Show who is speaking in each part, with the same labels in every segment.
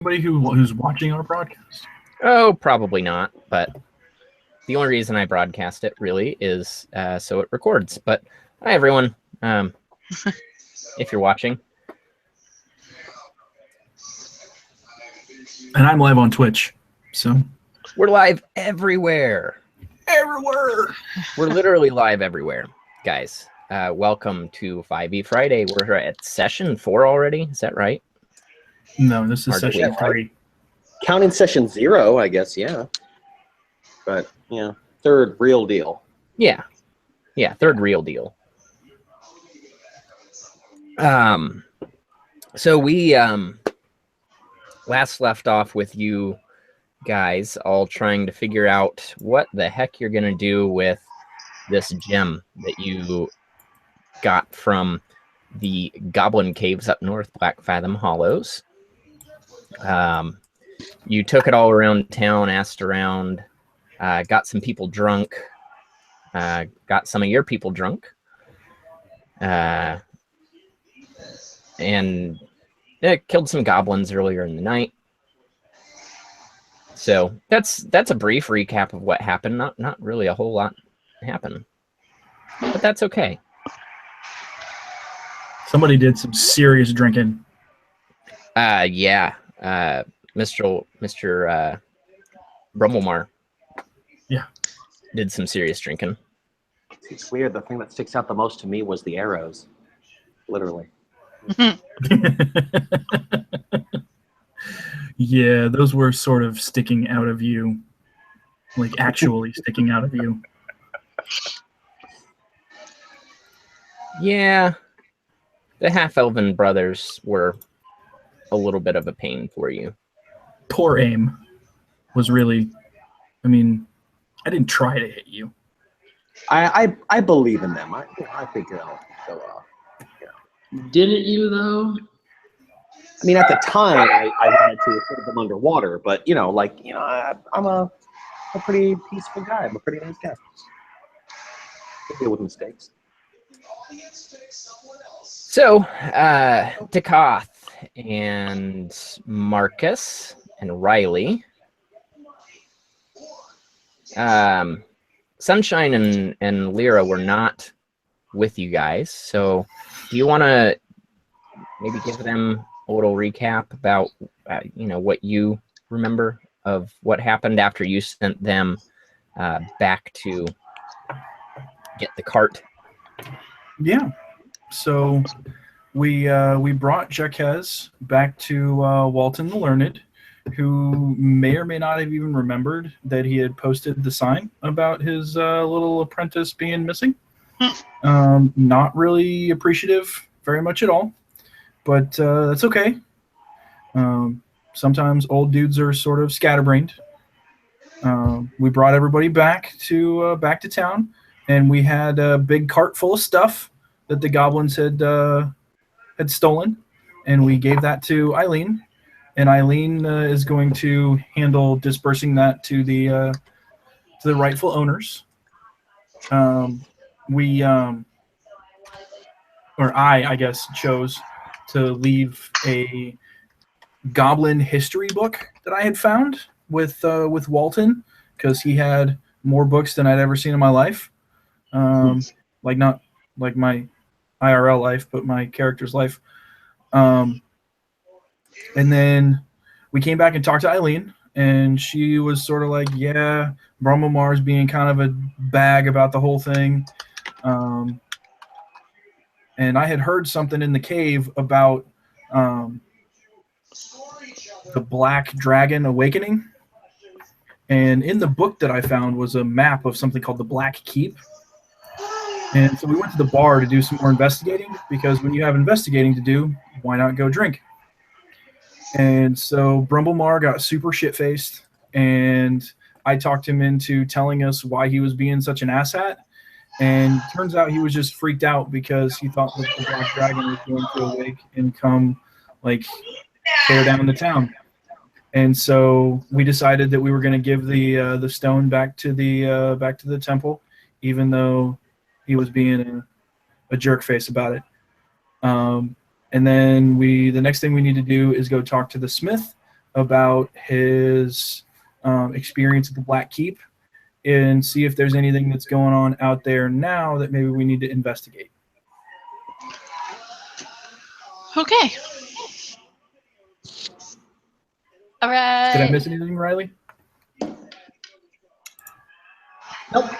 Speaker 1: Anybody who's watching our broadcast?
Speaker 2: Oh, probably not. But the only reason I broadcast it really is so it records. But hi, everyone. If you're watching.
Speaker 1: And I'm live on Twitch, so
Speaker 2: we're live everywhere.
Speaker 1: Everywhere.
Speaker 2: We're literally live everywhere, guys. Welcome to 5e Friday. We're at session 4 already. Is that right?
Speaker 1: No, this is session 3.
Speaker 3: Counting session 0, I guess, yeah. But, yeah, third real deal.
Speaker 2: Yeah, third real deal. So we last left off with you guys all trying to figure out what the heck you're gonna do with this gem that you got from the Goblin Caves up north, Black Fathom Hollows. You took it all around town, asked around, got some people drunk, got some of your people drunk, and killed some goblins earlier in the night. So that's a brief recap of what happened. Not really a whole lot happened, but that's okay.
Speaker 1: Somebody did some serious drinking.
Speaker 2: Yeah. Mr. Brumblemar.
Speaker 1: Yeah.
Speaker 2: Did some serious drinking.
Speaker 3: It's weird. The thing that sticks out the most to me was the arrows. Literally.
Speaker 1: Yeah, those were sort of sticking out of you. Like actually sticking out of you.
Speaker 2: Yeah. The half-elven brothers were a little bit of a pain for you.
Speaker 1: Poor aim was really, I mean, I didn't try to hit you.
Speaker 3: I believe in them. I think they'll go off. Yeah.
Speaker 4: Didn't you, though?
Speaker 3: I mean, at the time, I wanted to put them underwater, but, I'm a pretty peaceful guy. I'm a pretty nice guy. I deal with mistakes.
Speaker 2: So, Takoth and Marcus and Riley, Sunshine and Lyra were not with you guys. So, do you want to maybe give them a little recap about, what you remember of what happened after you sent them back to get the cart?
Speaker 1: Yeah. So we brought Jaquez back to Walton the Learned, who may or may not have even remembered that he had posted the sign about his little apprentice being missing. Not really appreciative very much at all, but that's okay. Sometimes old dudes are sort of scatterbrained. We brought everybody back to town, and we had a big cart full of stuff that the goblins had stolen, and we gave that to Eileen, and Eileen is going to handle dispersing that to the rightful owners. I guess, chose to leave a goblin history book that I had found with Walton, because he had more books than I'd ever seen in my life. Not like my IRL life, but my character's life. And then we came back and talked to Eileen, and she was sort of like, yeah, Brumblemar's being kind of a bag about the whole thing. And I had heard something in the cave about the Black Dragon Awakening. And in the book that I found was a map of something called the Black Keep. And so we went to the bar to do some more investigating, because when you have investigating to do, why not go drink? And so Brumblemar got super shit-faced, and I talked him into telling us why he was being such an asshat. And turns out he was just freaked out because he thought that the Black Dragon was going to awake and come, tear down the town. And so we decided that we were going to give the stone back to the temple, even though he was being a jerk face about it. And then the next thing we need to do is go talk to the smith about his experience at the Black Keep and see if there's anything that's going on out there now that maybe we need to investigate.
Speaker 4: Okay. All right.
Speaker 1: Did I miss anything, Riley?
Speaker 5: Nope.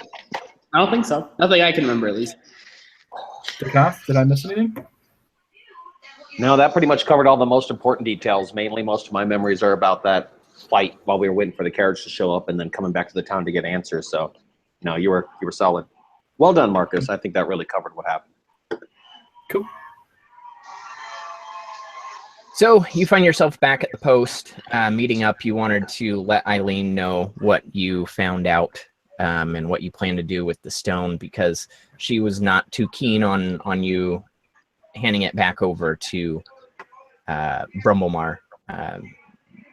Speaker 5: I don't think so. Nothing I can remember, at least.
Speaker 1: Dakath, did I miss anything?
Speaker 3: No, that pretty much covered all the most important details. Mainly, most of my memories are about that fight while we were waiting for the carriage to show up and then coming back to the town to get answers. So, no, you were solid. Well done, Marcus. I think that really covered what happened.
Speaker 1: Cool.
Speaker 2: So you find yourself back at the post, meeting up. You wanted to let Eileen know what you found out and what you plan to do with the stone, because she was not too keen on you handing it back over to Brumblemar.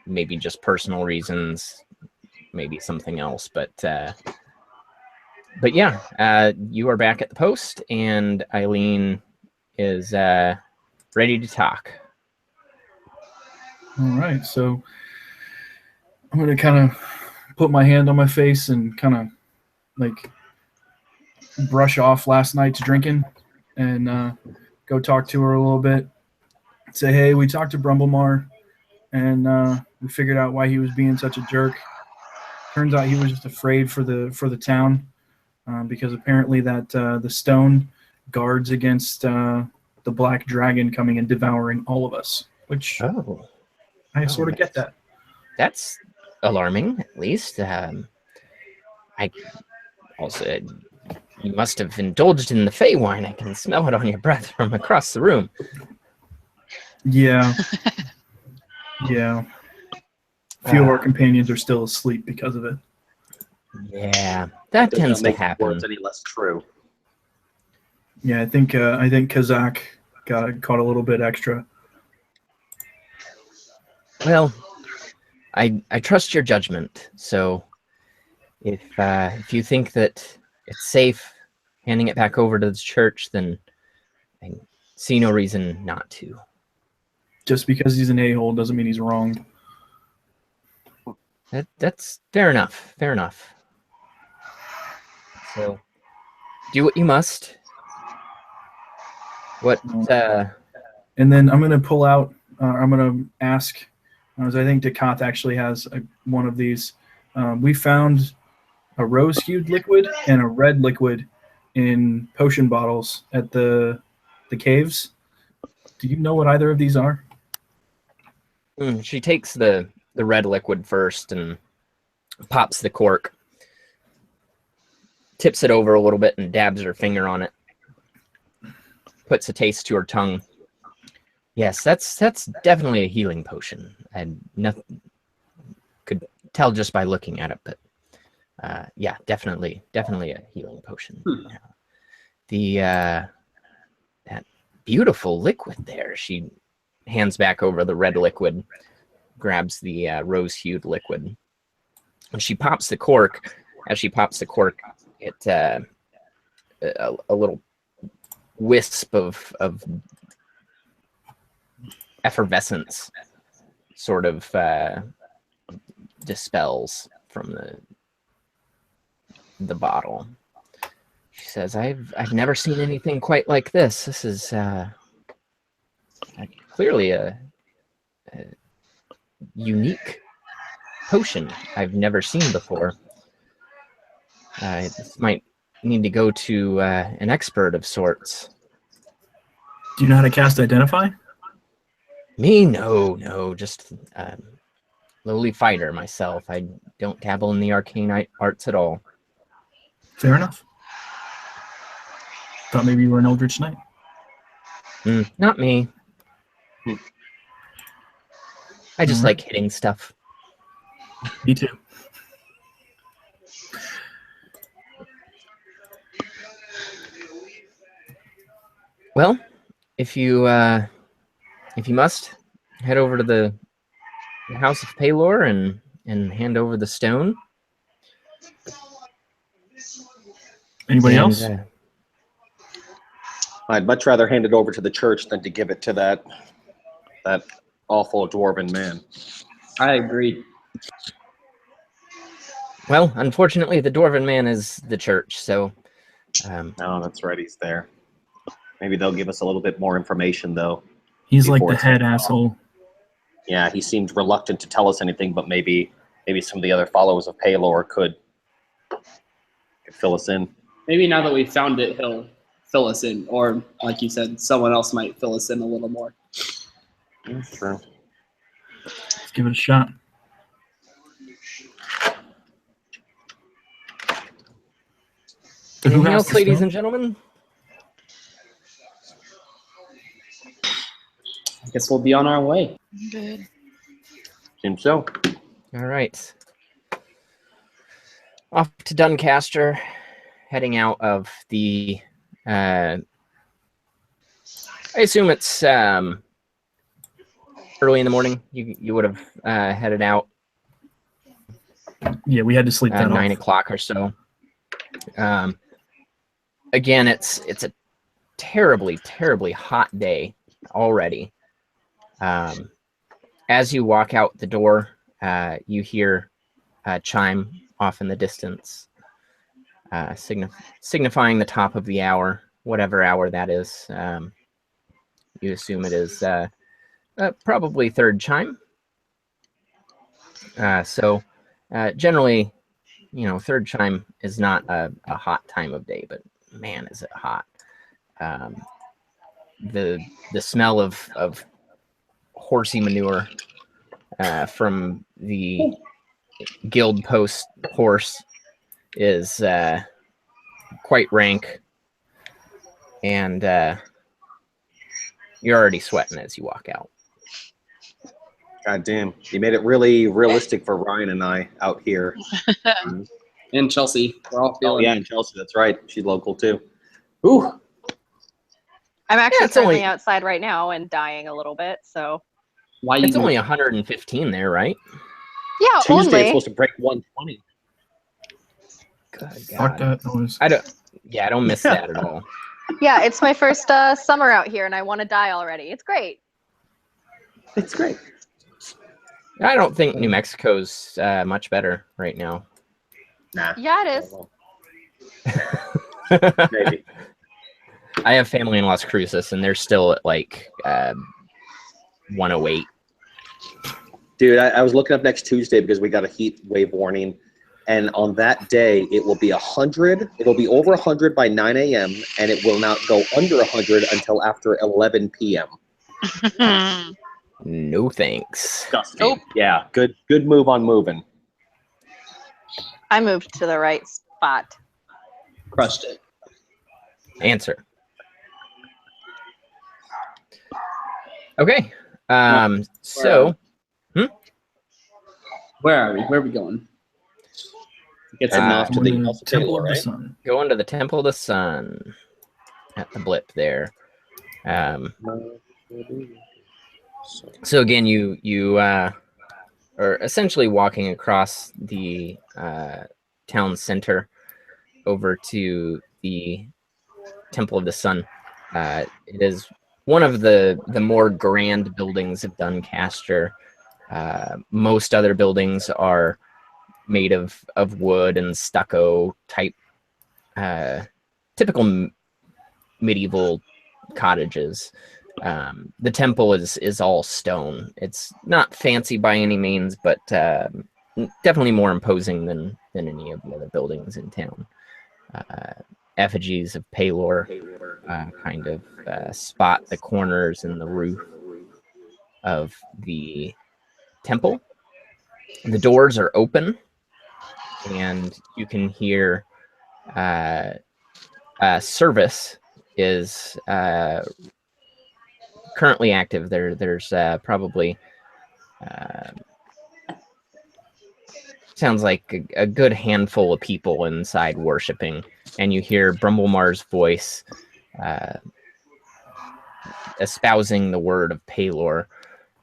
Speaker 2: Maybe just personal reasons, maybe something else. But yeah, you are back at the post, and Eileen is ready to talk.
Speaker 1: All right, so I'm going to kind of put my hand on my face and kind of like brush off last night's drinking and go talk to her a little bit. Say, hey, we talked to Brumblemar and we figured out why he was being such a jerk. Turns out he was just afraid for the town because apparently that the stone guards against the black dragon coming and devouring all of us, which I sort of get that.
Speaker 2: That's alarming, at least. I also, you must have indulged in the Fey wine. I can smell it on your breath from across the room.
Speaker 1: Yeah. Yeah. A few of our companions are still asleep because of it.
Speaker 2: Yeah, that tends to
Speaker 3: Make
Speaker 2: happen.
Speaker 3: words any less true.
Speaker 1: Yeah, I think Kazak caught a little bit extra.
Speaker 2: Well, I trust your judgment. So if you think that it's safe handing it back over to the church, then I see no reason not to.
Speaker 1: Just because he's an a-hole doesn't mean he's wrong.
Speaker 2: That's fair enough. Fair enough. So do what you must. What?
Speaker 1: And then I'm going to pull out. I'm going to ask. As I think Dakath actually has one of these. We found a rose-hued liquid and a red liquid in potion bottles at the caves. Do you know what either of these are?
Speaker 2: She takes the red liquid first and pops the cork, tips it over a little bit and dabs her finger on it, puts a taste to her tongue. Yes, that's definitely a healing potion. I could tell just by looking at it, but yeah, definitely a healing potion. That beautiful liquid there. She hands back over the red liquid, grabs the rose-hued liquid, and she pops the cork. As she pops the cork, it a little wisp of effervescence sort of dispels from the bottle. She says, I've never seen anything quite like this. This is clearly a unique potion I've never seen before. This might need to go to an expert of sorts.
Speaker 1: Do you know how to cast Identify?
Speaker 2: Me? No, just lowly fighter myself. I don't dabble in the arcane arts at all.
Speaker 1: Fair enough. Thought maybe you were an Eldritch Knight.
Speaker 2: Not me. I just like hitting stuff.
Speaker 1: Me too.
Speaker 2: Well, if you must, head over to the House of Palor and hand over the stone.
Speaker 1: Anybody else?
Speaker 3: I'd much rather hand it over to the church than to give it to that awful dwarven man.
Speaker 5: I agree.
Speaker 2: Well, unfortunately, the Dwarven man is the church, so
Speaker 3: No, that's right. He's there. Maybe they'll give us a little bit more information, though.
Speaker 1: He's like
Speaker 3: Before
Speaker 1: the
Speaker 3: it's
Speaker 1: head
Speaker 3: handed off.
Speaker 1: asshole.
Speaker 3: Yeah, he seemed reluctant to tell us anything, but maybe some of the other followers of Palor could fill us in.
Speaker 5: Maybe now that we found it, he'll fill us in, or like you said, someone else might fill us in a little more.
Speaker 3: True.
Speaker 1: Let's give it a shot. So who
Speaker 2: anything
Speaker 1: has
Speaker 2: else,
Speaker 1: the
Speaker 2: ladies
Speaker 1: stone?
Speaker 2: and gentlemen?
Speaker 5: I guess we'll be on our way.
Speaker 4: Good.
Speaker 3: Seems so.
Speaker 2: All right. Off to Duncaster, heading out of the. I assume it's early in the morning. You would have headed out
Speaker 1: Yeah, we had to sleep that
Speaker 2: 9
Speaker 1: off.
Speaker 2: o'clock or so. Again, it's a terribly hot day already. As you walk out the door, you hear a chime off in the distance, signifying the top of the hour, whatever hour that is. You assume it is probably third chime. So generally, third chime is not a hot time of day, but man, is it hot. The smell of horsey manure from the guild post horse is quite rank, and you're already sweating as you walk out.
Speaker 3: God damn. You made it really realistic for Ryan and I out here.
Speaker 5: And Chelsea, we're all
Speaker 3: Oh,
Speaker 5: feeling.
Speaker 3: yeah, and Chelsea, that's right. She's local, too. Ooh.
Speaker 6: I'm actually
Speaker 2: it's
Speaker 6: currently
Speaker 2: only-
Speaker 6: outside right now and dying a little bit, so.
Speaker 5: Why you
Speaker 2: It's
Speaker 5: do
Speaker 2: only
Speaker 5: it?
Speaker 2: 115 there, right?
Speaker 6: Yeah,
Speaker 3: Tuesday, it's
Speaker 6: only.
Speaker 3: supposed to break 120.
Speaker 2: Good
Speaker 1: Fuck
Speaker 2: God.
Speaker 1: that noise.
Speaker 2: I don't miss that at all.
Speaker 6: Yeah, it's my first summer out here and I want to die already. It's great.
Speaker 3: It's great.
Speaker 2: I don't think New Mexico's much better right now.
Speaker 3: Nah.
Speaker 6: Yeah, it is.
Speaker 3: Maybe.
Speaker 2: I have family in Las Cruces, and they're still at like 108.
Speaker 3: Dude, I was looking up next Tuesday because we got a heat wave warning. And on that day, it will be 100. It'll be over 100 by 9 a.m. and it will not go under 100 until after 11 p.m.
Speaker 2: No thanks.
Speaker 3: Disgusting.
Speaker 4: Nope.
Speaker 3: Yeah, good move on moving.
Speaker 6: I moved to the right spot.
Speaker 5: Crushed it.
Speaker 2: Answer. Okay. So
Speaker 5: Where are we? Where are we going?
Speaker 3: Get some off to the
Speaker 1: Going to
Speaker 3: House of
Speaker 1: Temple
Speaker 3: Taylor,
Speaker 1: of the
Speaker 3: right?
Speaker 1: Sun.
Speaker 2: going to the Temple of the Sun at the blip there. So again, you are essentially walking across the town center over to the Temple of the Sun. It is one of the more grand buildings of Duncaster. Most other buildings are made of wood and stucco type, typical medieval cottages. The temple is all stone. It's not fancy by any means, but definitely more imposing than any of the other buildings in town. Effigies of Palor kind of spot the corners and the roof of the temple. The doors are open, and you can hear service is currently active. There's probably sounds like a good handful of people inside worshiping, and you hear Brumblemar's voice espousing the word of Palor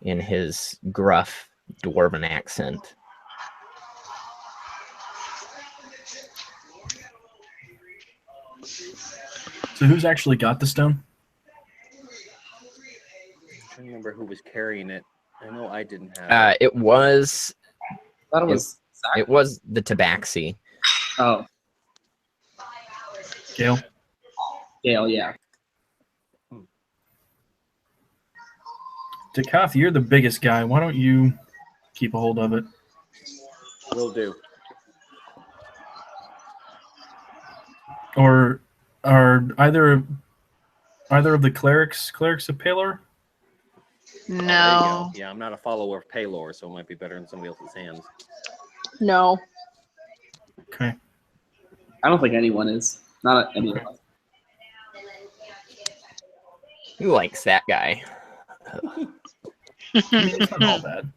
Speaker 2: in his gruff dwarven accent.
Speaker 1: So who's actually got the stone?
Speaker 3: I'm trying to remember who was carrying it. I know I didn't have.
Speaker 2: It was
Speaker 5: I thought it was Zach.
Speaker 2: it was the Tabaxi.
Speaker 5: Oh,
Speaker 1: Gail.
Speaker 5: Gale, yeah.
Speaker 1: Dekath, you're the biggest guy. Why don't you keep a hold of it?
Speaker 3: Will do.
Speaker 1: Or are either of the clerics of Palor?
Speaker 3: Oh, there you
Speaker 4: No.
Speaker 3: go. Yeah, I'm not a follower of Paylor, so it might be better in somebody else's hands.
Speaker 6: No.
Speaker 1: Okay.
Speaker 5: I don't think anyone is. Not any of us.
Speaker 2: Who likes that guy?
Speaker 1: I mean, it's not all bad.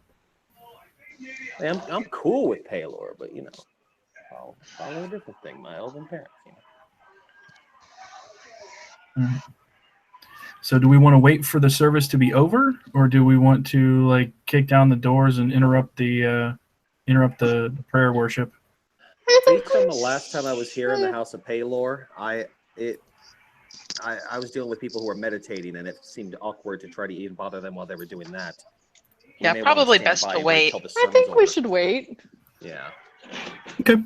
Speaker 3: Hey, I'm cool with Paylor, but you know, I'll follow a different thing. My elven parents. You know.
Speaker 1: So do we want to wait for the service to be over, or do we want to like kick down the doors and interrupt the prayer worship?
Speaker 3: Based on the last time I was here in the House of Paylor, I was dealing with people who were meditating, and it seemed awkward to try to even bother them while they were doing that. We
Speaker 4: Yeah,
Speaker 3: may wanna
Speaker 4: probably
Speaker 3: stand
Speaker 4: best
Speaker 3: by
Speaker 4: to
Speaker 3: and wait
Speaker 4: wait.
Speaker 3: till the
Speaker 6: I
Speaker 3: sun's
Speaker 6: think we
Speaker 3: over.
Speaker 6: should wait.
Speaker 3: Yeah.
Speaker 1: Okay.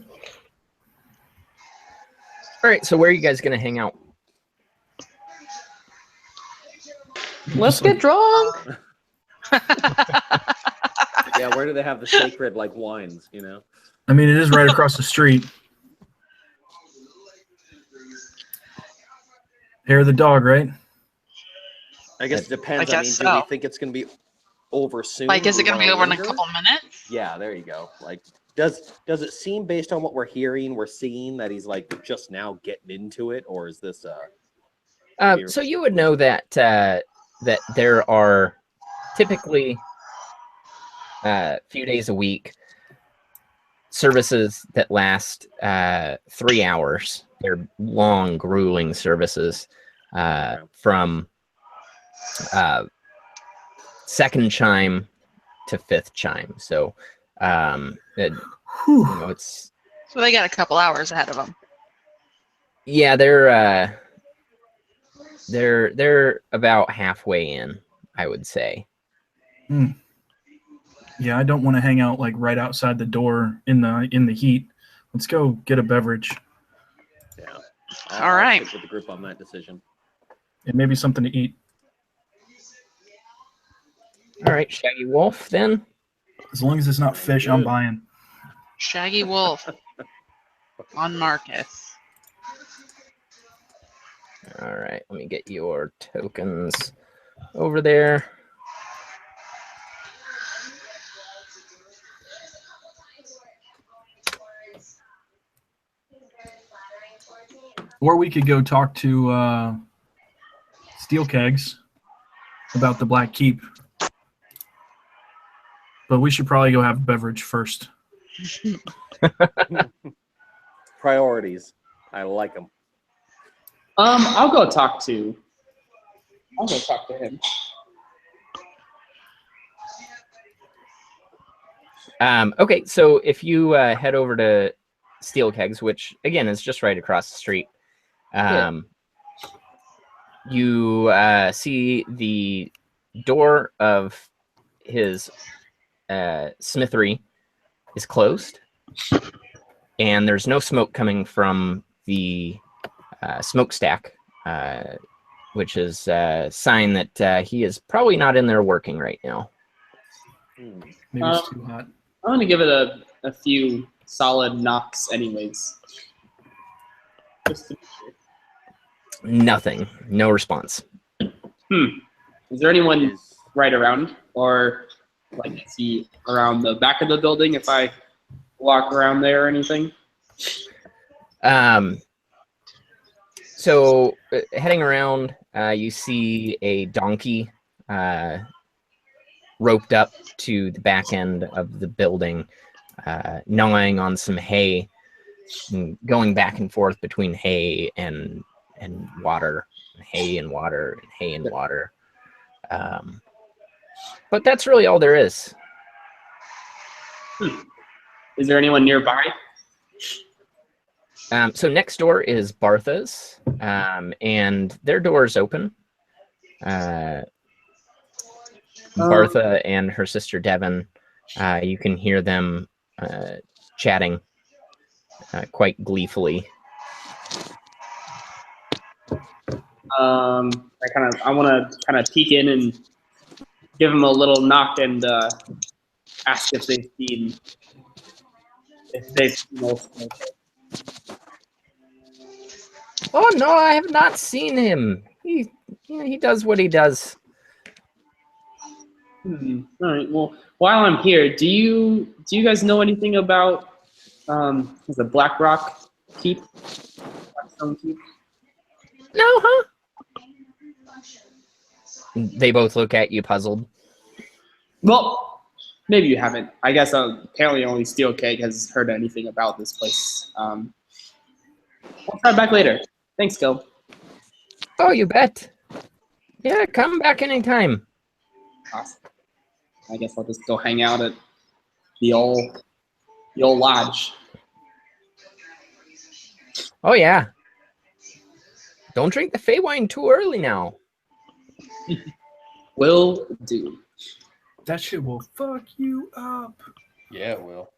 Speaker 2: All right, so where are you guys gonna hang out?
Speaker 6: Let's get drunk.
Speaker 3: Yeah, where do they have the sacred like wines, you know?
Speaker 1: I mean, it is right across the street. Hair of the dog, right?
Speaker 3: I guess it depends.
Speaker 4: I
Speaker 3: I mean,
Speaker 4: guess
Speaker 3: do we
Speaker 4: so.
Speaker 3: think it's going to be over soon?
Speaker 4: Like, is
Speaker 3: Do
Speaker 4: it
Speaker 3: we
Speaker 4: going to be
Speaker 3: wanna
Speaker 4: over in a
Speaker 3: linger?
Speaker 4: couple minutes?
Speaker 3: Yeah, there you go. Like, does it seem based on what we're hearing, we're seeing that he's like just now getting into it, or is this
Speaker 2: So you would know that that there are typically a few days a week services that last 3 hours. They're long, grueling services from second chime to fifth chime. So it's
Speaker 4: So they got a couple hours ahead of them.
Speaker 2: yeah, they're about halfway in, I would say.
Speaker 1: Yeah, I don't want to hang out like right outside the door in the heat. Let's go get a beverage.
Speaker 3: Yeah.
Speaker 4: All right.
Speaker 3: I'll stick with the group on that decision.
Speaker 1: And maybe something to eat.
Speaker 2: All right, Shaggy Wolf, then.
Speaker 1: As long as it's not fish, I'm buying.
Speaker 4: Shaggy Wolf on Marcus.
Speaker 2: All right, let me get your tokens over there.
Speaker 1: Or we could go talk to Steel Kegs about the Black Keep. But we should probably go have a beverage first.
Speaker 3: Priorities. I like them.
Speaker 5: I'll go talk to him.
Speaker 2: Okay, so if you head over to Steel Kegs, which again is just right across the street, you see the door of his smithery is closed, and there's no smoke coming from the smokestack, which is a sign that he is probably not in there working right now.
Speaker 1: Maybe it's too hot.
Speaker 5: I'm gonna give it a few solid knocks, anyways. Just to be sure.
Speaker 2: Nothing. No response.
Speaker 5: Is there anyone right around, or like is he around the back of the building? If I walk around there or anything?
Speaker 2: So heading around, you see a donkey roped up to the back end of the building, gnawing on some hay, and going back and forth between hay and water, hay and water, and hay and water. But that's really all there is.
Speaker 5: Is there anyone nearby?
Speaker 2: So next door is Bartha's, and their door is open. Bartha and her sister Devon, you can hear them chatting quite gleefully.
Speaker 5: I want to kind of peek in and give them a little knock and ask if they've seen Ulster.
Speaker 2: Oh no, I have not seen him. He does what he does.
Speaker 5: All right. Well, while I'm here, do you guys know anything about the Black Rock Keep? Blackstone Keep?
Speaker 2: No, huh? They both look at you puzzled.
Speaker 5: Well, maybe you haven't. I guess apparently only Steel Cake has heard anything about this place. I'll try back later. Thanks, Gil.
Speaker 2: Oh, you bet. Yeah, come back anytime.
Speaker 5: Awesome. I guess I'll just go hang out at the old lodge.
Speaker 2: Oh yeah. Don't drink the Fey wine too early now.
Speaker 5: Will do.
Speaker 1: That shit will fuck you up.
Speaker 7: Yeah, it will.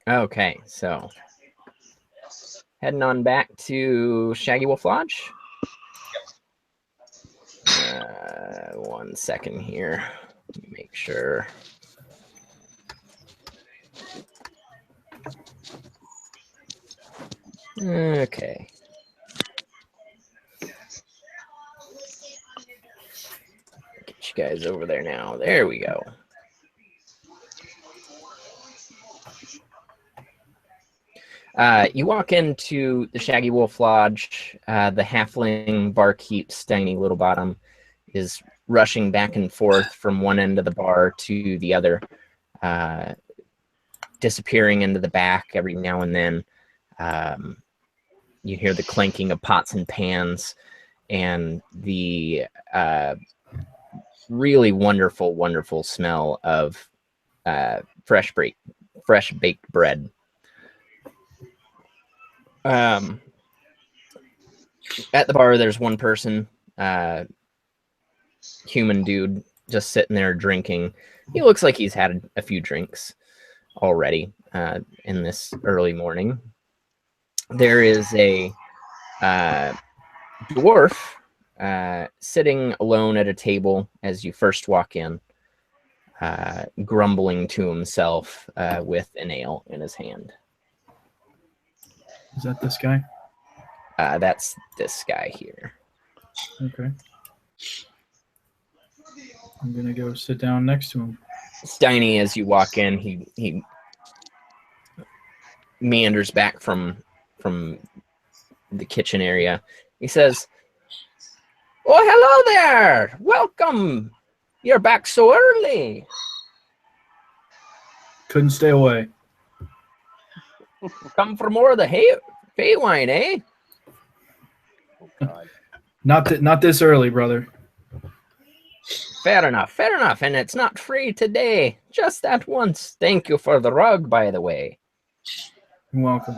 Speaker 2: Okay, so heading on back to Shaggy Wolf Lodge. 1 second here. Let me make sure. Okay. Get you guys over there now. There we go. You walk into the Shaggy Wolf Lodge. The halfling barkeep, Steiny Littlebottom, is rushing back and forth from one end of the bar to the other, disappearing into the back every now and then. You hear the clanking of pots and pans and the really wonderful, wonderful smell of fresh baked bread. At the bar, there's one person, human dude, just sitting there drinking. He looks like he's had a few drinks already in this early morning. There is a dwarf sitting alone at a table as you first walk in, grumbling to himself with an ale in his hand.
Speaker 1: Is that this guy?
Speaker 2: That's this guy here.
Speaker 1: Okay. I'm gonna go sit down next to him.
Speaker 2: Steiny, as you walk in, he meanders back from the kitchen area. He says, "Oh, hello there! Welcome! You're back so early."
Speaker 1: Couldn't stay away.
Speaker 2: Come for more of the Fey wine, eh?
Speaker 7: Oh, God.
Speaker 1: Not this early, brother.
Speaker 2: Fair enough, and it's not free today. Just that once. Thank you for the rug, by the way.
Speaker 1: You're welcome.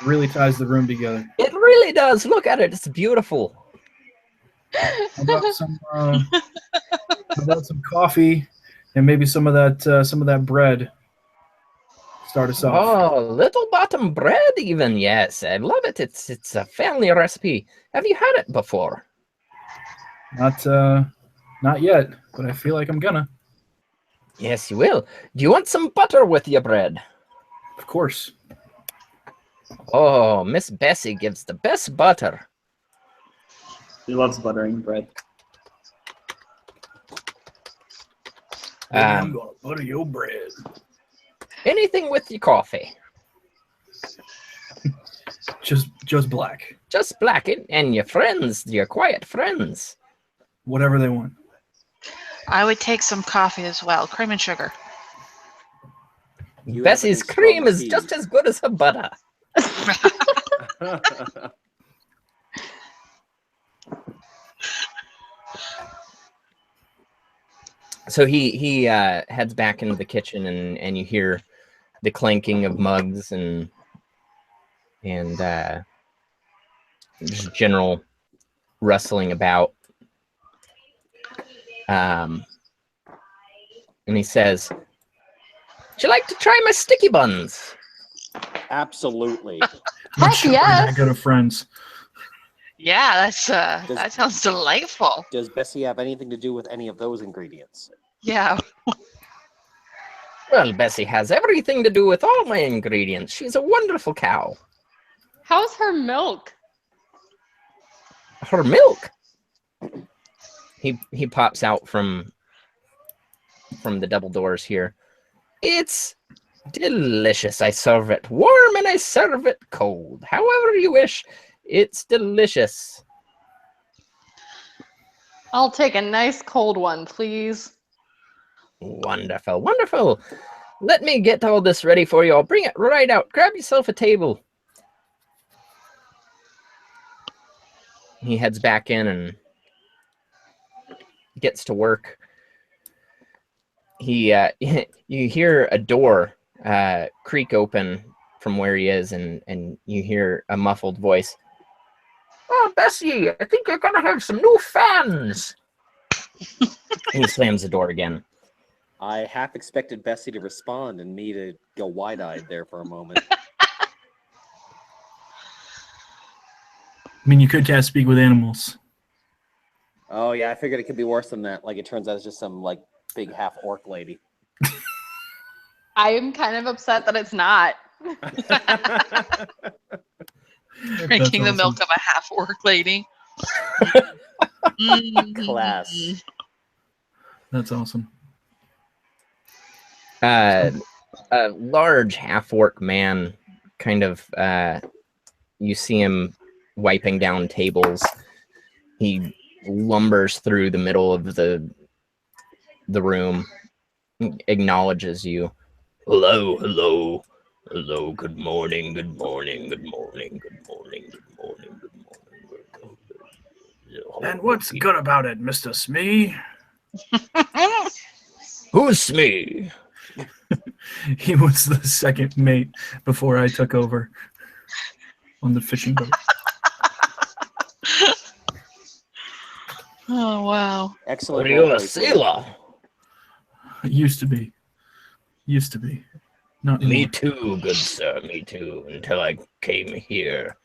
Speaker 1: Really ties the room together.
Speaker 2: It really does. Look at it. It's beautiful.
Speaker 1: How about some coffee and maybe some of that bread. Start us off.
Speaker 2: Oh, little bottom bread even. Yes, I love it. It's a family recipe. Have you had it before?
Speaker 1: Not yet, but I feel like I'm gonna.
Speaker 2: Yes, you will. Do you want some butter with your bread?
Speaker 1: Of course.
Speaker 2: Oh, Miss Bessie gives the best butter.
Speaker 5: He loves buttering bread.
Speaker 1: I'm gonna butter your bread.
Speaker 2: Anything with your coffee?
Speaker 1: Just black.
Speaker 2: Just black it, and your friends, your quiet friends.
Speaker 1: Whatever they want.
Speaker 4: I would take some coffee as well, cream and sugar.
Speaker 3: You
Speaker 2: Bessie's
Speaker 3: have a
Speaker 2: cream
Speaker 3: strong
Speaker 2: is
Speaker 3: tea.
Speaker 2: just as good as her butter. So he heads back into the kitchen, and you hear the clanking of mugs and just general rustling about. And he says, "Would you like to try my sticky buns?"
Speaker 3: Absolutely.
Speaker 1: I'm
Speaker 6: Heck
Speaker 1: not sure we're
Speaker 6: yes.
Speaker 1: that good of friends.
Speaker 4: Yeah, that sounds delightful.
Speaker 3: Does Bessie have anything to do with any of those ingredients?
Speaker 4: Yeah.
Speaker 2: Well, Bessie has everything to do with all my ingredients. She's a wonderful cow.
Speaker 6: How's her milk?
Speaker 2: Her milk. He pops out from the double doors here. It's delicious. I serve it warm and I serve it cold. However you wish. It's delicious.
Speaker 6: I'll take a nice cold one, please.
Speaker 2: Wonderful, wonderful. Let me get all this ready for you. I'll bring it right out. Grab yourself a table. He heads back in and gets to work. He you hear a door creak open from where he is, and you hear a muffled voice. "Oh, Bessie, I think you're gonna have some new fans." He slams the door again.
Speaker 3: I half expected Bessie to respond and me to go wide-eyed there for a moment.
Speaker 1: I mean, you could cast Speak with Animals.
Speaker 3: Oh yeah, I figured it could be worse than that. Like it turns out it's just some like big half orc lady.
Speaker 6: I'm kind of upset that it's not.
Speaker 4: Drinking the
Speaker 1: awesome.
Speaker 4: milk of a half orc lady.
Speaker 3: Class.
Speaker 1: That's awesome.
Speaker 2: A large half-orc man, kind of, you see him wiping down tables. He lumbers through the middle of the room, acknowledges you. "Hello, hello, hello, good morning, good morning, good morning, good morning, good morning, good morning.
Speaker 1: And what's good about it, Mr. Smee?
Speaker 2: Who's Smee?"
Speaker 1: He was the second mate before I took over on the fishing boat.
Speaker 4: Oh wow.
Speaker 3: Excellent.
Speaker 2: Are you a
Speaker 3: roleplay.
Speaker 2: sailor?
Speaker 1: It used to be. Used to be. Not
Speaker 2: Me
Speaker 1: anymore.
Speaker 2: too, good sir, me too, until I came here.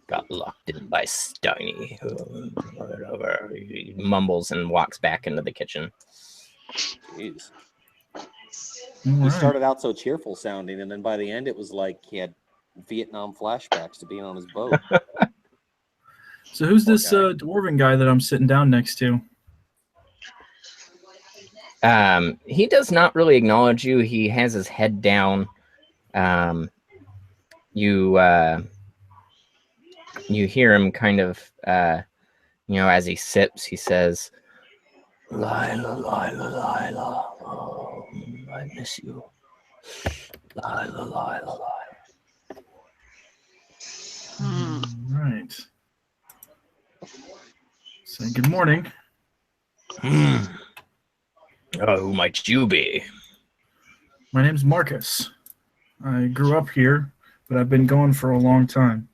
Speaker 2: Got locked in by Steiny. Whatever. He mumbles and walks back into the kitchen.
Speaker 3: Jeez.
Speaker 1: All
Speaker 3: He
Speaker 1: right.
Speaker 3: started out so cheerful sounding, and then by the end it was like he had Vietnam flashbacks to being on his boat.
Speaker 1: So who's
Speaker 3: Poor
Speaker 1: this
Speaker 3: guy.
Speaker 1: dwarven guy that I'm sitting down next to?
Speaker 2: He does not really acknowledge you. He has his head down. You hear him kind of, as he sips, he says, "Lila, Lila, Lila, oh, I miss you. Lila, Lila, Lila."
Speaker 4: Hmm.
Speaker 1: All right. Say good morning.
Speaker 2: Oh, who might you be?
Speaker 1: My name's Marcus. I grew up here, but I've been gone for a long time.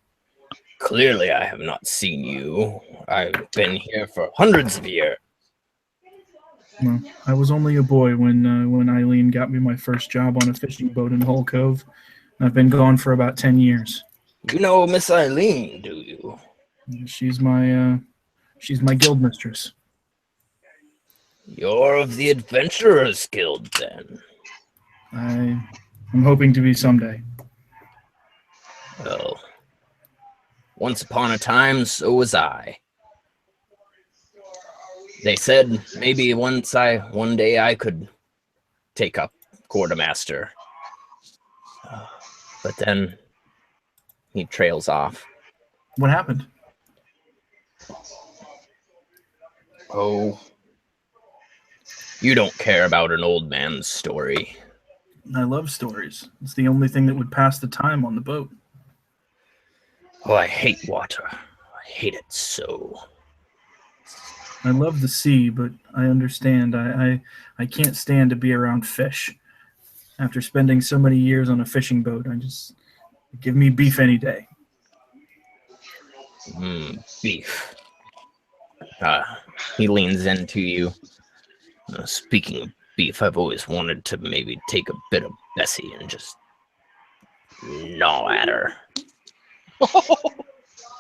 Speaker 2: Clearly, I have not seen you. I've been here for hundreds of years.
Speaker 1: Well, I was only a boy when Eileen got me my first job on a fishing boat in Hull Cove. I've been gone for about 10 years.
Speaker 2: You know Miss Eileen, do you?
Speaker 1: She's my guild mistress.
Speaker 2: You're of the Adventurers Guild, then.
Speaker 1: I'm hoping to be someday.
Speaker 2: Well, once upon a time, so was I. They said maybe one day I could take up quartermaster. But then he trails off.
Speaker 1: What happened?
Speaker 2: Oh, you don't care about an old man's story.
Speaker 1: I love stories. It's the only thing that would pass the time on the boat.
Speaker 2: Oh, I hate water. I hate it so.
Speaker 1: I love the sea, but I understand. I can't stand to be around fish. After spending so many years on a fishing boat, give me beef any day.
Speaker 2: Beef. He leans into you. Speaking of beef, I've always wanted to maybe take a bit of Bessie and just gnaw at her.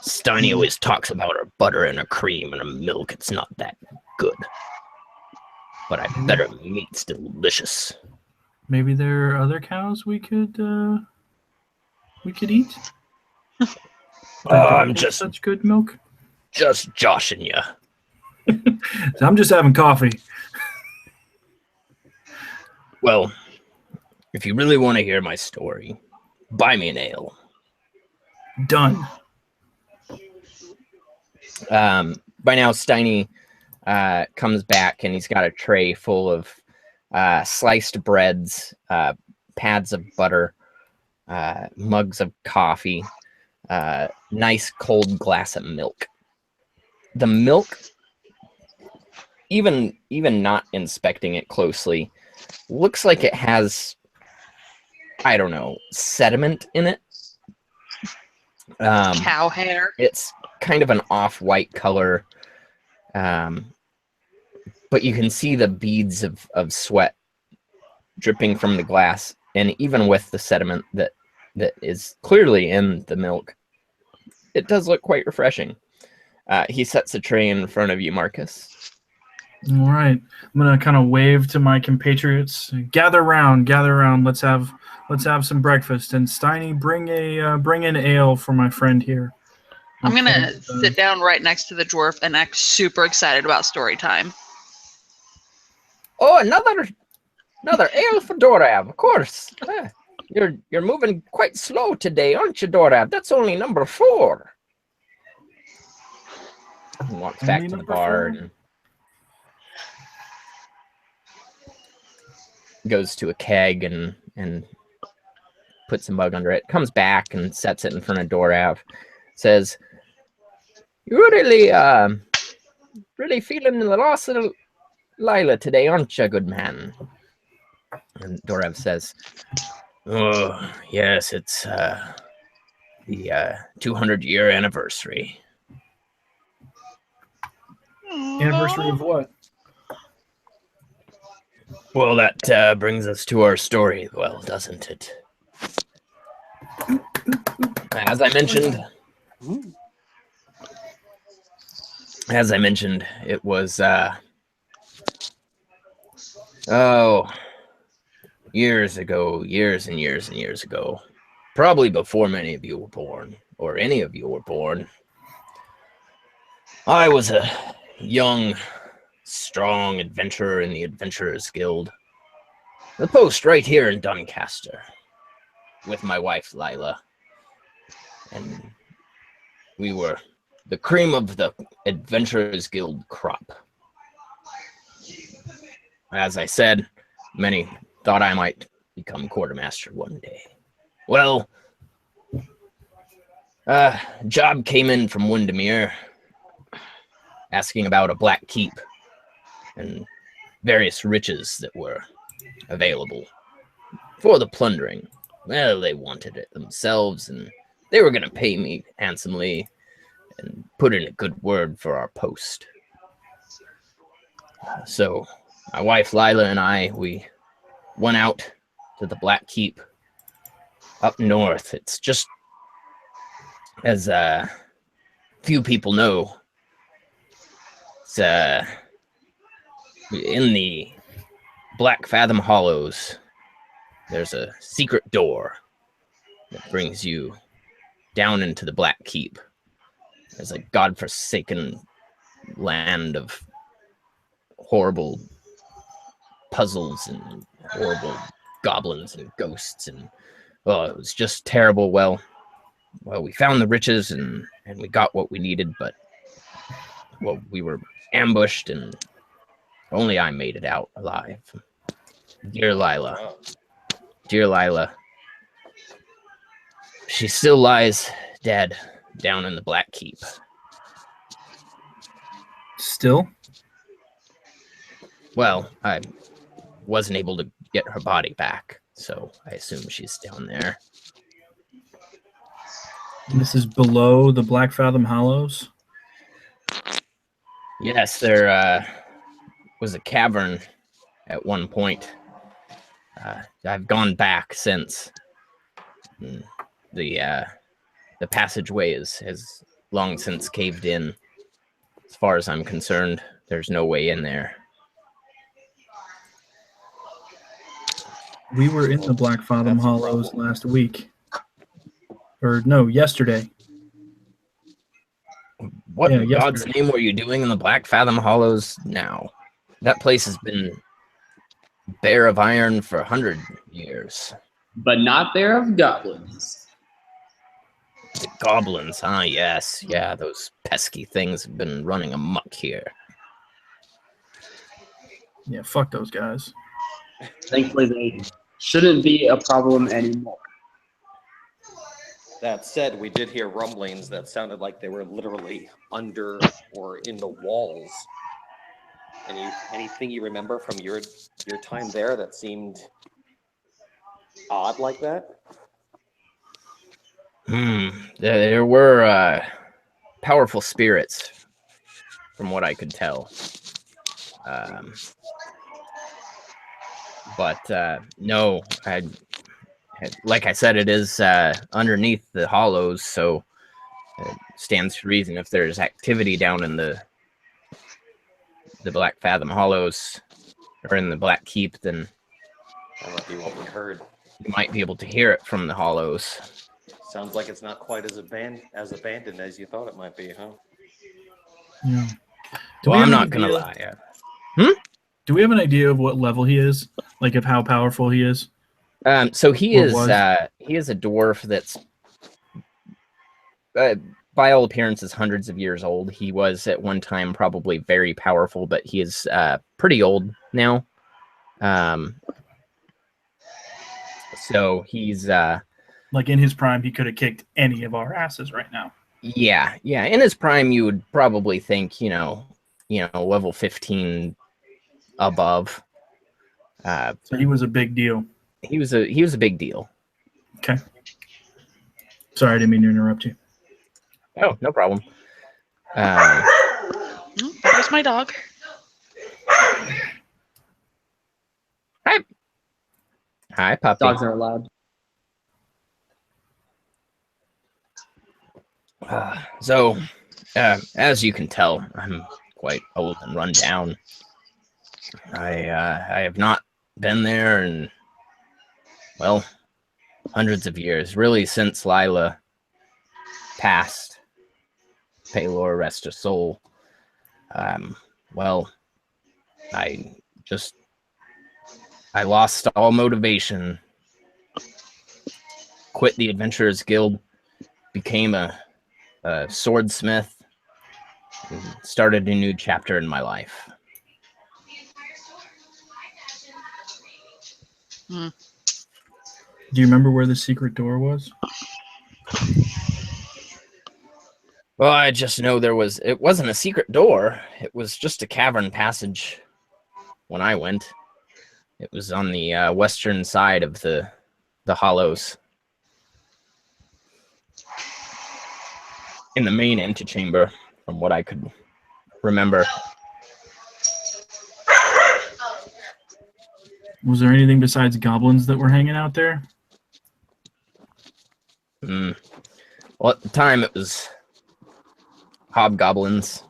Speaker 2: Steiny always talks about her butter and her cream and her milk. It's not that good. But I bet her meat's delicious.
Speaker 1: Maybe there are other cows we could eat.
Speaker 2: I'm just
Speaker 1: such good milk.
Speaker 2: Just joshing you.
Speaker 1: I'm just having coffee.
Speaker 2: Well, if you really want to hear my story, buy me an ale.
Speaker 1: Done.
Speaker 2: By now, Steiny comes back and he's got a tray full of sliced breads, pads of butter, mugs of coffee, nice cold glass of milk. The milk, even not inspecting it closely, looks like it has, I don't know, sediment in it.
Speaker 4: Cow hair.
Speaker 2: It's kind of an off-white color, but you can see the beads of sweat dripping from the glass, and even with the sediment that is clearly in the milk, it does look quite refreshing. He sets a tray in front of you, Marcus.
Speaker 1: All right, I'm gonna kind of wave to my compatriots. Gather round. Let's have some breakfast. And Steiny, bring in ale for my friend here.
Speaker 4: I'm gonna sit down right next to the dwarf and act super excited about story time.
Speaker 2: Oh, another ale for Dorav, of course. You're moving quite slow today, aren't you, Dorav? That's only number 4. He walks back to the bar and goes to a keg and puts a mug under it. Comes back and sets it in front of Dorav. Says, "You're really feeling the loss of Lila today, aren't you, good man?" And Dorav says, "Oh, yes, it's the 200-year anniversary."
Speaker 1: Anniversary of what?
Speaker 2: Well, that brings us to our story, well, doesn't it? As I mentioned, it was years and years ago, probably before many of you were born, or any of you were born. I was a young, strong adventurer in the Adventurers Guild, the post right here in Duncaster, with my wife Lila, and we were the cream of the Adventurers Guild crop. As I said, many thought I might become quartermaster one day. Well, job came in from Windermere asking about a black keep and various riches that were available for the plundering. Well, they wanted it themselves, and they were going to pay me handsomely and put in a good word for our post. So my wife Lila and I, we went out to the Black Keep up north. It's just, as few people know, it's in the Black Fathom Hollows. There's a secret door that brings you down into the Black Keep. There's a godforsaken land of horrible puzzles and horrible goblins and ghosts, and it was just terrible. Well, we found the riches and we got what we needed, but we were ambushed and only I made it out alive. Dear Lila, she still lies dead down in the Black Keep.
Speaker 1: Still?
Speaker 2: Well, I wasn't able to get her body back, so I assume she's down there.
Speaker 1: This is below the Black Fathom Hollows?
Speaker 2: Yes, there was a cavern at one point. I've gone back since. The passageway has long since caved in. As far as I'm concerned, there's no way in there.
Speaker 1: We were in the Black Fathom
Speaker 7: That's a
Speaker 1: Hollows
Speaker 7: problem.
Speaker 1: last week. Or no, yesterday.
Speaker 2: What
Speaker 1: Yeah,
Speaker 2: in God's
Speaker 1: yesterday.
Speaker 2: name were you doing in the Black Fathom Hollows now? That place has been bare of iron for 100 years.
Speaker 5: But not there of goblins.
Speaker 2: The goblins, huh? Yes. Yeah, those pesky things have been running amok here.
Speaker 1: Yeah, fuck those guys.
Speaker 5: Thankfully, they shouldn't be a problem anymore.
Speaker 3: That said, we did hear rumblings that sounded like they were literally under or in the walls. Anything you remember from your time there that seemed odd like that?
Speaker 2: There were powerful spirits, from what I could tell. But no, like I said, it is underneath the hollows, so it stands to reason if there's activity down in the Black Fathom Hollows or in the Black Keep, then
Speaker 3: That might be what we heard.
Speaker 2: you might be able to hear it from the hollows.
Speaker 3: Sounds like it's not quite as abandoned as you thought it might be, huh?
Speaker 1: Yeah.
Speaker 2: Well, I'm not gonna lie.
Speaker 1: Do we have an idea of what level he is? Like of how powerful he is?
Speaker 2: So he
Speaker 1: Or
Speaker 2: is
Speaker 1: was?
Speaker 2: he is a dwarf that's by all appearances hundreds of years old. He was at one time probably very powerful, but he is pretty old now. So he's
Speaker 1: Like in his prime, he could have kicked any of our asses right now.
Speaker 2: yeah. In his prime, you would probably think, level 15 above.
Speaker 1: So he was a big deal.
Speaker 2: He was a big deal.
Speaker 1: Okay. Sorry, I didn't mean to interrupt you.
Speaker 2: Oh, no problem.
Speaker 4: There's my dog.
Speaker 2: Hi, puppy.
Speaker 5: Dogs are allowed.
Speaker 2: So, as you can tell, I'm quite old and run down. I have not been there in, well, hundreds of years, really since Lila passed. Paylor, rest her soul. Well, I lost all motivation, quit the Adventurers Guild, became a swordsmith, and started a new chapter in my life.
Speaker 1: Do you remember where the secret door was?
Speaker 2: Well, I just know it wasn't a secret door. It was just a cavern passage when I went. It was on the western side of the hollows. In the main antechamber, from what I could remember.
Speaker 1: Was there anything besides goblins that were hanging out there?
Speaker 2: Well, at the time it was hobgoblins,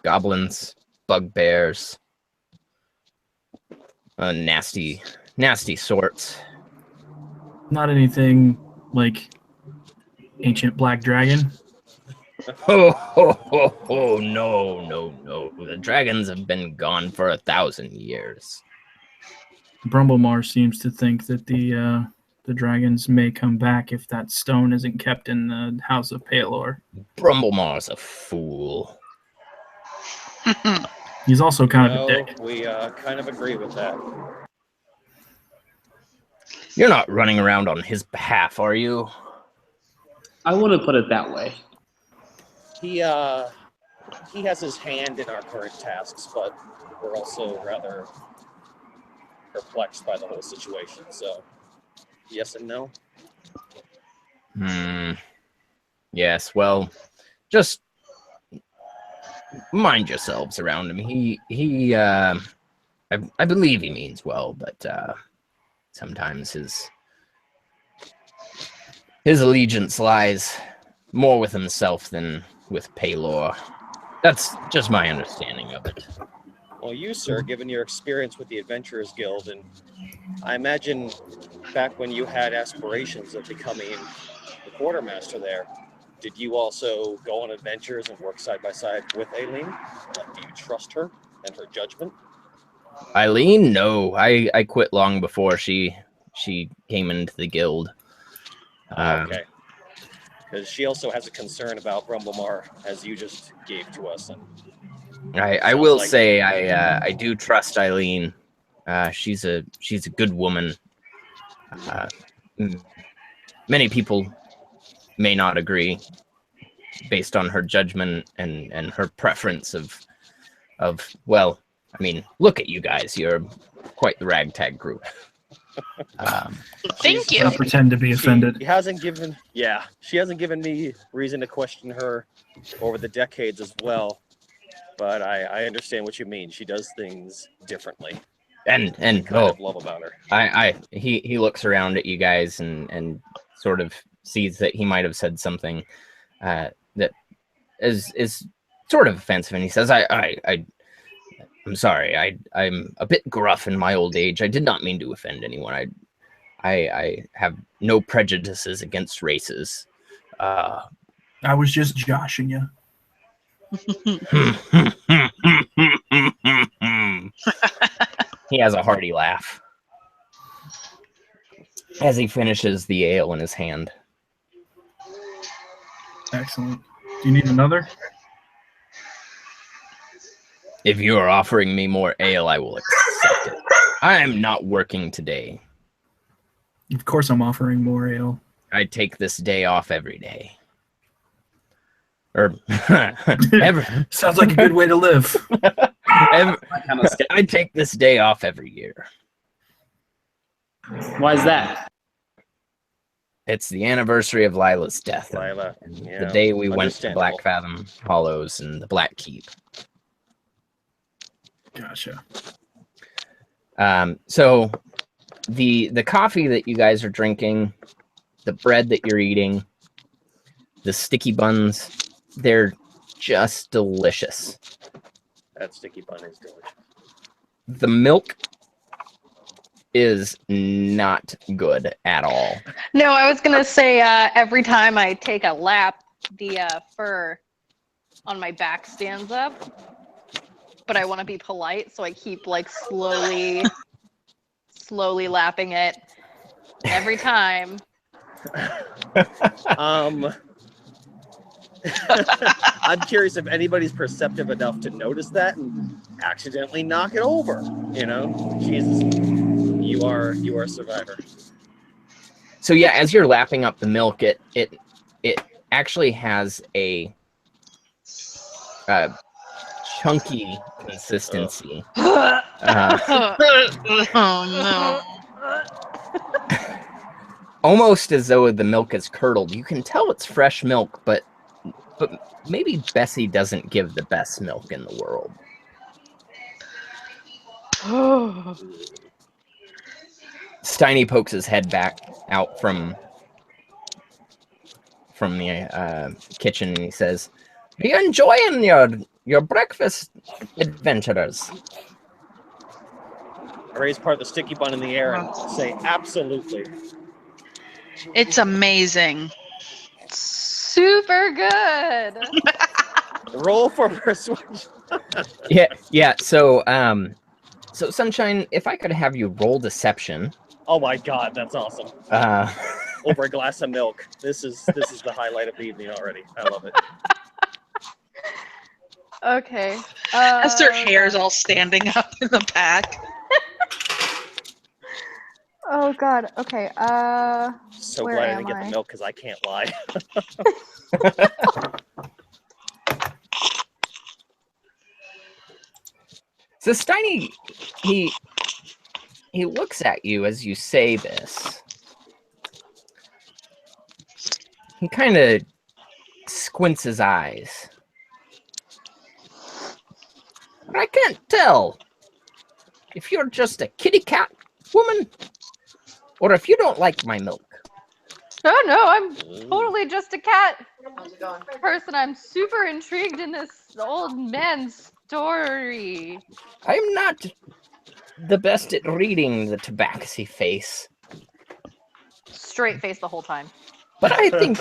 Speaker 2: goblins, bugbears, nasty sorts.
Speaker 1: Not anything like ancient black dragon?
Speaker 2: Oh, no. The dragons have been gone for 1,000 years.
Speaker 1: Brumblemar seems to think that the dragons may come back if that stone isn't kept in the House of Paylor.
Speaker 2: Brumblemar's a fool.
Speaker 1: He's also kind of a dick.
Speaker 3: We kind of agree with that.
Speaker 2: You're not running around on his behalf, are you?
Speaker 5: I wouldn't put it that way.
Speaker 3: He has his hand in our current tasks, but we're also rather perplexed by the whole situation. So, yes and no.
Speaker 2: Yes, well, just mind yourselves around him. I believe he means well, but sometimes his allegiance lies more with himself than with Paylor. That's just my understanding of it.
Speaker 3: Well, you, sir, given your experience with the Adventurers Guild, and I imagine back when you had aspirations of becoming the quartermaster there, did you also go on adventures and work side by side with Aileen? Do you trust her and her judgment?
Speaker 2: Eileen, no, I quit long before she came into the guild.
Speaker 3: Okay. Because she also has a concern about Rumblemar, as you just gave to us. And
Speaker 2: I will say I do trust Eileen. She's a good woman. Many people may not agree based on her judgment and her preference of well, I mean, look at you guys. You're quite the ragtag group.
Speaker 4: Thank you.
Speaker 1: Don't pretend to be offended.
Speaker 3: She hasn't given me reason to question her over the decades as well. But I understand what you mean. She does things differently.
Speaker 2: And
Speaker 3: kind of love about her.
Speaker 2: He looks around at you guys and sort of sees that he might have said something that is sort of offensive, and he says, I'm sorry, I'm a bit gruff in my old age. I did not mean to offend anyone. I have no prejudices against races.
Speaker 1: I was just joshing you.
Speaker 2: He has a hearty laugh as he finishes the ale in his hand.
Speaker 1: Excellent. Do you need another?
Speaker 2: If you are offering me more ale, I will accept it. I am not working today.
Speaker 1: Of course I'm offering more ale.
Speaker 2: I take this day off every day. Or
Speaker 1: Sounds like a good way to live.
Speaker 2: I take this day off every year.
Speaker 5: Why is that?
Speaker 2: It's the anniversary of Lila's death.
Speaker 3: Lila,
Speaker 2: And
Speaker 3: yeah,
Speaker 2: the day we went to
Speaker 3: understandable.
Speaker 2: Black Fathom Hollows and the Black Keep.
Speaker 1: Gotcha.
Speaker 2: So the coffee that you guys are drinking, the bread that you're eating, the sticky buns, they're just delicious.
Speaker 3: That sticky bun is delicious.
Speaker 2: The milk is not good at all.
Speaker 6: No, I was gonna say every time I take a lap, the fur on my back stands up. But I want to be polite, so I keep like slowly lapping it every time.
Speaker 3: I'm curious if anybody's perceptive enough to notice that and accidentally knock it over. You know, Jesus, you are a survivor.
Speaker 2: So yeah, as you're lapping up the milk, it actually has a chunky consistency.
Speaker 4: Oh
Speaker 2: Almost as though the milk is curdled. You can tell it's fresh milk, but maybe Bessie doesn't give the best milk in the world.
Speaker 6: Oh.
Speaker 2: Steiny pokes his head back out from the kitchen and he says, "Are you enjoying your breakfast, adventurers?"
Speaker 3: I raise part of the sticky bun in the air and say, absolutely.
Speaker 4: It's amazing.
Speaker 6: Super good.
Speaker 3: Roll for persuasion.
Speaker 2: Yeah. So Sunshine, if I could have you roll deception.
Speaker 3: Oh my God, that's awesome. Over a glass of milk. This is the highlight of the evening already. I love it.
Speaker 6: Okay.
Speaker 4: As their hair's all standing up in the back.
Speaker 6: Oh God. Okay.
Speaker 3: So
Speaker 6: Where
Speaker 3: glad I
Speaker 6: am
Speaker 3: didn't get
Speaker 6: I?
Speaker 3: the milk because I can't lie.
Speaker 2: So Steiny, he looks at you as you say this. He kind of squints his eyes. I can't tell if you're just a kitty cat woman or if you don't like my milk.
Speaker 6: Oh no, I'm totally just a cat person. I'm super intrigued in this old man's story.
Speaker 2: I'm not the best at reading the tabaxi face,
Speaker 6: Straight face the whole time.
Speaker 2: but I think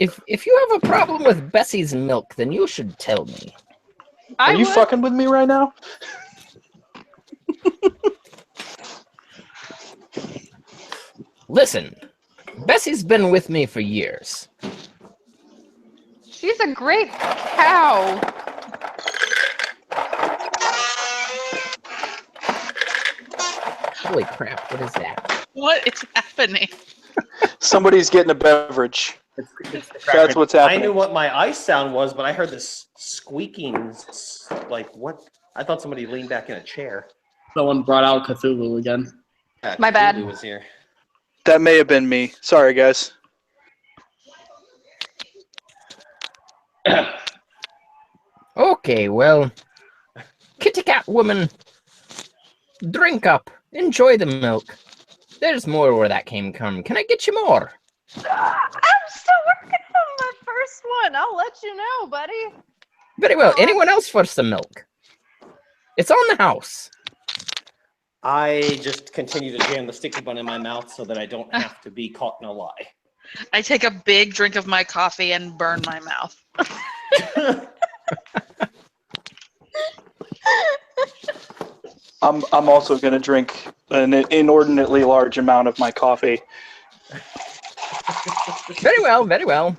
Speaker 2: if you have a problem with Bessie's milk, then you should tell me.
Speaker 8: Are you
Speaker 6: would.
Speaker 8: fucking with me right now?
Speaker 2: Listen, Bessie's been with me for years.
Speaker 6: She's a great cow.
Speaker 2: Holy crap, what is that?
Speaker 4: What is happening?
Speaker 8: Somebody's getting a beverage.
Speaker 3: It's the
Speaker 8: That's
Speaker 3: cracker.
Speaker 8: what's
Speaker 3: I
Speaker 8: happening.
Speaker 3: knew what my ice sound was, but I heard this squeaking, like what? I thought somebody leaned back in a chair.
Speaker 5: Someone brought out Cthulhu again.
Speaker 3: Yeah,
Speaker 6: My bad.
Speaker 3: Cthulhu was here.
Speaker 8: That may have been me. Sorry, guys.
Speaker 2: Okay, well, kitty cat woman, drink up. Enjoy the milk. There's more where that came from. Can I get you more?
Speaker 6: I'm still working on my first one. I'll let you know, buddy.
Speaker 2: Very well. Anyone else for some milk? It's on the house.
Speaker 3: I just continue to jam the sticky bun in my mouth so that I don't have to be caught in a lie.
Speaker 4: I take a big drink of my coffee and burn my mouth.
Speaker 8: I'm also going to drink an inordinately large amount of my coffee.
Speaker 2: Very well, very well.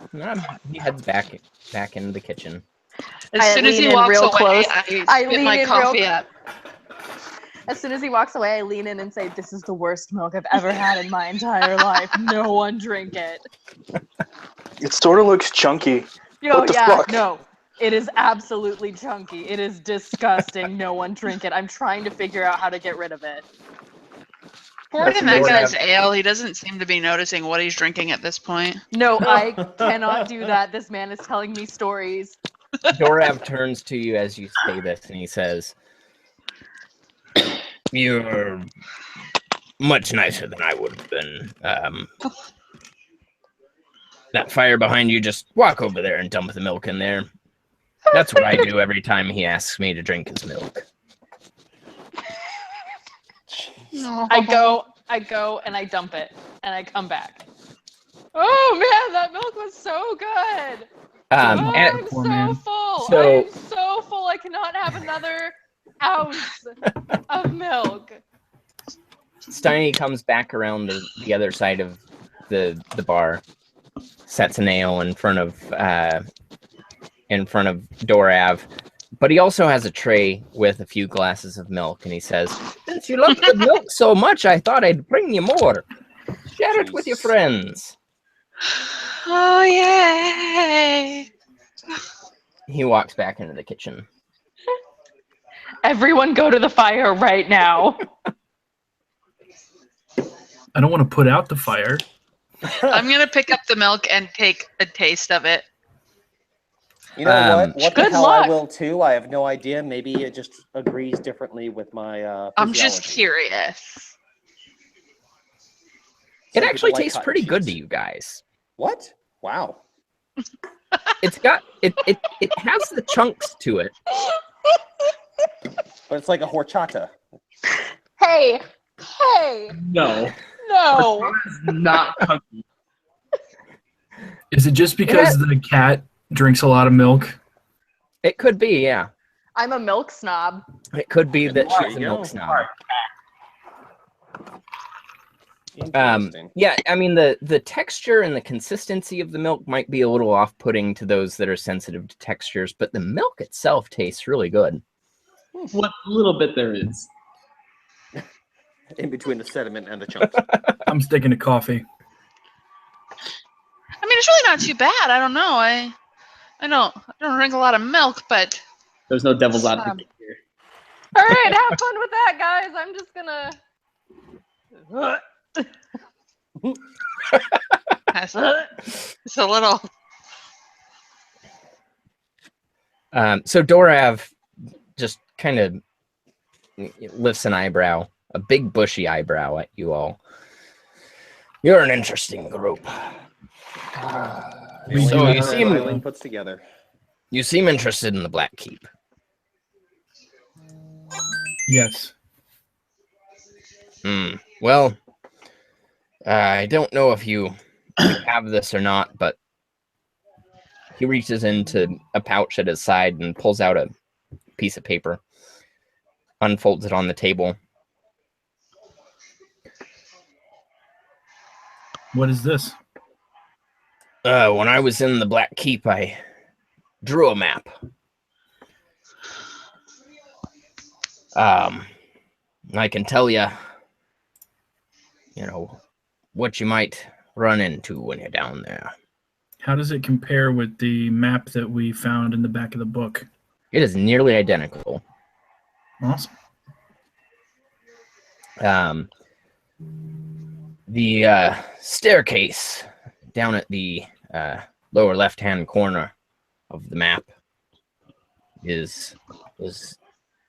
Speaker 2: He heads back into the kitchen.
Speaker 4: As
Speaker 6: I
Speaker 4: soon as
Speaker 6: lean
Speaker 4: he
Speaker 6: in
Speaker 4: walks
Speaker 6: real
Speaker 4: away,
Speaker 6: close.
Speaker 4: I
Speaker 6: I
Speaker 4: spit
Speaker 6: lean
Speaker 4: my
Speaker 6: in real
Speaker 4: coffee up.
Speaker 6: As soon as he walks away, I lean in and say, "This is the worst milk I've ever had in my entire life. No one drink it."
Speaker 8: It sort of looks chunky.
Speaker 6: Yo,
Speaker 8: What the
Speaker 6: yeah,
Speaker 8: fuck?
Speaker 6: no. It is absolutely chunky. It is disgusting. No one drink it. I'm trying to figure out how to get rid of it.
Speaker 4: Poured in
Speaker 2: That's
Speaker 4: that
Speaker 2: more
Speaker 4: guy's
Speaker 2: than-
Speaker 4: ale. He doesn't seem to be noticing what he's drinking at this point.
Speaker 6: No, I cannot do that. This man is telling me stories.
Speaker 2: Dorav turns to you as you say this, and he says, "You're much nicer than I would have been. That fire behind you, just walk over there and dump the milk in there. That's what I do every time he asks me to drink his milk."
Speaker 4: No.
Speaker 6: I go and I dump it and I come back. Oh man, that milk was so good.
Speaker 2: And-
Speaker 6: I'm
Speaker 1: Poor
Speaker 6: so
Speaker 1: man.
Speaker 6: full.
Speaker 2: So-
Speaker 6: I'm so full. I cannot have another ounce of milk.
Speaker 2: Steiny comes back around the other side of the bar, sets an ale in front of Dorav, but he also has a tray with a few glasses of milk, and he says, "Since you love the milk so much, I thought I'd bring you more. Share it with your
Speaker 3: Jesus.
Speaker 2: friends."
Speaker 4: Oh, yay.
Speaker 2: He walks back into the kitchen.
Speaker 6: Everyone go to the fire right now.
Speaker 1: I don't want to put out the fire.
Speaker 4: I'm going to pick up the milk and take a taste of it.
Speaker 3: You know what? What the
Speaker 6: Good
Speaker 3: hell
Speaker 6: luck.
Speaker 3: I will too. I have no idea. Maybe it just agrees differently with my.
Speaker 4: I'm just
Speaker 3: physiology.
Speaker 4: curious.
Speaker 2: It
Speaker 3: Some
Speaker 2: actually
Speaker 3: people like
Speaker 2: tastes
Speaker 3: cotton
Speaker 2: pretty good to
Speaker 3: cheese.
Speaker 2: you guys.
Speaker 3: What? Wow.
Speaker 2: It's got it has the chunks to it.
Speaker 3: But it's like a horchata.
Speaker 6: Hey,
Speaker 5: No,
Speaker 6: no.
Speaker 5: not chunky.
Speaker 1: Is it just because the cat drinks a lot of milk?
Speaker 2: It could be, yeah.
Speaker 6: I'm a milk snob.
Speaker 2: It could be that
Speaker 3: There
Speaker 2: she's a
Speaker 3: you
Speaker 2: milk
Speaker 3: go.
Speaker 2: snob.
Speaker 3: Interesting.
Speaker 2: Yeah, I mean the texture and the consistency of the milk might be a little off-putting to those that are sensitive to textures, but the milk itself tastes really good.
Speaker 5: What little bit there is.
Speaker 3: In between the sediment and the chunks.
Speaker 1: I'm sticking to coffee.
Speaker 4: I mean, it's really not too bad. I don't know. I don't drink a lot of milk, but
Speaker 5: There's no devil's advocate here.
Speaker 6: All right, have fun with that, guys. I'm just gonna.
Speaker 4: it's a little.
Speaker 2: So Dorav just kind of lifts an eyebrow, a big bushy eyebrow at you all. You're an interesting group.
Speaker 1: We
Speaker 2: So
Speaker 1: do
Speaker 2: you
Speaker 1: have,
Speaker 2: seem
Speaker 3: Eileen puts together.
Speaker 2: interested in the Black Keep.
Speaker 1: yes.
Speaker 2: Well, I don't know if you have this or not, but he reaches into a pouch at his side and pulls out a piece of paper, unfolds it on the table.
Speaker 1: What is this?
Speaker 2: When I was in the Black Keep, I drew a map. I can tell you, what you might run into when you're down there.
Speaker 1: How does it compare with the map that we found in the back of the book?
Speaker 2: It is nearly identical.
Speaker 1: Awesome.
Speaker 2: The staircase down at the lower left-hand corner of the map is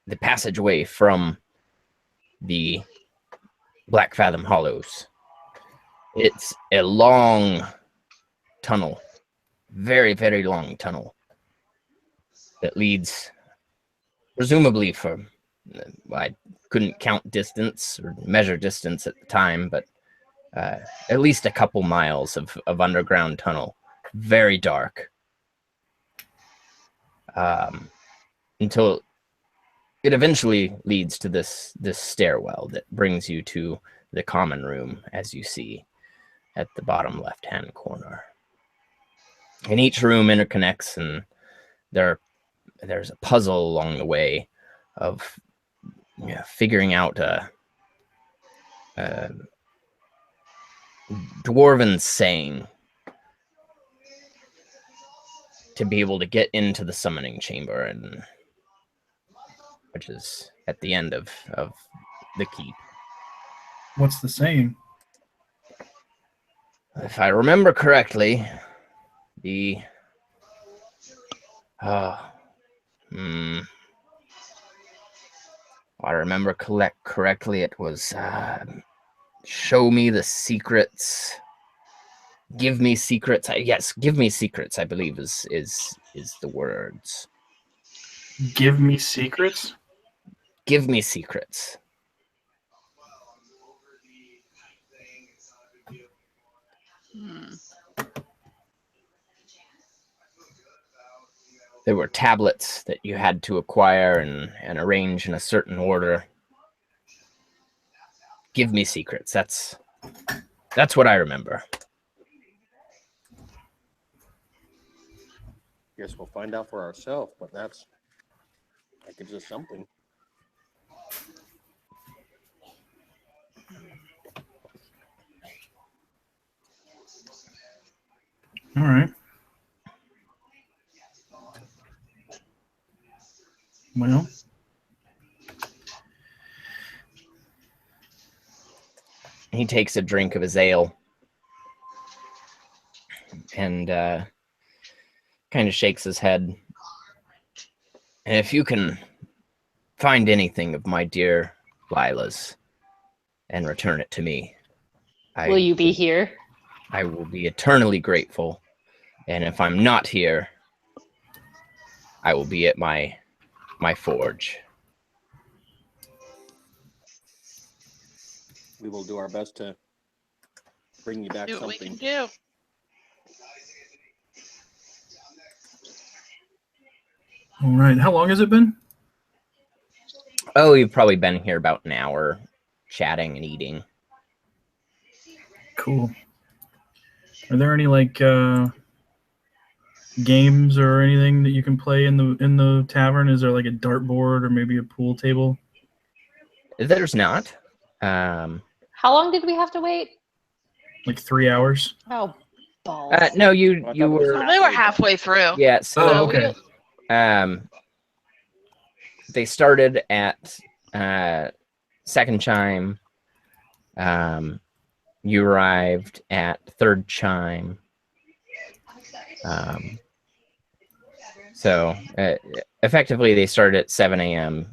Speaker 2: the passageway from the Black Fathom Hollows. It's a long tunnel, very, very long tunnel that leads, presumably for, I couldn't count distance or measure distance at the time, but at least a couple miles of underground tunnel, very dark, until it eventually leads to this stairwell that brings you to the common room, as you see at the bottom left-hand corner. And each room interconnects, and there's a puzzle along the way of figuring out a dwarven saying to be able to get into the summoning chamber, and which is at the end of the keep.
Speaker 1: What's the saying?
Speaker 2: If I remember correctly, the I remember correctly, it was show me the secrets, give me secrets. Yes, give me secrets, I believe is the words.
Speaker 1: Give me secrets?
Speaker 2: Give me secrets. There were tablets that you had to acquire and arrange in a certain order. Give me secrets. That's what I remember.
Speaker 3: Guess we'll find out for ourselves, but that gives us something.
Speaker 1: All right. Well,
Speaker 2: he takes a drink of his ale and kind of shakes his head. And if you can find anything of my dear Lila's and return it to me,
Speaker 6: Will you be here?
Speaker 2: I will be eternally grateful. And if I'm not here, I will be at my forge.
Speaker 3: We will do our best to bring you back
Speaker 4: Do what we
Speaker 3: something.
Speaker 4: can do.
Speaker 1: all right. How long has it been?
Speaker 2: Oh, you've probably been here about an hour, chatting and eating.
Speaker 1: Cool. Are there any games or anything that you can play in the tavern? Is there like a dartboard or maybe a pool table?
Speaker 2: There's not.
Speaker 6: How long did we have to wait?
Speaker 1: Like 3 hours?
Speaker 6: Oh, balls.
Speaker 2: No, you
Speaker 3: I thought it was
Speaker 2: were.
Speaker 4: Well, they were halfway through.
Speaker 2: Yeah. So
Speaker 1: Oh, okay.
Speaker 2: They started at second chime. You arrived at third chime. So effectively, they start at 7 a.m.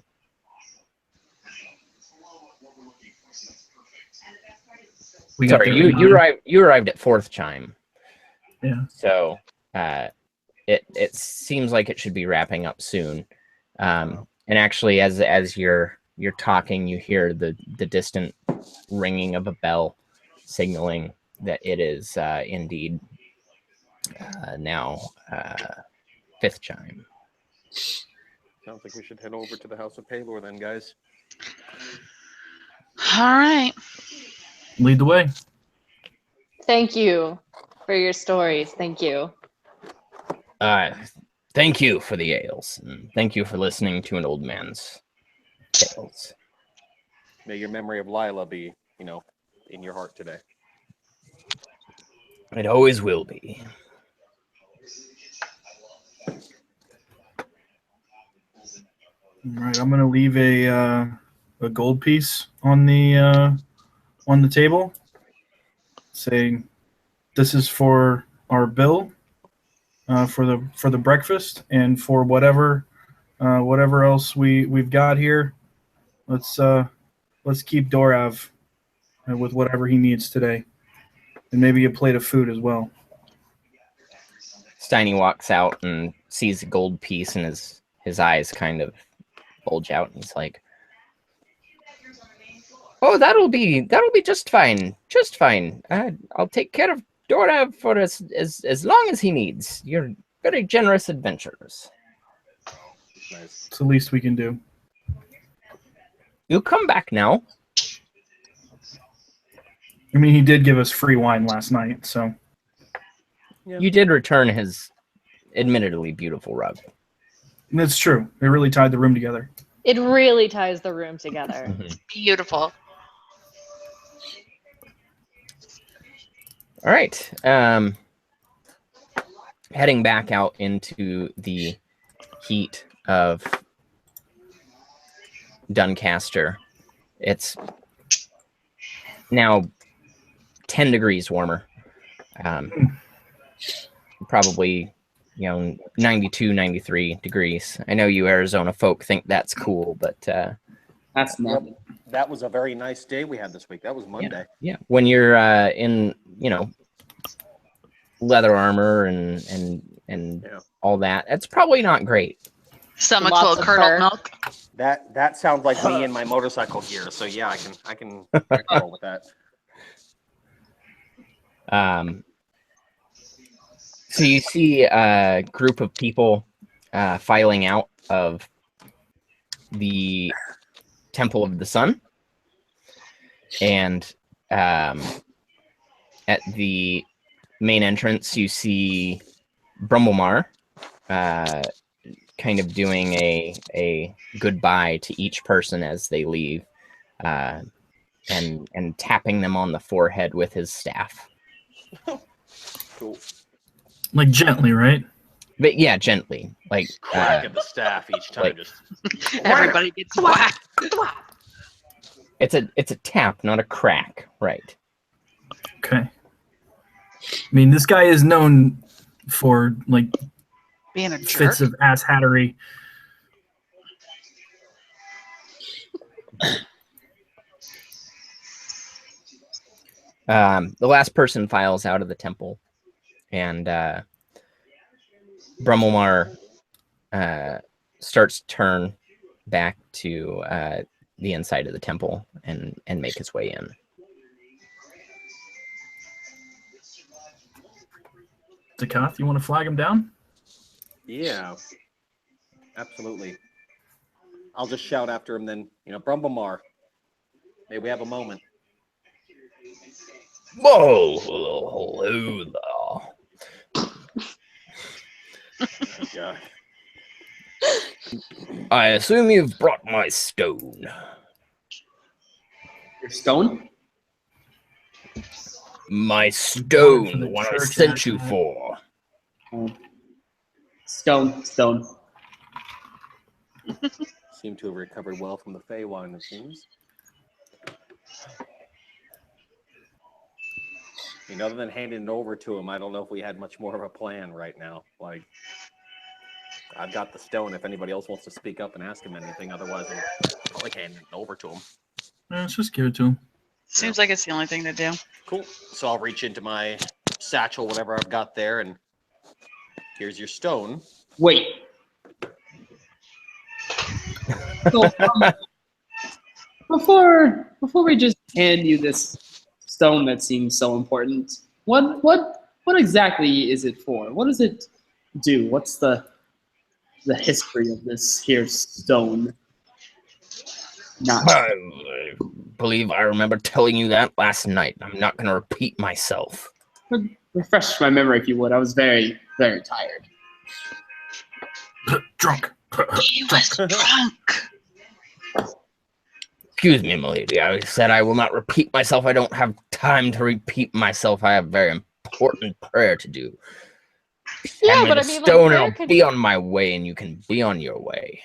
Speaker 1: We got
Speaker 2: Sorry,
Speaker 1: there at 9.
Speaker 2: you arrived at fourth chime.
Speaker 1: Yeah.
Speaker 2: So it seems like it should be wrapping up soon. And actually, as you're talking, you hear the distant ringing of a bell, signaling that it is indeed now fifth chime.
Speaker 7: Sounds like we should head over to the House of Paylor then, guys.
Speaker 4: All right.
Speaker 1: Lead the way.
Speaker 6: Thank you for your stories. Thank you.
Speaker 2: Thank you for the ales, and thank you for listening to an old man's tales.
Speaker 7: May your memory of Lila be, in your heart today.
Speaker 2: It always will be.
Speaker 1: All right, I'm gonna leave a gold piece on the table, saying, "This is for our bill, for the breakfast, and for whatever else we've got here. Let's keep Dorav with whatever he needs today, and maybe a plate of food as well."
Speaker 2: Steiny walks out and sees a gold piece, and his eyes kind of bulge out, and he's like, "Oh, that'll be just fine, just fine. I'll take care of Dorav for as long as he needs. You're very generous adventurers.
Speaker 7: Nice.
Speaker 1: It's the least we can do.
Speaker 2: You come back now."
Speaker 1: I mean, he did give us free wine last night, so
Speaker 7: Yeah.
Speaker 2: You did return his admittedly beautiful rug.
Speaker 1: that's true. It really tied the room together.
Speaker 6: It really ties the room together.
Speaker 4: Beautiful.
Speaker 2: All right. Heading back out into the heat of Duncaster. It's now 10 degrees warmer. Probably, 92, 93 degrees. I know you Arizona folk think that's cool, but
Speaker 5: That's nothing.
Speaker 7: That was a very nice day we had this week. That was Monday.
Speaker 2: yeah, when you're in, leather armor and
Speaker 7: Yeah.
Speaker 2: all that, it's probably not great.
Speaker 4: Stomach
Speaker 6: Lots
Speaker 4: full of
Speaker 6: of
Speaker 4: curdled
Speaker 6: fur.
Speaker 4: milk.
Speaker 7: That sounds like me and my motorcycle gear. So yeah, I can roll with that.
Speaker 2: So you see a group of people filing out of the Temple of the Sun, and at the main entrance you see Brumblemar kind of doing a goodbye to each person as they leave, and tapping them on the forehead with his staff.
Speaker 7: Cool.
Speaker 1: Like gently, right?
Speaker 2: But yeah, gently, like
Speaker 7: Crack at the staff each time.
Speaker 2: like-
Speaker 7: Just
Speaker 4: Everybody gets whacked.
Speaker 2: it's a tap, not a crack, right?
Speaker 1: Okay. I mean, this guy is known for like
Speaker 4: Being a jerk.
Speaker 1: fits of ass hattery.
Speaker 2: The last person files out of the temple, and Brumblemar starts to turn back to the inside of the temple and make his way in.
Speaker 1: Dakath, you want to flag him down?
Speaker 7: yeah, absolutely. I'll just shout after him then. Brumblemar. May we have a moment?
Speaker 2: Whoa, hello there.
Speaker 7: Oh, God.
Speaker 2: I assume you've brought my stone.
Speaker 5: Your stone?
Speaker 2: My
Speaker 1: For
Speaker 2: stone,
Speaker 1: the
Speaker 2: the one I
Speaker 1: church
Speaker 2: sent you
Speaker 1: asset.
Speaker 2: for.
Speaker 5: Stone.
Speaker 7: Seem to have recovered well from the Feywild, it seems. Other than handing it over to him, I don't know if we had much more of a plan right now. Like, I've got the stone if anybody else wants to speak up and ask him anything. Otherwise, I'm probably handing it over to him.
Speaker 1: Let's just give it to him.
Speaker 4: Seems like it's the only thing to do.
Speaker 7: Cool. So I'll reach into my satchel, whatever I've got there, and here's your stone.
Speaker 5: Wait. So, before we just hand you this stone that seems so important, what exactly is it for? What does it do? What's the history of this here stone? Not
Speaker 2: I believe I remember telling you that last night. I'm not going to repeat myself.
Speaker 5: refresh my memory if you would. I was very, very tired.
Speaker 1: Drunk.
Speaker 4: He was drunk.
Speaker 2: Excuse me, milady. I said I will not repeat myself. I don't have time to repeat myself. I have a very important prayer to do.
Speaker 6: Yeah,
Speaker 2: Hand me
Speaker 6: but
Speaker 2: the
Speaker 6: I mean,
Speaker 2: stone
Speaker 6: like,
Speaker 2: and I'll be on my way, and you can be on your way.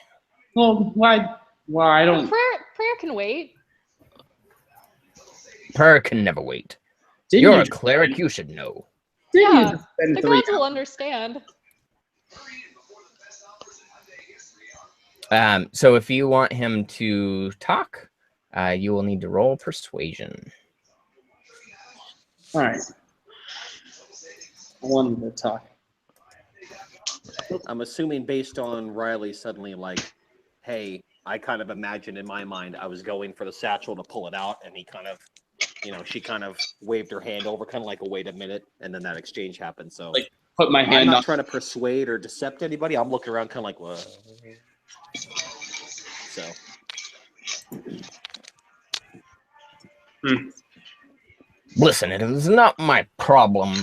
Speaker 5: Well, why? Well, I don't.
Speaker 6: prayer can wait.
Speaker 2: Prayer can never wait.
Speaker 5: Didn't
Speaker 2: You're
Speaker 5: you
Speaker 2: a
Speaker 5: just-
Speaker 2: cleric. You should know.
Speaker 5: Didn't you
Speaker 6: Yeah,
Speaker 5: just spend
Speaker 6: The
Speaker 5: 3
Speaker 6: gods will
Speaker 5: hours?
Speaker 6: understand.
Speaker 2: So if you want him to talk, you will need to roll persuasion.
Speaker 5: All right. I wanted to talk.
Speaker 7: I'm assuming based on Riley suddenly like, hey, I kind of imagined in my mind I was going for the satchel to pull it out, and he kind of, she kind of waved her hand over, kind of like a wait a minute, and then that exchange happened. So
Speaker 5: Like, Put my
Speaker 7: I'm
Speaker 5: hand
Speaker 7: not
Speaker 5: on.
Speaker 7: trying to persuade or decept anybody. I'm looking around kind of like, what? So
Speaker 2: Listen, it is not my problem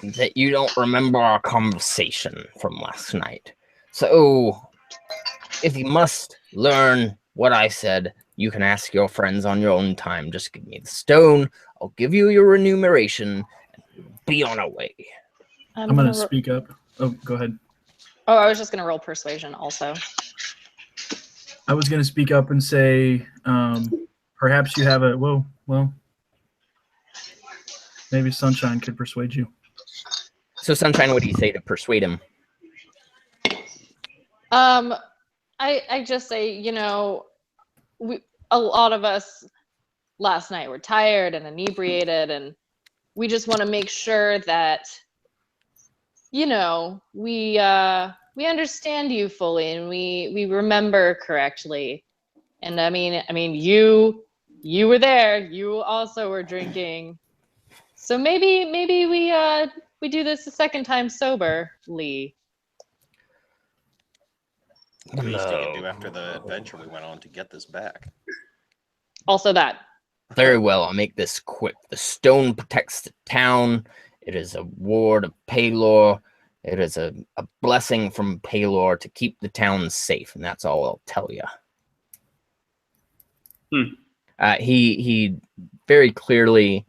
Speaker 2: that you don't remember our conversation from last night. So, if you must learn what I said, you can ask your friends on your own time. Just give me the stone. I'll give you your remuneration and be on our way.
Speaker 1: I'm gonna speak up. Oh, go ahead.
Speaker 6: Oh, I was just gonna roll persuasion also.
Speaker 1: I was gonna speak up and say, perhaps you have a well, maybe Sunshine could persuade you.
Speaker 2: So, Sunshine, what do you say to persuade him?
Speaker 6: I just say, a lot of us last night were tired and inebriated, and we just want to make sure that, we understand you fully and we remember correctly. And I mean, you were there. You also were drinking. So maybe we do this a second time soberly.
Speaker 7: the least you can do after the adventure we went on to get this back.
Speaker 6: Also that.
Speaker 2: Very well, I'll make this quick. The stone protects the town. It is a ward of Paylor. It is a blessing from Paylor to keep the town safe, and that's all I'll tell you. He very clearly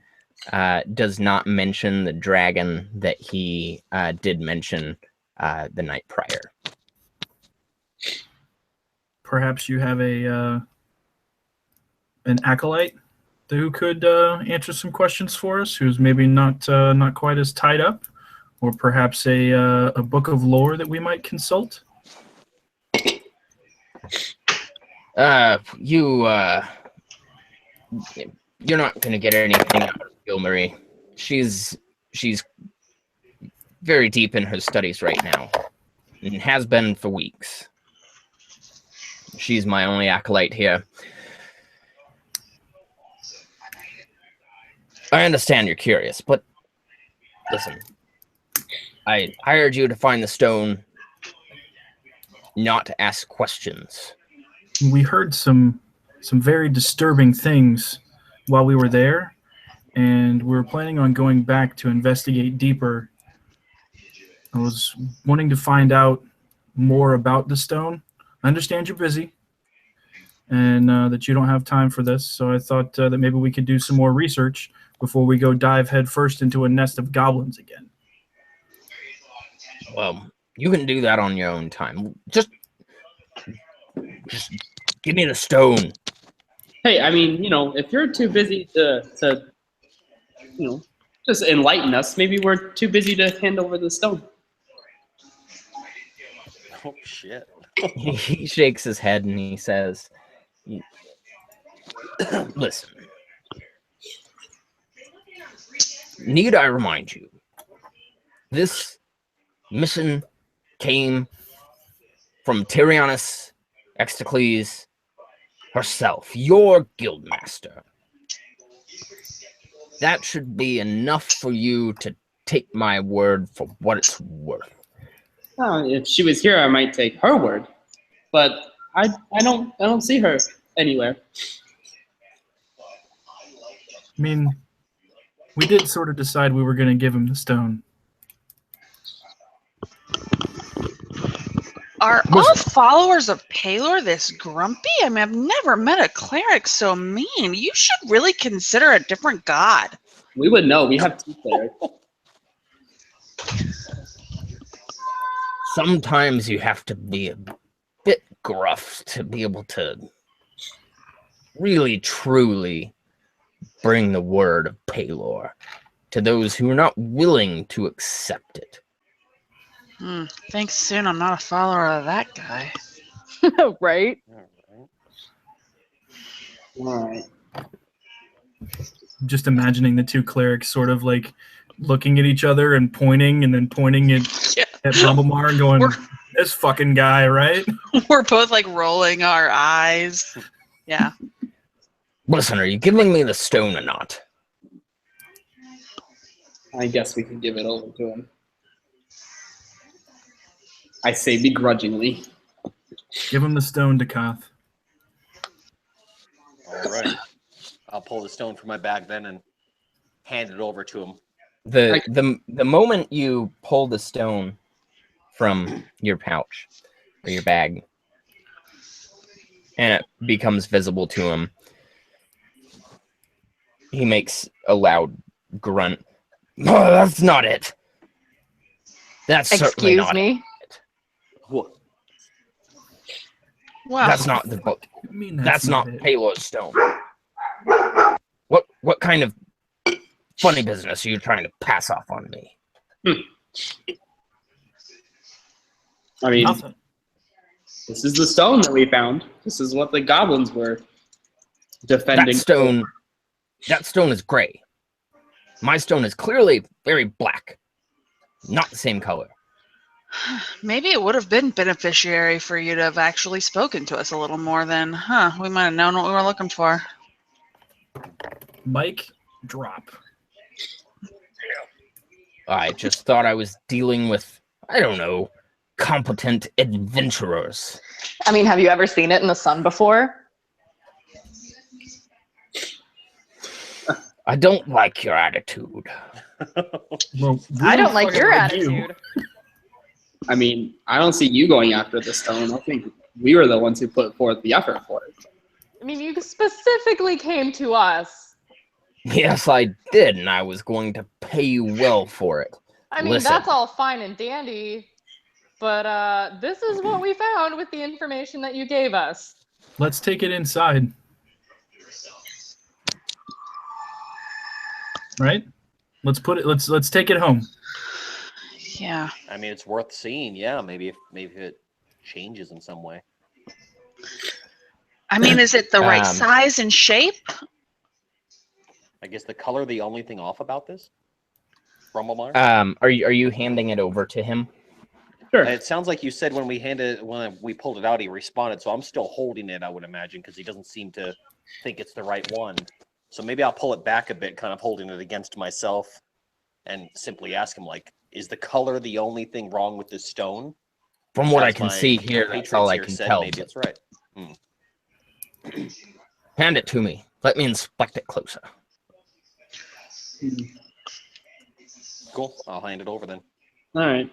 Speaker 2: does not mention the dragon that he did mention the night prior.
Speaker 1: Perhaps you have an acolyte who could answer some questions for us, who's maybe not quite as tied up, or perhaps a book of lore that we might consult.
Speaker 2: You're not gonna get anything out of Gilmarie. She's very deep in her studies right now, and has been for weeks. She's my only acolyte here. I understand you're curious, but listen, I hired you to find the stone, not to ask questions.
Speaker 1: We heard some very disturbing things while we were there, and we were planning on going back to investigate deeper. I was wanting to find out more about the stone. I understand you're busy and that you don't have time for this, so I thought that maybe we could do some more research before we go dive headfirst into a nest of goblins again.
Speaker 2: Well, you can do that on your own time. Just give me the stone.
Speaker 5: Hey, I mean, if you're too busy to just enlighten us, maybe we're too busy to hand over the stone.
Speaker 7: Oh shit.
Speaker 2: He shakes his head and he says, "Listen, need I remind you, this mission came from Tyrianus Extacles herself, your guildmaster. That should be enough for you to take my word for what it's worth."
Speaker 5: Oh, if she was here, I might take her word, but I don't see her anywhere.
Speaker 1: I mean, we did sort of decide we were going to give him the stone.
Speaker 4: Are all followers of Palor this grumpy? I mean, I've never met a cleric so mean. You should really consider a different god.
Speaker 5: We would know. We have 2 clerics.
Speaker 2: Sometimes you have to be a bit gruff to be able to really, truly bring the word of Palor to those who are not willing to accept it.
Speaker 4: Thanks soon I'm not a follower of that guy.
Speaker 6: Right?
Speaker 5: All right.
Speaker 1: Just imagining the 2 clerics sort of like looking at each other and then pointing at,
Speaker 4: Yeah.
Speaker 1: at Brumblemar and going,
Speaker 4: We're-
Speaker 1: this fucking guy, right?
Speaker 4: We're both like rolling our eyes. Yeah.
Speaker 2: Listen, are you giving me the stone or not?
Speaker 5: I guess we could give it over to him. I say begrudgingly.
Speaker 1: Give him the stone, Dakath.
Speaker 7: All right. I'll pull the stone from my bag then and hand it over to him.
Speaker 2: The moment you pull the stone from your pouch or your bag and it becomes visible to him, he makes a loud grunt. "Oh, that's not it. That's certainly
Speaker 6: Excuse
Speaker 2: not
Speaker 6: me.
Speaker 7: What?
Speaker 4: Well,
Speaker 2: That's not the book.
Speaker 1: I mean,
Speaker 2: That's not
Speaker 1: it.
Speaker 2: Palor's stone. What kind of funny business are you trying to pass off on me?"
Speaker 5: I mean,
Speaker 1: Nothing.
Speaker 5: this is the stone that we found. This is what the goblins were defending.
Speaker 2: That stone is gray. My stone is clearly very black. Not the same color.
Speaker 4: maybe it would have been beneficiary for you to have actually spoken to us a little more then. We might have known what we were looking for.
Speaker 1: Mike, drop.
Speaker 2: I just thought I was dealing with, I don't know, competent adventurers.
Speaker 6: I mean, have you ever seen it in the sun before?
Speaker 2: I don't like your attitude.
Speaker 1: Well,
Speaker 6: I don't like
Speaker 1: fucking
Speaker 6: your
Speaker 1: like you.
Speaker 6: attitude.
Speaker 5: I mean, I don't see you going after the stone. I think we were the ones who put forth the effort for it.
Speaker 6: I mean, you specifically came to us.
Speaker 2: Yes, I did, and I was going to pay you well for it.
Speaker 6: I mean,
Speaker 2: Listen.
Speaker 6: that's all fine and dandy, but this is what we found with the information that you gave us.
Speaker 1: Let's take it inside. Right? Let's take it home.
Speaker 4: Yeah.
Speaker 7: I mean, it's worth seeing. Yeah, maybe if it changes in some way.
Speaker 4: I mean, is it the right
Speaker 2: Um,
Speaker 4: size and shape?
Speaker 7: I guess the color the only thing off about this. Rumblemar.
Speaker 2: Are you handing it over to him?
Speaker 5: Sure.
Speaker 7: It sounds like you said when we pulled it out, he responded. So I'm still holding it, I would imagine, because he doesn't seem to think it's the right one. So maybe I'll pull it back a bit, kind of holding it against myself, and simply ask him, like, is the color the only thing wrong with this stone?
Speaker 2: From what I
Speaker 7: As
Speaker 2: can
Speaker 7: my
Speaker 2: see here, that's
Speaker 7: patrons
Speaker 2: all I
Speaker 7: here
Speaker 2: can
Speaker 7: said,
Speaker 2: tell.
Speaker 7: Maybe it's right.
Speaker 2: Hand it to me. Let me inspect it closer.
Speaker 7: Cool. I'll hand it over then.
Speaker 5: All right.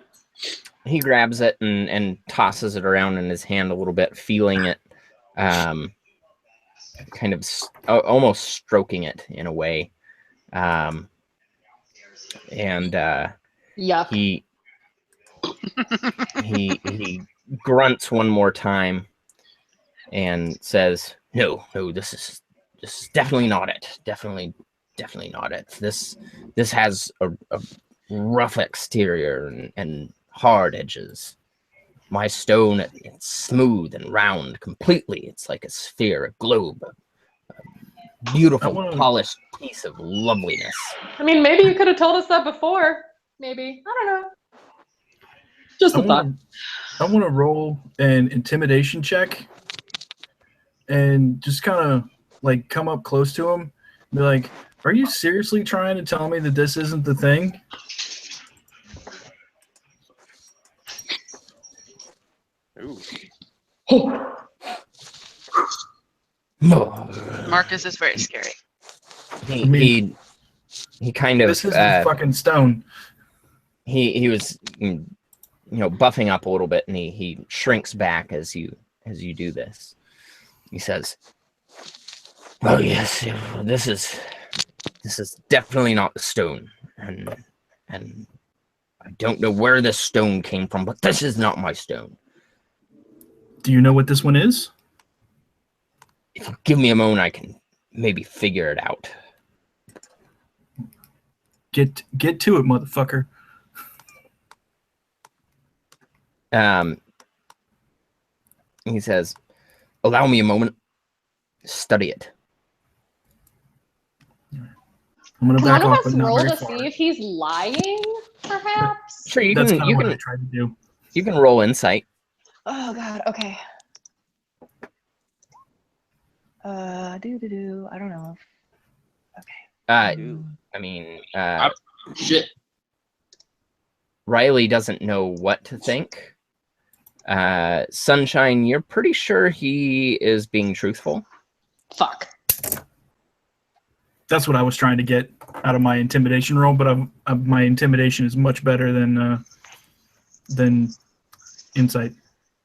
Speaker 2: He grabs it and tosses it around in his hand a little bit, feeling it, kind of almost stroking it in a way. And
Speaker 6: Yuck.
Speaker 2: he grunts one more time and says, "No, this is definitely not it. Definitely not it. This has a rough exterior and hard edges." my stone, it's smooth and round completely. It's like a sphere, a globe, a beautiful, polished piece of loveliness.
Speaker 6: I mean, maybe you could have told us that before. Maybe. I don't know.
Speaker 5: Just a thought.
Speaker 1: I want to roll an intimidation check and just kind of like come up close to him and be like, are you seriously trying to tell me that this isn't the thing?
Speaker 7: Ooh.
Speaker 4: Marcus is very scary.
Speaker 2: He kind of
Speaker 1: this is the fucking stone.
Speaker 2: He was buffing up a little bit, and he shrinks back as you do this. He says, "Oh yes, this is definitely not the stone, and I don't know where this stone came from, but this is not my stone.
Speaker 1: Do you know what this one is?
Speaker 2: If you give me a moment, I can maybe figure it out."
Speaker 1: Get to it, motherfucker.
Speaker 2: He says, "Allow me a moment. Study it."
Speaker 1: I'm gonna
Speaker 6: Can
Speaker 1: back
Speaker 6: one of
Speaker 1: off,
Speaker 6: us
Speaker 1: but not
Speaker 6: roll
Speaker 1: very
Speaker 6: to
Speaker 1: far.
Speaker 6: see if he's lying, perhaps?
Speaker 2: Sure, you
Speaker 1: That's
Speaker 2: can.
Speaker 1: kind
Speaker 2: You
Speaker 1: of what I
Speaker 2: can.
Speaker 1: tried to do.
Speaker 2: You can roll insight.
Speaker 6: Oh God. Okay. I don't know. Okay.
Speaker 2: I mean,
Speaker 5: Shit.
Speaker 2: Riley doesn't know what to think. Sunshine, you're pretty sure he is being truthful.
Speaker 6: Fuck.
Speaker 1: That's what I was trying to get out of my intimidation roll, but my intimidation is much better than insight.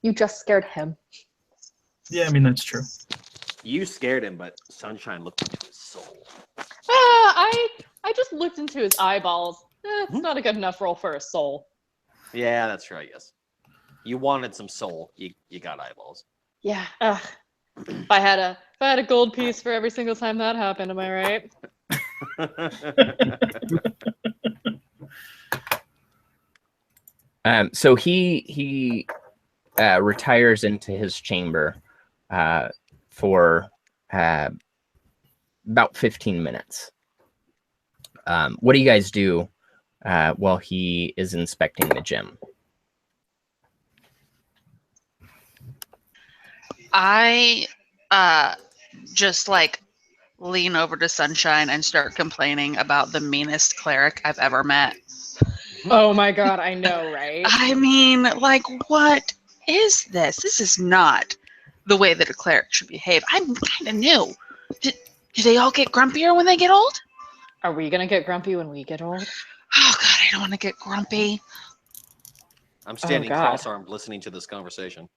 Speaker 6: You just scared him.
Speaker 1: Yeah, I mean that's true.
Speaker 7: You scared him, but Sunshine looked into his soul.
Speaker 6: I just looked into his eyeballs. It's not a good enough roll for a soul.
Speaker 7: Yeah, that's true, I guess. You wanted some soul. You got eyeballs.
Speaker 6: Yeah. If I had a gold piece for every single time that happened, am I right?
Speaker 2: So he retires into his chamber for about 15 minutes. What do you guys do while he is inspecting the gym?
Speaker 4: I just like lean over to Sunshine and start complaining about the meanest cleric I've ever met.
Speaker 6: Oh my God, I know, right?
Speaker 4: I mean, like, what is this? This is not the way that a cleric should behave. I'm kind of new. Do they all get grumpier when they get old?
Speaker 6: Are we gonna get grumpy when we get old?
Speaker 4: Oh God, I don't want to get grumpy.
Speaker 7: I'm standing
Speaker 6: God.
Speaker 7: cross-armed listening to this conversation.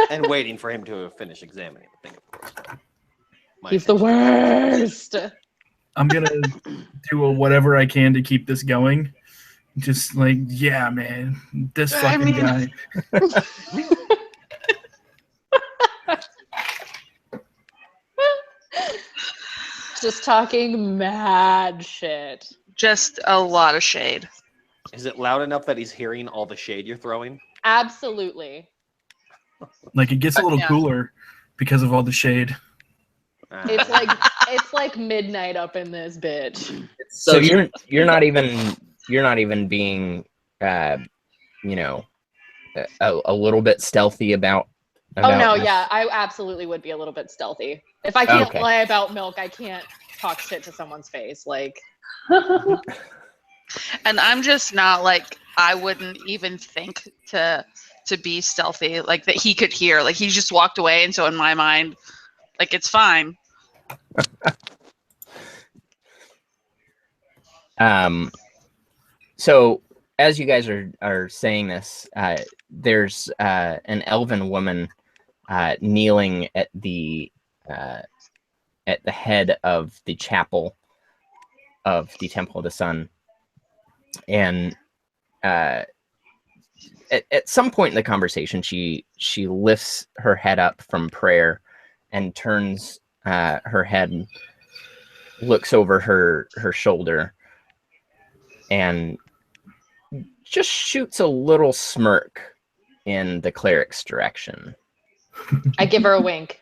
Speaker 7: And waiting for him to finish examining the thing, of course.
Speaker 6: He's the worst.
Speaker 1: I'm gonna do whatever I can to keep this going. Just like, yeah, man, this fucking guy.
Speaker 6: Just talking mad shit.
Speaker 4: Just a lot of shade.
Speaker 7: Is it loud enough that he's hearing all the shade you're throwing?
Speaker 6: Absolutely.
Speaker 1: Like it gets a little
Speaker 4: Yeah.
Speaker 1: cooler because of all the shade.
Speaker 6: It's like midnight up in this bitch.
Speaker 2: So you're not even being a little bit stealthy about.
Speaker 6: Oh no,
Speaker 2: this?
Speaker 6: yeah, I absolutely would be a little bit stealthy. If I can't
Speaker 2: Okay.
Speaker 6: lie about milk, I can't talk shit to someone's face. Like,
Speaker 4: And I'm just not like, I wouldn't even think to be stealthy, like that he could hear. Like he just walked away, and so in my mind, like it's fine.
Speaker 2: So as you guys are saying this, there's an elven woman kneeling at the head of the chapel of the Temple of the Sun, and at some point in the conversation, she lifts her head up from prayer and turns her head, looks over her shoulder, and just shoots a little smirk in the cleric's direction.
Speaker 6: I give her a wink.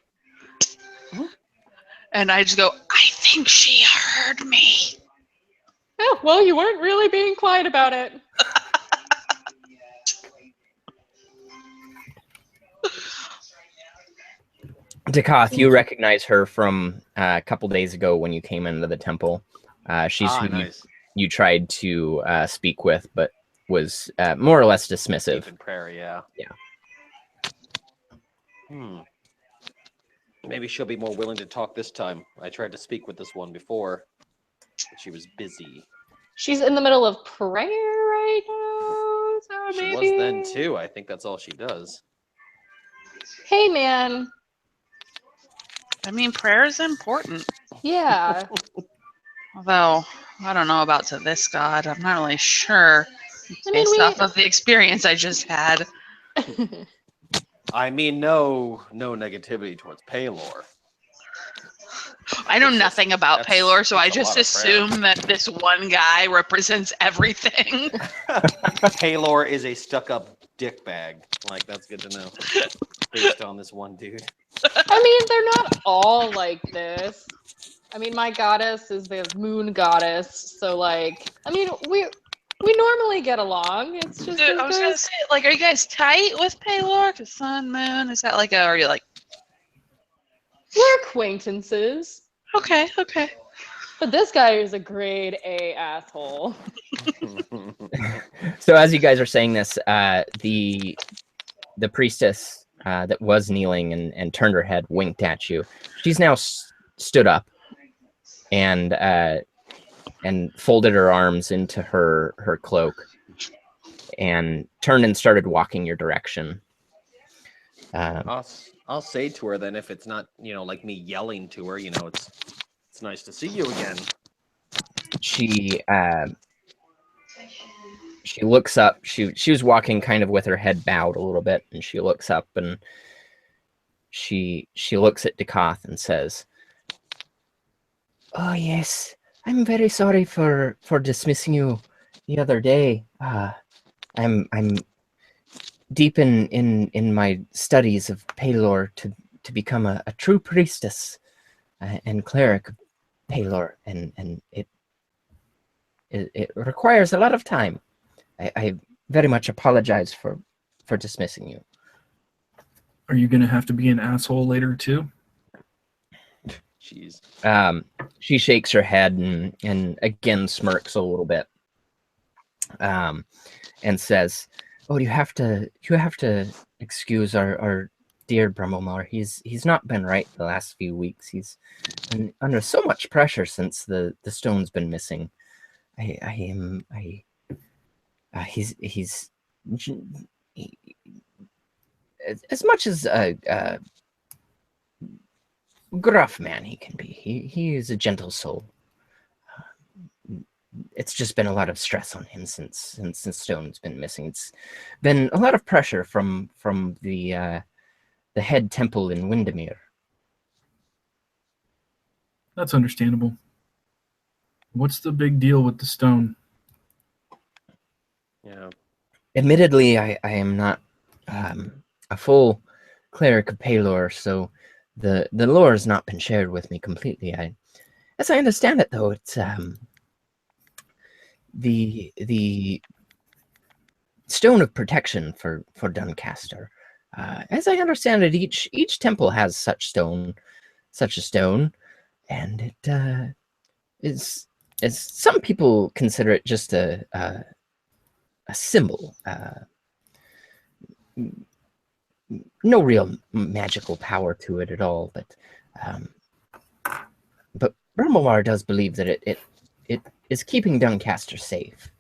Speaker 4: And I just go, I think she heard me.
Speaker 6: Oh, well, you weren't really being quiet about it.
Speaker 2: Dakath, you recognize her from a couple days ago when you came into the temple. She's who
Speaker 7: Nice.
Speaker 2: you tried to speak with, but was more or less dismissive.
Speaker 7: Deep in prayer, yeah.
Speaker 2: Yeah.
Speaker 7: Maybe she'll be more willing to talk this time. I tried to speak with this one before, but she was busy.
Speaker 6: She's in the middle of prayer right now, so
Speaker 7: She
Speaker 6: maybe...
Speaker 7: was then too. I think that's all she does.
Speaker 6: Hey, man.
Speaker 4: I mean, prayer is important.
Speaker 6: Yeah.
Speaker 4: Although, I don't know about to this god. I'm not really sure.
Speaker 6: I mean,
Speaker 4: Based off of the experience I just had.
Speaker 7: I mean, no negativity towards Paylor.
Speaker 4: I know
Speaker 7: It's just-
Speaker 4: nothing about
Speaker 7: that's-
Speaker 4: Paylor, so I
Speaker 7: that's a
Speaker 4: just
Speaker 7: lot of prayer.
Speaker 4: assume that this one guy represents everything.
Speaker 7: Paylor is a stuck-up dickbag. Like, that's good to know. Based on this one dude.
Speaker 6: I mean, they're not all like this. I mean, my goddess is the moon goddess, so like, I mean, we normally get along. It's just
Speaker 4: Dude, I was gonna say, like, are you guys tight with Paylor? Cause Sun, Moon, is that like are you like,
Speaker 6: we're acquaintances.
Speaker 4: okay.
Speaker 6: But this guy is a grade A asshole.
Speaker 2: So as you guys are saying this, the priestess that was kneeling and turned her head, winked at you. She's now stood up and folded her arms into her cloak and turned and started walking your direction.
Speaker 7: I'll say to her then, if it's not, like me yelling to her, it's nice to see you again.
Speaker 2: She looks up. She was walking kind of with her head bowed a little bit, and she looks up and she looks at Dakath and says, "Oh yes, I'm very sorry for dismissing you the other day. I'm deep in my studies of Paylor to become a true priestess and cleric of Paylor, and it requires a lot of time. I very much apologize for dismissing you."
Speaker 1: Are you gonna have to be an asshole later too?
Speaker 7: Jeez.
Speaker 2: She shakes her head and again smirks a little bit, and says, "Oh, you have to excuse our dear Brahmomar. He's not been right the last few weeks. He's been under so much pressure since the stone's been missing. He's as much as a gruff man he can be. He is a gentle soul. It's just been a lot of stress on him since the stone's been missing. It's been a lot of pressure from the head temple in Windermere."
Speaker 1: That's understandable. What's the big deal with the stone?
Speaker 7: Yeah.
Speaker 2: Admittedly, I am not a full cleric of Paylor, so the lore has not been shared with me completely. As I understand it, though, it's the stone of protection for Duncaster. As I understand it, each temple has such a stone, and it is, as some people consider it, just a symbol. No real magical power to it at all, but Brahmawar does believe that it is keeping Duncaster safe,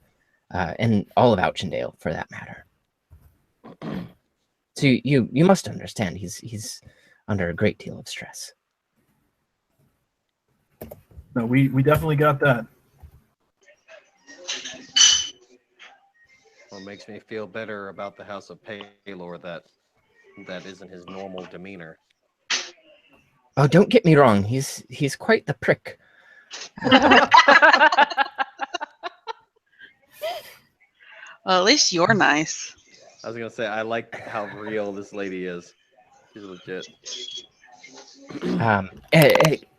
Speaker 2: and all of Auchendale for that matter. So you must understand he's under a great deal of stress.
Speaker 1: No, we definitely got that.
Speaker 7: What makes me feel better about the House of Paylor that isn't his normal demeanor.
Speaker 2: Oh, don't get me wrong. He's quite the prick.
Speaker 4: Well, at least you're nice.
Speaker 7: I was gonna say I like how real this lady is. She's legit.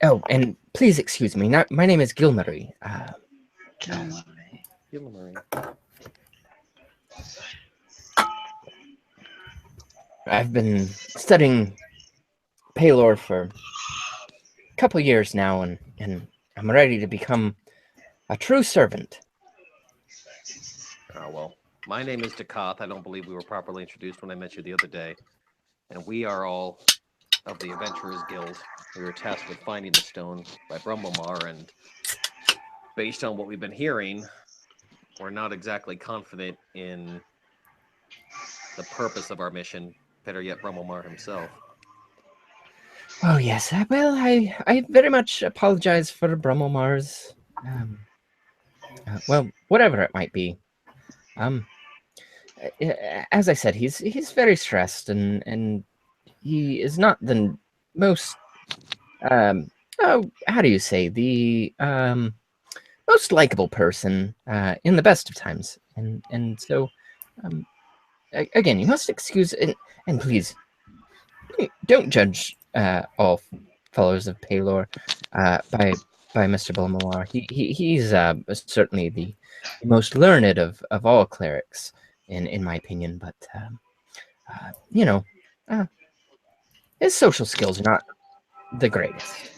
Speaker 2: Oh, and please excuse me. My name is Gilmarie.
Speaker 7: Gilmarie.
Speaker 2: I've been studying Paylor for a couple years now, and I'm ready to become a true servant.
Speaker 7: Oh, well, my name is Dakoth. I don't believe we were properly introduced when I met you the other day. And we are all of the Adventurers Guild. We were tasked with finding the stone by Brumblemar, and based on what we've been hearing, we're not exactly confident in the purpose of our mission. Better yet, Brumblemar himself.
Speaker 2: Oh yes, well, I very much apologize for Brummelmar's, well, whatever it might be. As I said, he's very stressed, and he is not the most, oh, how do you say, the most likable person in the best of times, and so, again, you must excuse and please don't judge all followers of Paylor by Mr. Belmar. He's certainly the most learned of all clerics, in my opinion. But you know, his social skills are not the greatest.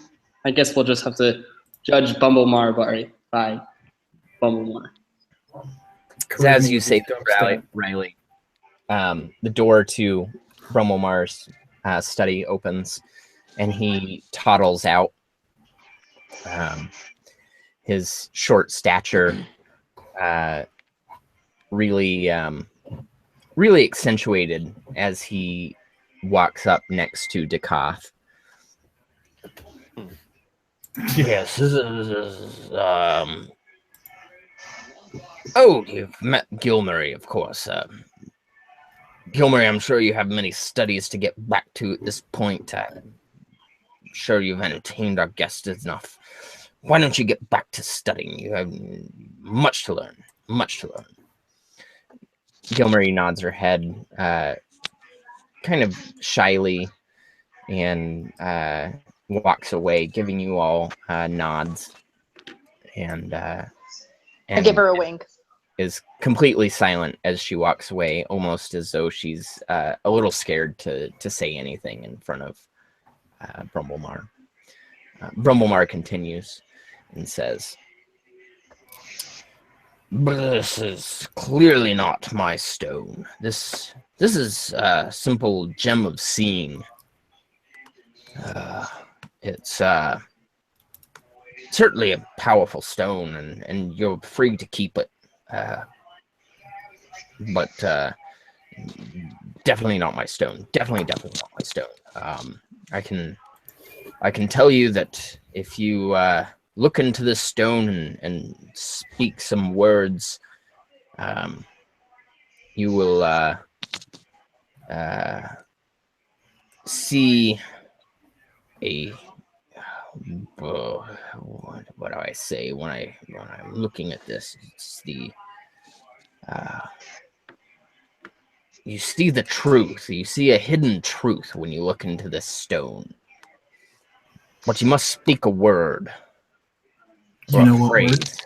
Speaker 5: I guess we'll just have to judge Bumblemar by Bumblemar.
Speaker 2: So as you say, Riley, the door to Brummelmar's study opens, and he toddles out. His short stature really accentuated as he walks up next to Dakoth. Yes, this is oh, you've met Gilmarie, of course. Gilmarie, I'm sure you have many studies to get back to at this point. I'm sure you've entertained our guests enough. Why don't you get back to studying? You have much to learn. Much to learn. Gilmarie nods her head, kind of shyly, and walks away, giving you all nods. And
Speaker 6: I give her a wink.
Speaker 2: Is completely silent as she walks away, almost as though she's a little scared to say anything in front of Brumblemar. Brumblemar continues and says, "This is clearly not my stone. This is a simple gem of seeing. It's certainly a powerful stone, and you're free to keep it. But definitely not my stone. Definitely not my stone. I can tell you that if you look into this stone and speak some words, you will see a what do I say when I'm looking at this? It's the you see the truth. You see a hidden truth when you look into this stone. But you must speak a word.
Speaker 1: Do you know what word?
Speaker 2: Phrase.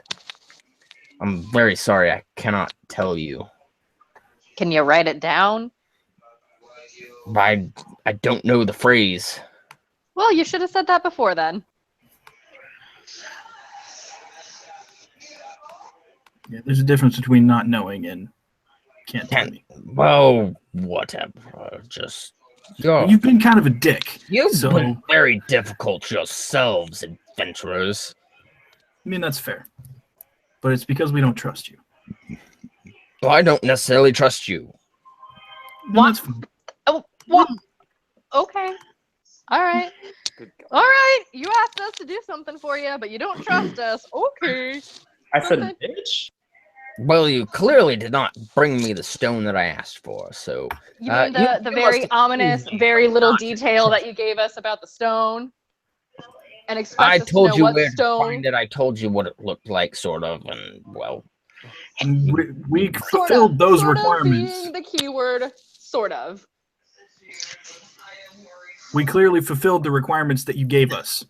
Speaker 2: I'm very sorry, I cannot tell you.
Speaker 6: Can you write it down?
Speaker 2: I don't know the phrase.
Speaker 6: Well, you should have said that before then.
Speaker 1: Yeah, there's a difference between not knowing and can't tell me.
Speaker 2: Well, whatever. Just
Speaker 1: you've been kind of a dick.
Speaker 2: You've been very difficult yourselves, adventurers.
Speaker 1: I mean, that's fair. But it's because we don't trust you.
Speaker 2: Well, I don't necessarily trust you.
Speaker 6: What? Oh, what? Okay. All right. All right. You asked us to do something for you, but you don't trust us. Okay.
Speaker 5: I said, bitch.
Speaker 2: Well, you clearly did not bring me the stone that I asked for, so...
Speaker 6: You mean the very ominous, very little detail that you gave us about the stone? And expect us to know what stone...
Speaker 2: I told you where to find it, I told you what it looked like, sort of, and, well...
Speaker 1: We
Speaker 6: Sort
Speaker 1: fulfilled
Speaker 6: of.
Speaker 1: those
Speaker 6: Sort of
Speaker 1: requirements.
Speaker 6: being the keyword. Sort of.
Speaker 1: We clearly fulfilled the requirements that you gave us.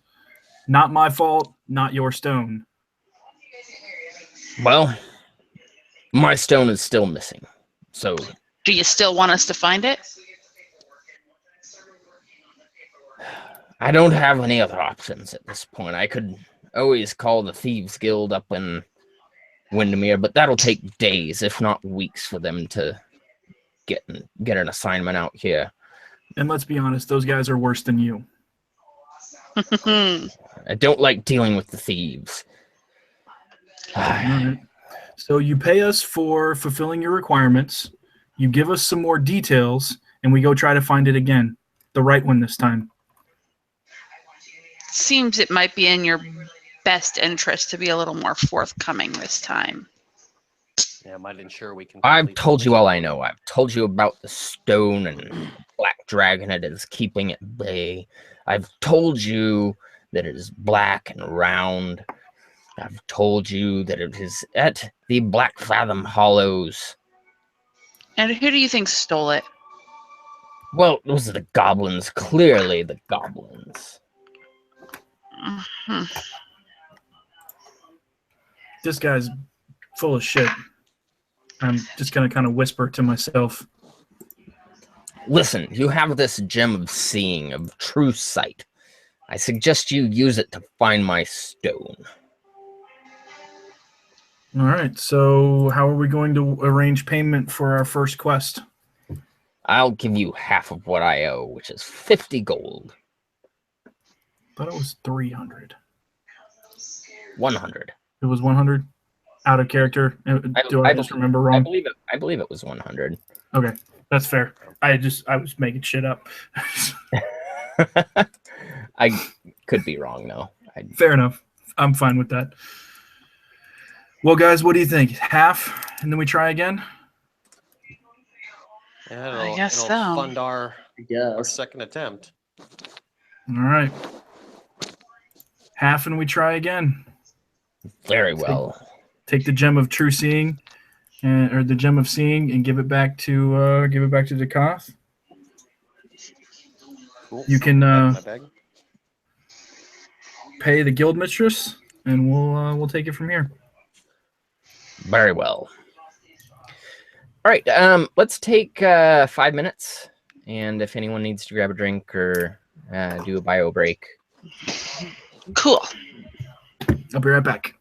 Speaker 1: Not my fault, not your stone.
Speaker 2: Well, my stone is still missing. So
Speaker 4: Do you still want us to find it?
Speaker 2: I don't have any other options at this point. I could always call the Thieves Guild up in Windermere, but that'll take days, if not weeks, for them to get an assignment out here.
Speaker 1: And let's be honest, those guys are worse than you.
Speaker 2: I don't like dealing with the thieves.
Speaker 1: All right. So you pay us for fulfilling your requirements, you give us some more details, and we go try to find it again. The right one this time.
Speaker 4: Seems it might be in your best interest to be a little more forthcoming this time.
Speaker 7: Yeah, might ensure we can.
Speaker 2: I've
Speaker 7: complete the
Speaker 2: told you
Speaker 7: mission.
Speaker 2: all I know. I've told you about the stone and the black dragon it is keeping at bay. I've told you that it is black and round. I've told you that it is at the Black Fathom Hollows.
Speaker 4: And who do you think stole it?
Speaker 2: Well, those are the goblins. Clearly the goblins.
Speaker 4: Hmm.
Speaker 1: This guy's full of shit. I'm just going to kind of whisper to myself.
Speaker 2: Listen, you have this gem of seeing, of true sight. I suggest you use it to find my stone.
Speaker 1: All right, so how are we going to arrange payment for our first quest?
Speaker 2: I'll give you half of what I owe, which is 50 gold.
Speaker 1: I thought it was 300.
Speaker 2: 100.
Speaker 1: It was 100? Out of character? Do I just remember
Speaker 2: I
Speaker 1: wrong?
Speaker 2: believe it was 100.
Speaker 1: Okay, that's fair. I was making shit up.
Speaker 2: I could be wrong though.
Speaker 1: Fair enough. I'm fine with that. Well, guys, what do you think? Half, and then we try again?
Speaker 7: Yeah,
Speaker 4: I guess
Speaker 7: it'll
Speaker 4: so.
Speaker 7: fund our
Speaker 5: Yes.
Speaker 7: second attempt.
Speaker 1: All right. Half, and we try again.
Speaker 2: Very well.
Speaker 1: Take the gem of true seeing, or the gem of seeing, and give it back to Dekoth.
Speaker 7: Cool.
Speaker 1: You can
Speaker 7: Back in my bag.
Speaker 1: pay the guild mistress, and we'll take it from here.
Speaker 2: Very well. All right. Let's take 5 minutes, and if anyone needs to grab a drink or do a bio break.
Speaker 4: Cool.
Speaker 1: I'll be right back.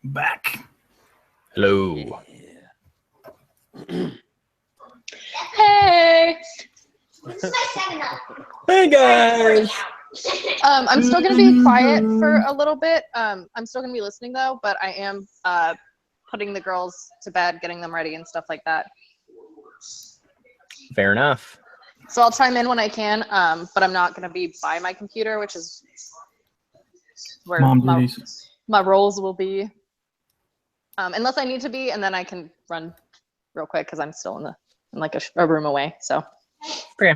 Speaker 1: Back.
Speaker 2: Hello.
Speaker 6: Hey.
Speaker 2: Hey guys.
Speaker 6: I'm still gonna be quiet for a little bit. I'm still gonna be listening though, but I am putting the girls to bed, getting them ready and stuff like that.
Speaker 2: Fair enough.
Speaker 6: So I'll chime in when I can, but I'm not gonna be by my computer, which is where
Speaker 1: Mom duties.
Speaker 6: my roles will be. Unless I need to be, and then I can run real quick because I'm still in like a room away. So.
Speaker 2: Okay.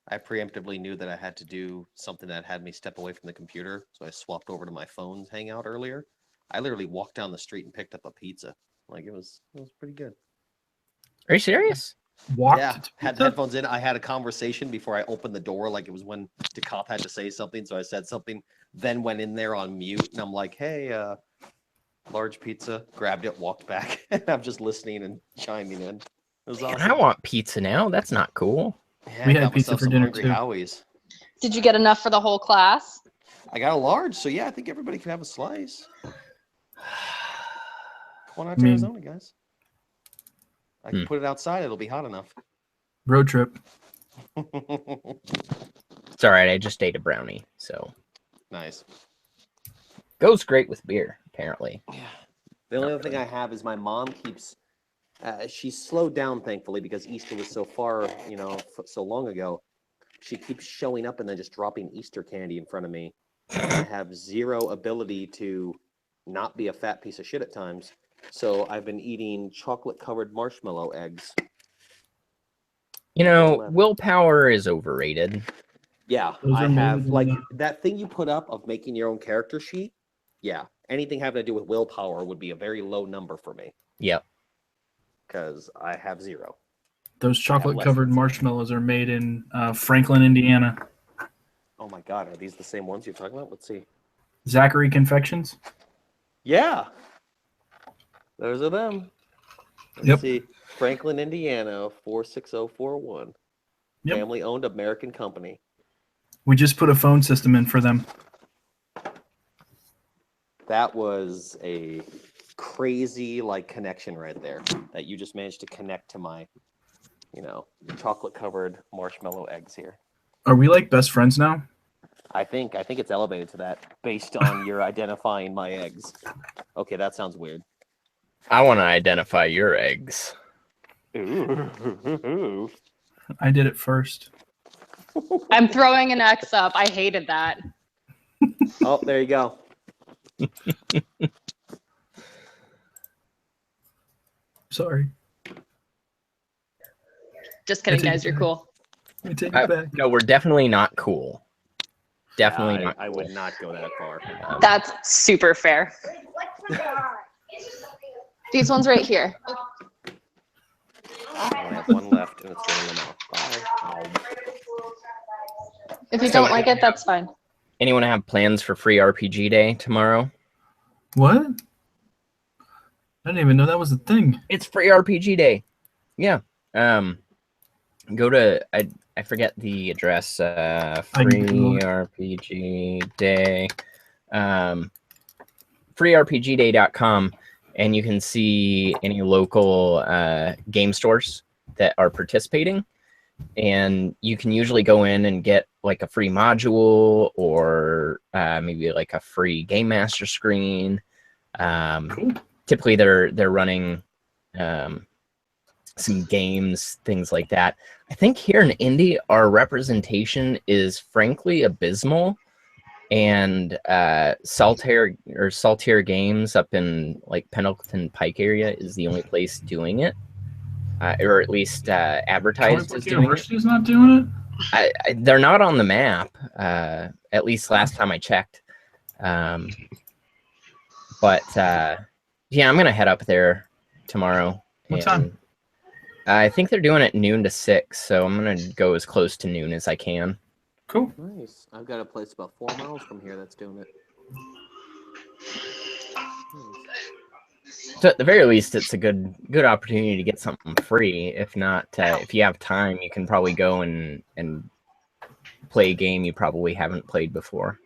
Speaker 7: I preemptively knew that I had to do something that had me step away from the computer, so I swapped over to my phone's hangout earlier. I literally walked down the street and picked up a pizza. Like it was pretty good.
Speaker 2: Are you serious?
Speaker 1: Walked
Speaker 7: Yeah,
Speaker 1: to
Speaker 7: had
Speaker 1: pizza?
Speaker 7: headphones in. I had a conversation before I opened the door, like it was when the cop had to say something, so I said something, then went in there on mute, and I'm like, hey, large pizza, grabbed it, walked back, and I'm just listening and chiming in. It was
Speaker 2: Man,
Speaker 7: awesome.
Speaker 2: I want pizza now. That's not cool.
Speaker 7: Yeah,
Speaker 1: We
Speaker 7: I
Speaker 1: had
Speaker 7: got
Speaker 1: pizza
Speaker 7: myself
Speaker 1: for
Speaker 7: some
Speaker 1: dinner,
Speaker 7: Hungry
Speaker 1: too.
Speaker 7: Howie's.
Speaker 6: Did you get enough for the whole class?
Speaker 7: I got a large, so yeah, I think everybody can have a slice. Come on out to
Speaker 1: I mean-
Speaker 7: Arizona, guys. I can put it outside, it'll be hot enough.
Speaker 1: Road trip.
Speaker 2: It's all right. I just ate a brownie, so
Speaker 7: Nice.
Speaker 2: goes great with beer. Apparently.
Speaker 7: Yeah. The only other thing I have is my mom keeps. She's slowed down, thankfully, because Easter was so far, so long ago. She keeps showing up and then just dropping Easter candy in front of me. I have zero ability to not be a fat piece of shit at times. So I've been eating chocolate-covered marshmallow eggs.
Speaker 2: You know, willpower is overrated.
Speaker 7: Yeah,
Speaker 1: Those
Speaker 7: I
Speaker 1: are
Speaker 7: have
Speaker 1: molded
Speaker 7: like
Speaker 1: in
Speaker 7: that thing you put up of making your own character sheet. Yeah, anything having to do with willpower would be a very low number for me
Speaker 2: Yep.
Speaker 7: because I have zero.
Speaker 1: Those chocolate
Speaker 7: less
Speaker 1: covered
Speaker 7: than zero.
Speaker 1: marshmallows are made in Franklin, Indiana.
Speaker 7: Oh my God, are these the same ones you're talking about? Let's see.
Speaker 1: Zachary Confections.
Speaker 7: Yeah, those are them. Let's
Speaker 1: Yep.
Speaker 7: see. Franklin, Indiana, 46041.
Speaker 1: Yep.
Speaker 7: Family-owned American company.
Speaker 1: We just put a phone system in for them.
Speaker 7: That was a crazy connection right there that you just managed to connect to my, chocolate-covered marshmallow eggs here.
Speaker 1: Are we like best friends now?
Speaker 7: I think it's elevated to that based on your identifying my eggs. Okay, that sounds weird.
Speaker 2: I want to identify your eggs.
Speaker 7: Ooh.
Speaker 1: I did it first.
Speaker 6: I'm throwing an X up. I hated that.
Speaker 7: Oh, there you go.
Speaker 1: Sorry.
Speaker 6: Just kidding,
Speaker 1: I take
Speaker 6: guys.
Speaker 1: it
Speaker 6: You're
Speaker 1: back.
Speaker 6: cool.
Speaker 1: Let me take it back.
Speaker 2: No, we're definitely not cool. Definitely not.
Speaker 7: I would not go that far.
Speaker 6: That's super fair. These ones right here.
Speaker 7: I only have one left, and it's going in the mouth. Bye.
Speaker 6: If you don't like it, that's fine.
Speaker 2: Anyone have plans for free RPG day tomorrow?
Speaker 1: What? I didn't even know that was a thing.
Speaker 2: It's free RPG day. Yeah. go to I forget the address. Free RPG Day, freerpgday.com, and you can see any local game stores that are participating. And you can usually go in and get like a free module or maybe like a free game master screen.
Speaker 1: Cool.
Speaker 2: Typically, they're running some games, things like that. I think here in Indy, our representation is frankly abysmal. And Saltair Games up in like Pendleton Pike area is the only place doing it. Or at least advertised as doing it.
Speaker 1: University's not doing it?
Speaker 2: They're not on the map, at least last time I checked. But yeah, I'm going to head up there tomorrow.
Speaker 1: What time?
Speaker 2: I think they're doing it noon to 6, so I'm going to go as close to noon as I can.
Speaker 1: Cool.
Speaker 7: Nice. I've got a place about 4 miles from here that's doing it.
Speaker 2: So at the very least, it's a good opportunity to get something free. If not, if you have time, you can probably go and play a game you probably haven't played before.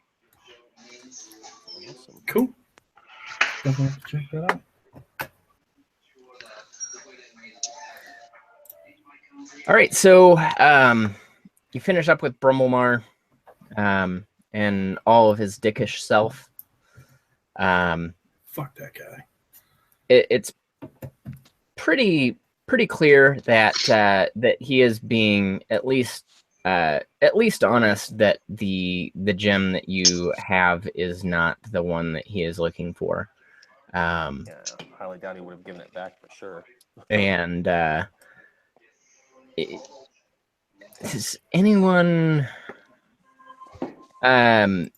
Speaker 7: Awesome.
Speaker 1: Cool. Definitely have to check that out.
Speaker 2: All right, so you finish up with Brumblemar and all of his dickish self.
Speaker 1: Fuck that guy.
Speaker 2: It's pretty clear that that he is being at least honest that the gem that you have is not the one that he is looking for.
Speaker 7: Yeah, highly doubt he would have given it back for sure.
Speaker 2: And is anyone that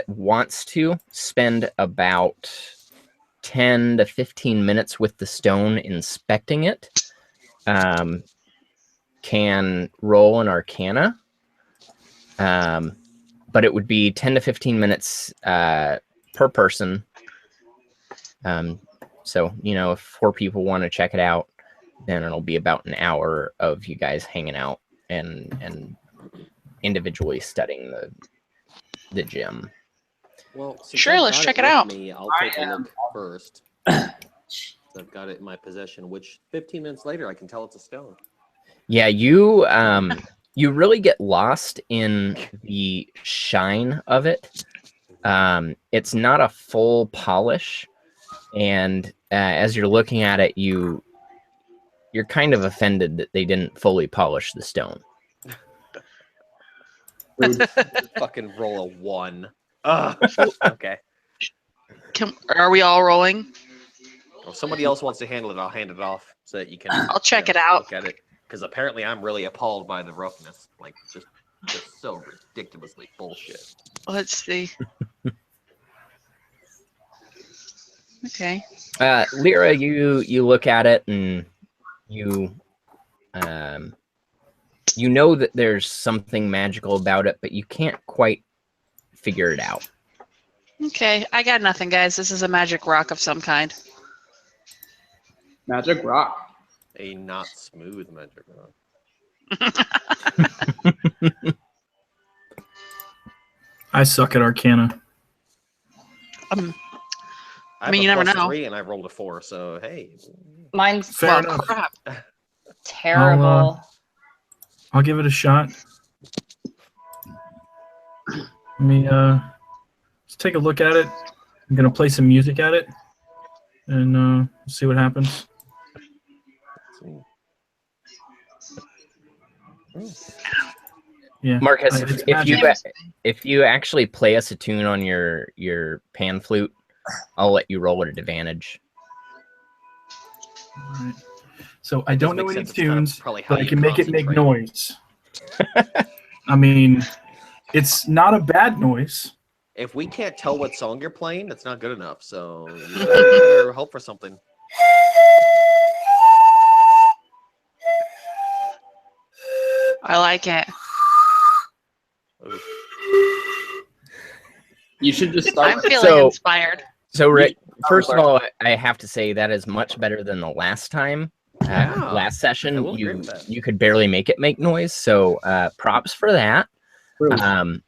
Speaker 2: wants to spend about 10 to 15 minutes with the stone inspecting it can roll an Arcana, but it would be 10 to 15 minutes per person. So, you know, if 4 people want to check it out, then it'll be about an hour of you guys hanging out and individually studying the gem.
Speaker 7: Well, since
Speaker 4: Sure,
Speaker 7: I've
Speaker 4: let's
Speaker 7: got
Speaker 4: check it
Speaker 7: with
Speaker 4: out.
Speaker 7: me, I'll take a look first. I've got it in my possession, which 15 minutes later I can tell it's a stone.
Speaker 2: Yeah, you really get lost in the shine of it. It's not a full polish, and as you're looking at it, you're kind of offended that they didn't fully polish the stone.
Speaker 7: Fucking roll a 1. Okay.
Speaker 4: Are we all rolling?
Speaker 7: If somebody else wants to handle it, I'll hand it off so that you can.
Speaker 4: I'll check it out.
Speaker 7: Look at it, because apparently I'm really appalled by the roughness. Like just so ridiculously bullshit.
Speaker 4: Let's see. Okay.
Speaker 2: Lyra, you look at it and you know that there's something magical about it, but you can't quite figure it out.
Speaker 4: Okay, I got nothing, guys. This is a magic rock of some kind.
Speaker 5: Magic rock.
Speaker 7: A not smooth magic rock.
Speaker 1: I suck at Arcana.
Speaker 7: I
Speaker 4: mean, you never know.
Speaker 7: 3 and I rolled a 4, so hey.
Speaker 6: Mine's
Speaker 1: Fair enough.
Speaker 4: Crap.
Speaker 6: terrible.
Speaker 1: I'll give it a shot. Let me let's take a look at it. I'm gonna play some music at it and see what happens. Yeah,
Speaker 2: Marcus,
Speaker 1: it's
Speaker 2: if you actually play us a tune on your pan flute, I'll let you roll at advantage.
Speaker 1: All right. So I don't know any
Speaker 7: It's kind of
Speaker 1: tunes,
Speaker 7: probably how
Speaker 1: but I
Speaker 7: you
Speaker 1: can make it make
Speaker 7: concentrate.
Speaker 1: noise. I mean, it's not a bad noise.
Speaker 7: If we can't tell what song you're playing, that's not good enough. So you better hope for something.
Speaker 4: I like it.
Speaker 7: Oof.
Speaker 5: You should just
Speaker 4: I'm
Speaker 5: start.
Speaker 4: feeling inspired.
Speaker 2: So Rick, first of all, I have to say that is much better than the last time.
Speaker 7: Yeah,
Speaker 2: last
Speaker 7: I
Speaker 2: session,
Speaker 7: will agree with that.
Speaker 2: you could barely make it make noise. So props for that.
Speaker 5: True.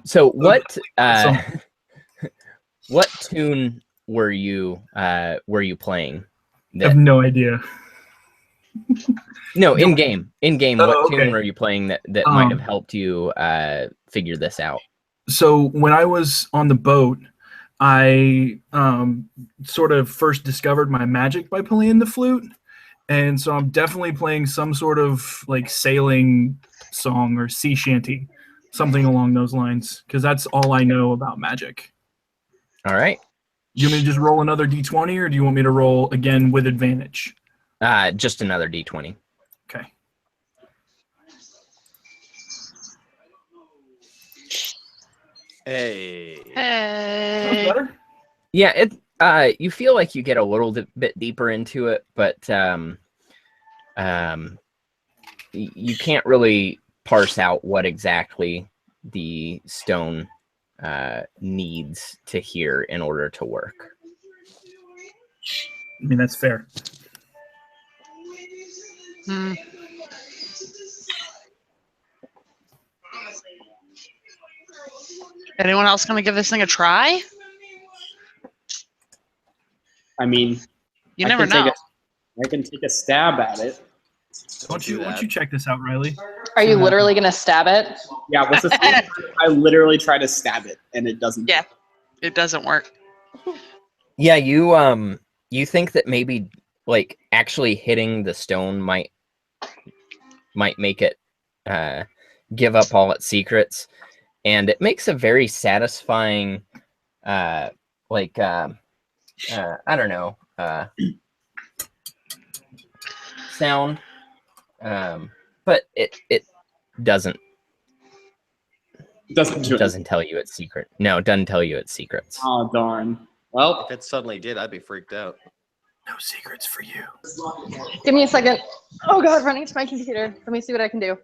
Speaker 2: So what
Speaker 1: So-
Speaker 2: what tune were you playing?
Speaker 1: I have no idea.
Speaker 2: No, in game. In game,
Speaker 1: Oh,
Speaker 2: what tune
Speaker 1: okay.
Speaker 2: were you playing that might have helped you figure this out?
Speaker 1: So when I was on the boat, I sort of first discovered my magic by playing the flute, and so I'm definitely playing some sort of like sailing song or sea shanty, something along those lines, because that's all I know about magic.
Speaker 2: All right.
Speaker 1: You want me to just roll another d20, or do you want me to roll again with advantage?
Speaker 2: Just another d20.
Speaker 1: Okay.
Speaker 7: Hey.
Speaker 1: Sounds
Speaker 4: Hey.
Speaker 1: better.
Speaker 2: Yeah, it. You feel like you get a little bit deeper into it, but you can't really parse out what exactly the stone needs to hear in order to work.
Speaker 1: I mean, that's fair.
Speaker 4: Hmm. Anyone else gonna give this thing a try?
Speaker 5: I mean,
Speaker 4: You
Speaker 5: I
Speaker 4: never
Speaker 5: can take
Speaker 4: know.
Speaker 5: I can take a stab at it.
Speaker 1: Why don't you check this out, Riley?
Speaker 6: Are you literally gonna stab it?
Speaker 5: Yeah, what's this? I literally try to stab it, and it doesn't.
Speaker 4: Yeah. It doesn't work.
Speaker 2: Yeah, you think that maybe like actually hitting the stone might make it give up all its secrets, and it makes a very satisfying I don't know sound, but it doesn't
Speaker 5: It doesn't do
Speaker 2: doesn't tell you its secret. No, it doesn't tell you its secrets.
Speaker 5: Oh darn. Well,
Speaker 7: If it suddenly did, I'd be freaked out.
Speaker 1: No secrets for you.
Speaker 6: Give me a second. Oh god, running to my computer. Let me see what I can do.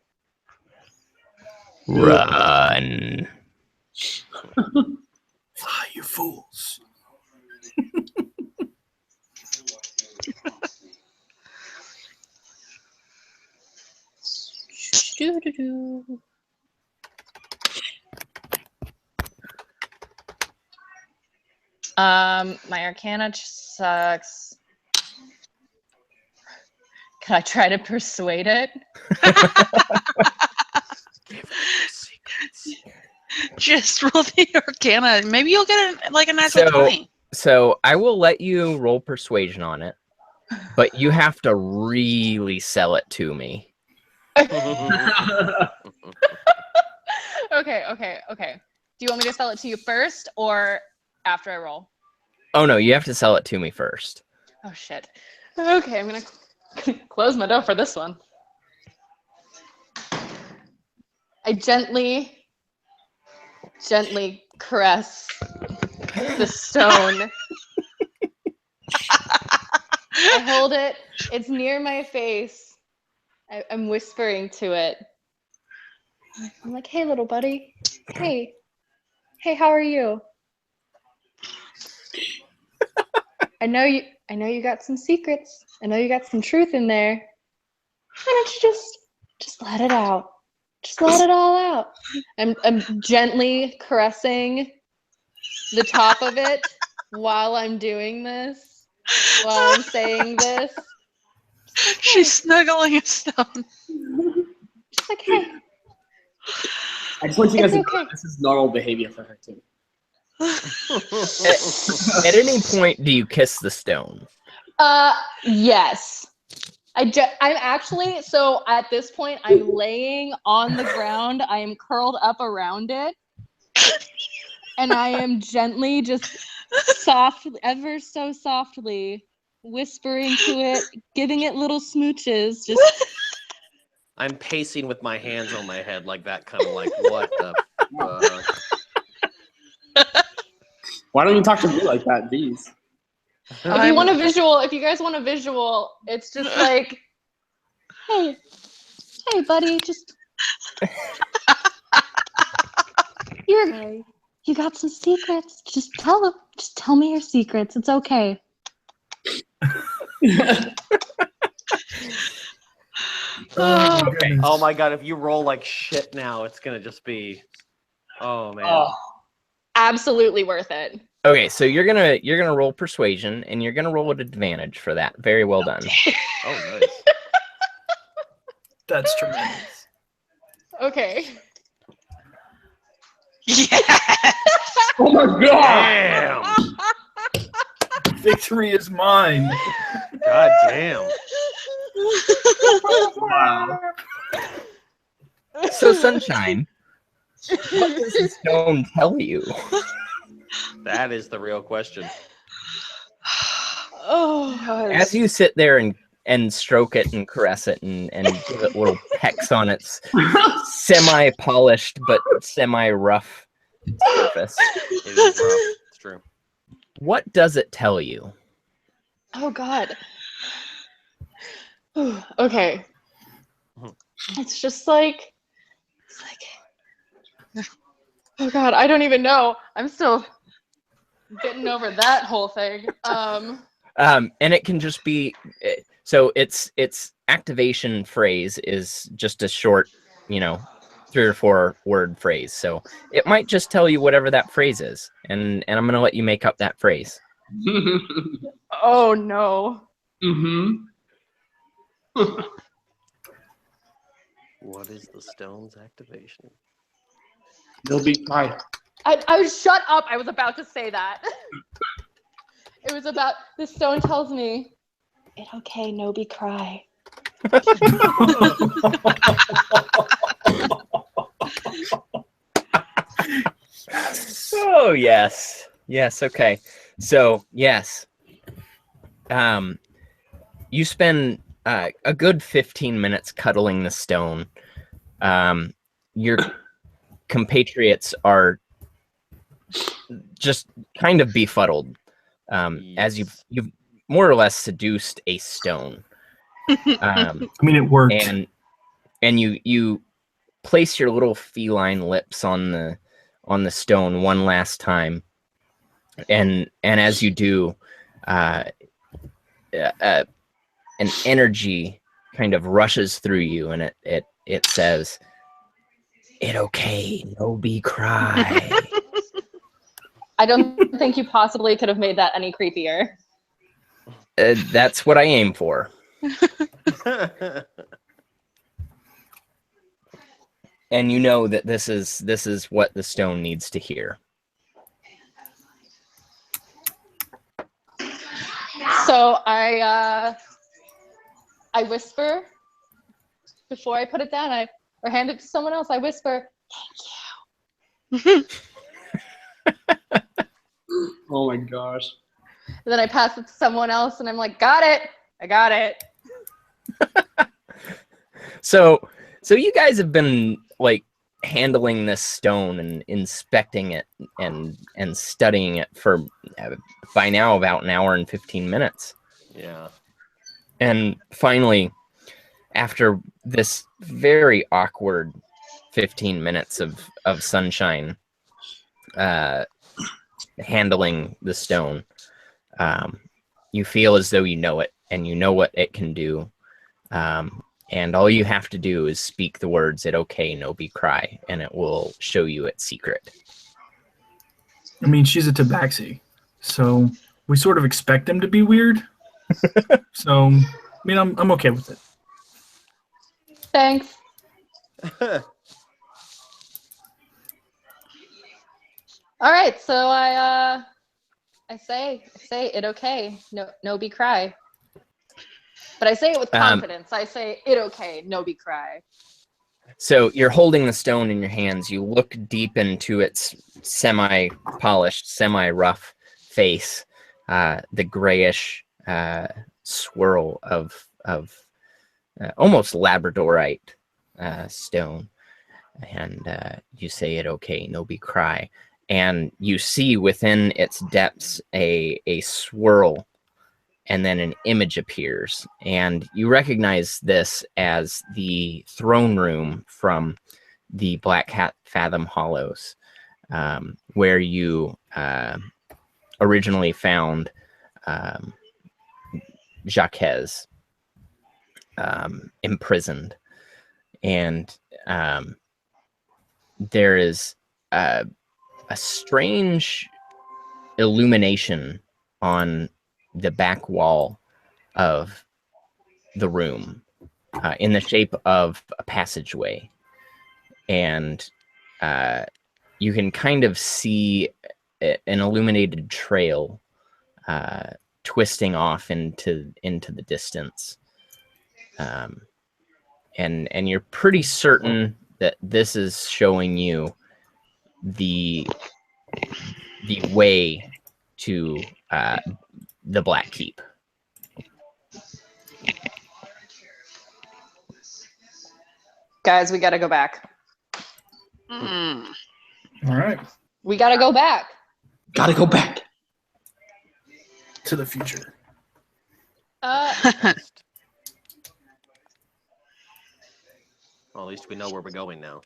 Speaker 2: Run.
Speaker 1: Fly, you fools.
Speaker 6: Doo-doo-doo. My Arcana sucks. Can I try to persuade it?
Speaker 4: Just roll the Arcana. Maybe you'll get a natural 20.
Speaker 2: So I will let you roll persuasion on it, but you have to really sell it to me.
Speaker 6: Okay. Do you want me to sell it to you first or after I roll?
Speaker 2: Oh no, you have to sell it to me first.
Speaker 6: Oh shit. Okay, I'm gonna close my door for this one. I gently caress the stone. I hold it. It's near my face. I'm whispering to it. I'm like, hey, little buddy. Hey, how are you? I know you got some secrets. I know you got some truth in there. Why don't you just let it out? Just let it all out. I'm gently caressing the top of it while I'm doing this, while I'm saying this.
Speaker 4: She's snuggling a stone.
Speaker 6: Just like, hey,
Speaker 5: I just want you guys
Speaker 6: it's
Speaker 5: to know
Speaker 6: okay.
Speaker 5: this is normal behavior for her too.
Speaker 2: At any point, do you kiss the stone?
Speaker 6: Yes. I'm actually, so at this point, I'm laying on the ground. I am curled up around it. And I am gently, just softly, ever so softly, whispering to it, giving it little smooches. Just
Speaker 7: I'm pacing with my hands on my head like that, kind of like, what the fuck?
Speaker 5: Why don't you talk to me like that, D's?
Speaker 6: if you want a visual, if you guys want a visual, it's just like, hey, buddy, just you got some secrets. Just tell me your secrets. It's okay.
Speaker 1: Oh, my
Speaker 2: Okay.
Speaker 1: goodness.
Speaker 7: Oh my god, if you roll like shit now, it's gonna just be. Oh man.
Speaker 5: Oh,
Speaker 6: Absolutely worth it.
Speaker 2: Okay, so you're gonna roll persuasion, and you're gonna roll at advantage for that. Very well done.
Speaker 7: Oh nice.
Speaker 1: That's tremendous.
Speaker 6: Okay.
Speaker 4: Yes.
Speaker 5: oh my god!
Speaker 7: Damn.
Speaker 1: Victory is mine.
Speaker 7: God damn.
Speaker 5: Wow.
Speaker 2: So, Sunshine, what does the stone tell you?
Speaker 7: That is the real question.
Speaker 6: Oh,
Speaker 2: As you sit there and stroke it and caress it and give it little pecks on its semi-polished but semi-rough surface,
Speaker 7: It is rough. It's true.
Speaker 2: what does it tell you?
Speaker 6: oh God. Okay. It's just like, oh God, I don't even know. I'm still getting over that whole thing.
Speaker 2: And it can just be so its activation phrase is just a short, 3 or 4 word phrase. So it might just tell you whatever that phrase is, and I'm gonna let you make up that phrase.
Speaker 6: Oh no.
Speaker 5: mm-hmm.
Speaker 7: What is the stone's activation?
Speaker 5: You'll be fine.
Speaker 6: I was shut up. I was about to say that. It was about the stone tells me, "It's okay, no be cry."
Speaker 2: Oh yes, okay. So yes, you spend a good 15 minutes cuddling the stone. Your compatriots are just kind of befuddled, as you've more or less seduced a stone.
Speaker 1: I mean, it worked.
Speaker 2: And you place your little feline lips on the stone one last time, and as you do, an energy kind of rushes through you, and it says, "It okay, no be cry."
Speaker 6: I don't think you possibly could have made that any creepier.
Speaker 2: That's what I aim for. And you know that this is what the stone needs to hear.
Speaker 6: So I whisper before I put it down. Or hand it to someone else. I whisper,
Speaker 5: Oh my gosh.
Speaker 6: and then I pass it to someone else, and I'm like, "Got it. I got it."
Speaker 2: So you guys have been like handling this stone and inspecting it and studying it for by now about an hour and 15 minutes.
Speaker 7: Yeah.
Speaker 2: And finally, after this very awkward 15 minutes of Sunshine handling the stone, you feel as though you know it and you know what it can do. And all you have to do is speak the words, "It okay, no be cry," and it will show you its secret.
Speaker 1: I mean, she's a tabaxi, so we sort of expect him to be weird. So, I mean, I'm okay with it.
Speaker 6: Thanks. All right, so I say it okay, no be cry. But I say it with confidence. I say it okay, no be cry.
Speaker 2: So you're holding the stone in your hands. You look deep into its semi-polished, semi-rough face, the grayish swirl of almost labradorite stone, and you say it okay, no be cry, and you see within its depths a swirl, and then an image appears, and you recognize this as the throne room from the Black Hat Fathom Hollows, where you originally found Jacques imprisoned, and there is a strange illumination on the back wall of the room in the shape of a passageway, and you can kind of see an illuminated trail twisting off into the distance, and you're pretty certain that this is showing you the way to the Black Keep.
Speaker 6: Guys, we gotta go back.
Speaker 4: Mm.
Speaker 1: All right.
Speaker 6: We gotta go back.
Speaker 5: Gotta go back.
Speaker 1: To the future.
Speaker 7: Well, at least we know where we're going now.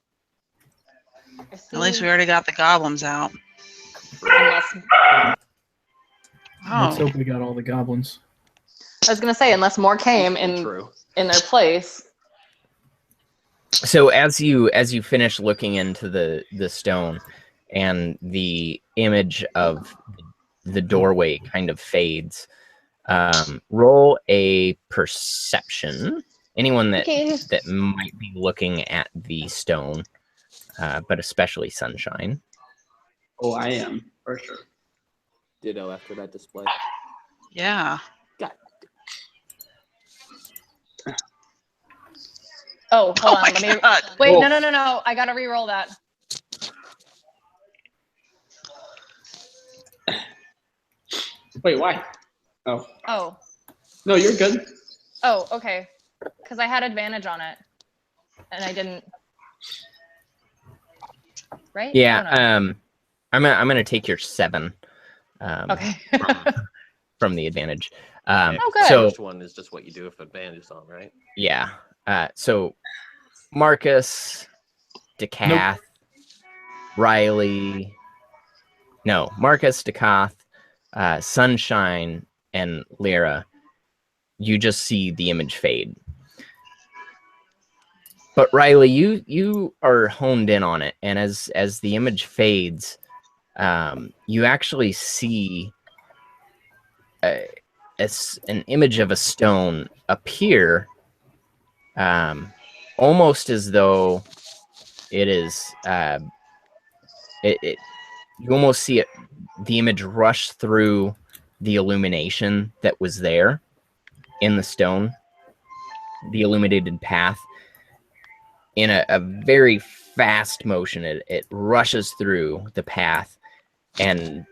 Speaker 4: At least we already got the goblins out.
Speaker 6: Unless,
Speaker 1: Let's
Speaker 4: Oh,
Speaker 1: hope we got all the goblins.
Speaker 6: I was gonna say, unless more came in
Speaker 7: True.
Speaker 6: their place.
Speaker 2: So as you finish looking into the stone, and the image of the doorway kind of fades, roll a perception. Anyone that
Speaker 6: Okay.
Speaker 2: that might be looking at the stone, but especially Sunshine.
Speaker 5: Oh, I am for sure.
Speaker 7: Ditto after that display.
Speaker 4: yeah.
Speaker 7: God.
Speaker 6: Oh, hold
Speaker 4: Oh
Speaker 6: on.
Speaker 4: my
Speaker 6: Let me.
Speaker 4: God.
Speaker 6: Wait,
Speaker 5: Oh.
Speaker 6: no. I gotta re-roll that.
Speaker 5: Wait, why? Oh,
Speaker 6: Oh.
Speaker 5: no, you're good.
Speaker 6: Oh, okay. Because I had advantage on it, and I didn't. Right?
Speaker 2: Yeah.
Speaker 6: Oh, no.
Speaker 2: I'm gonna take your 7.
Speaker 6: Okay.
Speaker 2: From the advantage.
Speaker 6: Oh, good.
Speaker 2: So
Speaker 7: First one is just what you do if advantage is on, right?
Speaker 2: yeah. So Marcus, Decath, Riley. No, Marcus, Decath, Sunshine, and Lyra. You just see the image fade. But Riley, you are honed in on it, and as the image fades, you actually see an image of a stone appear, almost as though it is. You almost see it. The image rush through the illumination that was there in the stone, the illuminated path, in a very fast motion. It rushes through the path and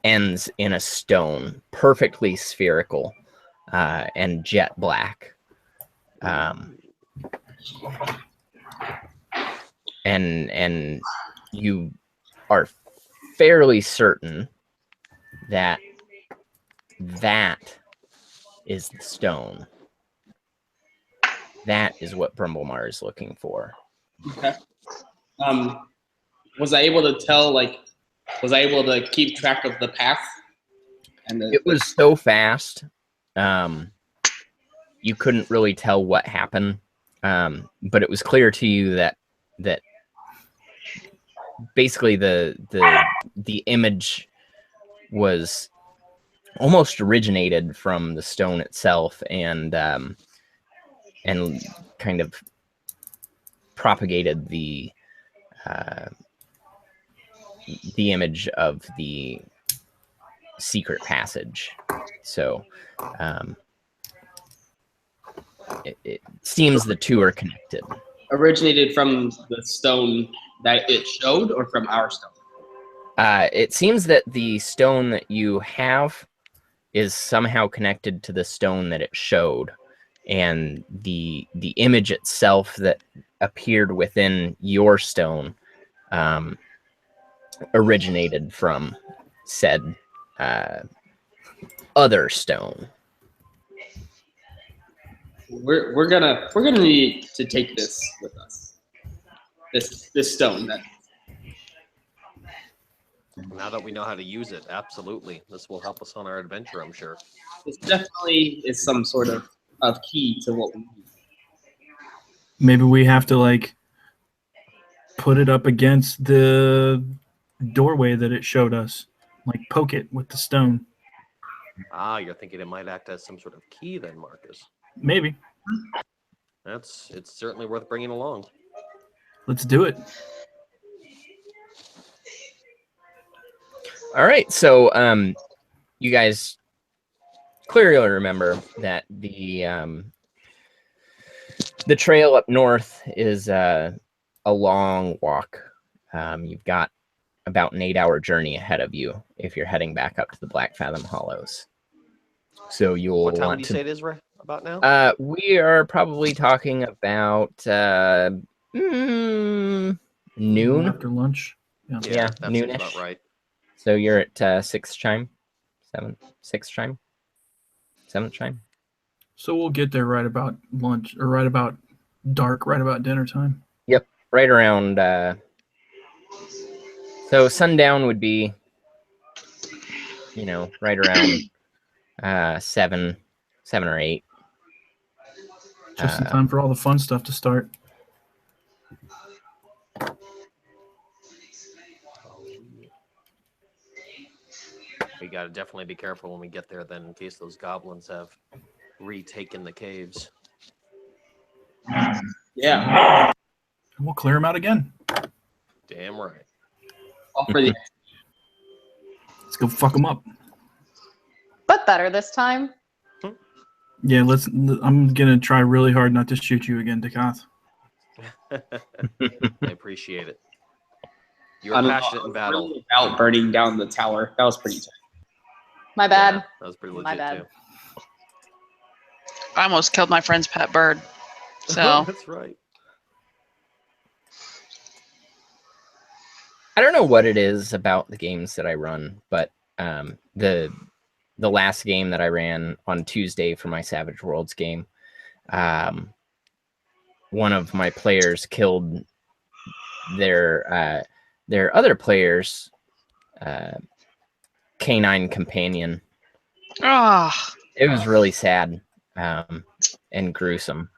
Speaker 2: ends in a stone, perfectly spherical and jet black. And you are fairly certain that is the stone. That is what Brumblemar is looking for.
Speaker 5: Okay. Was I able to tell, like, was I able to keep track of the path? And
Speaker 2: It was so fast, you couldn't really tell what happened, but it was clear to you that basically the image was almost originated from the stone itself, and kind of propagated the image of the secret passage. So it seems the two are connected.
Speaker 5: originated from the stone that it showed, or from our stone?
Speaker 2: It seems that the stone that you have is somehow connected to the stone that it showed, and the image itself that appeared within your stone originated from said other stone.
Speaker 5: We're gonna need to take this with us. This stone. That
Speaker 7: Now that we know how to use it, absolutely. This will help us on our adventure, I'm sure.
Speaker 5: This definitely is some sort of key to what we need.
Speaker 1: Maybe we have to like put it up against the doorway that it showed us, like poke it with the stone.
Speaker 7: Ah, you're thinking it might act as some sort of key then, Marcus.
Speaker 1: Maybe.
Speaker 7: It's certainly worth bringing along.
Speaker 1: Let's do it.
Speaker 2: All right, so you guys clearly remember that the trail up north is a long walk. You've got about an 8-hour journey ahead of you if you're heading back up to the Black Fathom Hollows. So you'll
Speaker 7: What time
Speaker 2: want
Speaker 7: would you
Speaker 2: to.
Speaker 7: say it is about now?
Speaker 2: We are probably talking about noon.
Speaker 1: After lunch.
Speaker 2: Yeah,
Speaker 7: that seems
Speaker 2: noonish.
Speaker 7: about right.
Speaker 2: So you're at 6 chime, 6 chime, 7 chime.
Speaker 1: So we'll get there right about lunch, or right about dark, right about dinner time.
Speaker 2: Yep, right around. So sundown would be, right around 7 or 8.
Speaker 1: Just in time for all the fun stuff to start.
Speaker 7: We gotta definitely be careful when we get there then, in case those goblins have retaken the caves.
Speaker 5: Yeah.
Speaker 1: And we'll clear them out again.
Speaker 7: Damn right.
Speaker 5: All for the
Speaker 1: Let's go fuck them up.
Speaker 6: But better this time.
Speaker 1: Yeah, I'm gonna try really hard not to shoot you again, Dakath.
Speaker 7: I appreciate it. You're
Speaker 5: I don't know,
Speaker 7: passionate
Speaker 5: I
Speaker 7: in
Speaker 5: was
Speaker 7: battle.
Speaker 5: really about burning down the tower. That was pretty tough.
Speaker 6: My bad.
Speaker 7: Yeah, that was pretty
Speaker 6: My
Speaker 7: legit
Speaker 6: bad.
Speaker 7: too.
Speaker 4: I almost killed my friend's pet bird. So
Speaker 7: That's right.
Speaker 2: I don't know what it is about the games that I run, but the last game that I ran on Tuesday for my Savage Worlds game, one of my players killed their other player's canine companion. It was really sad and gruesome.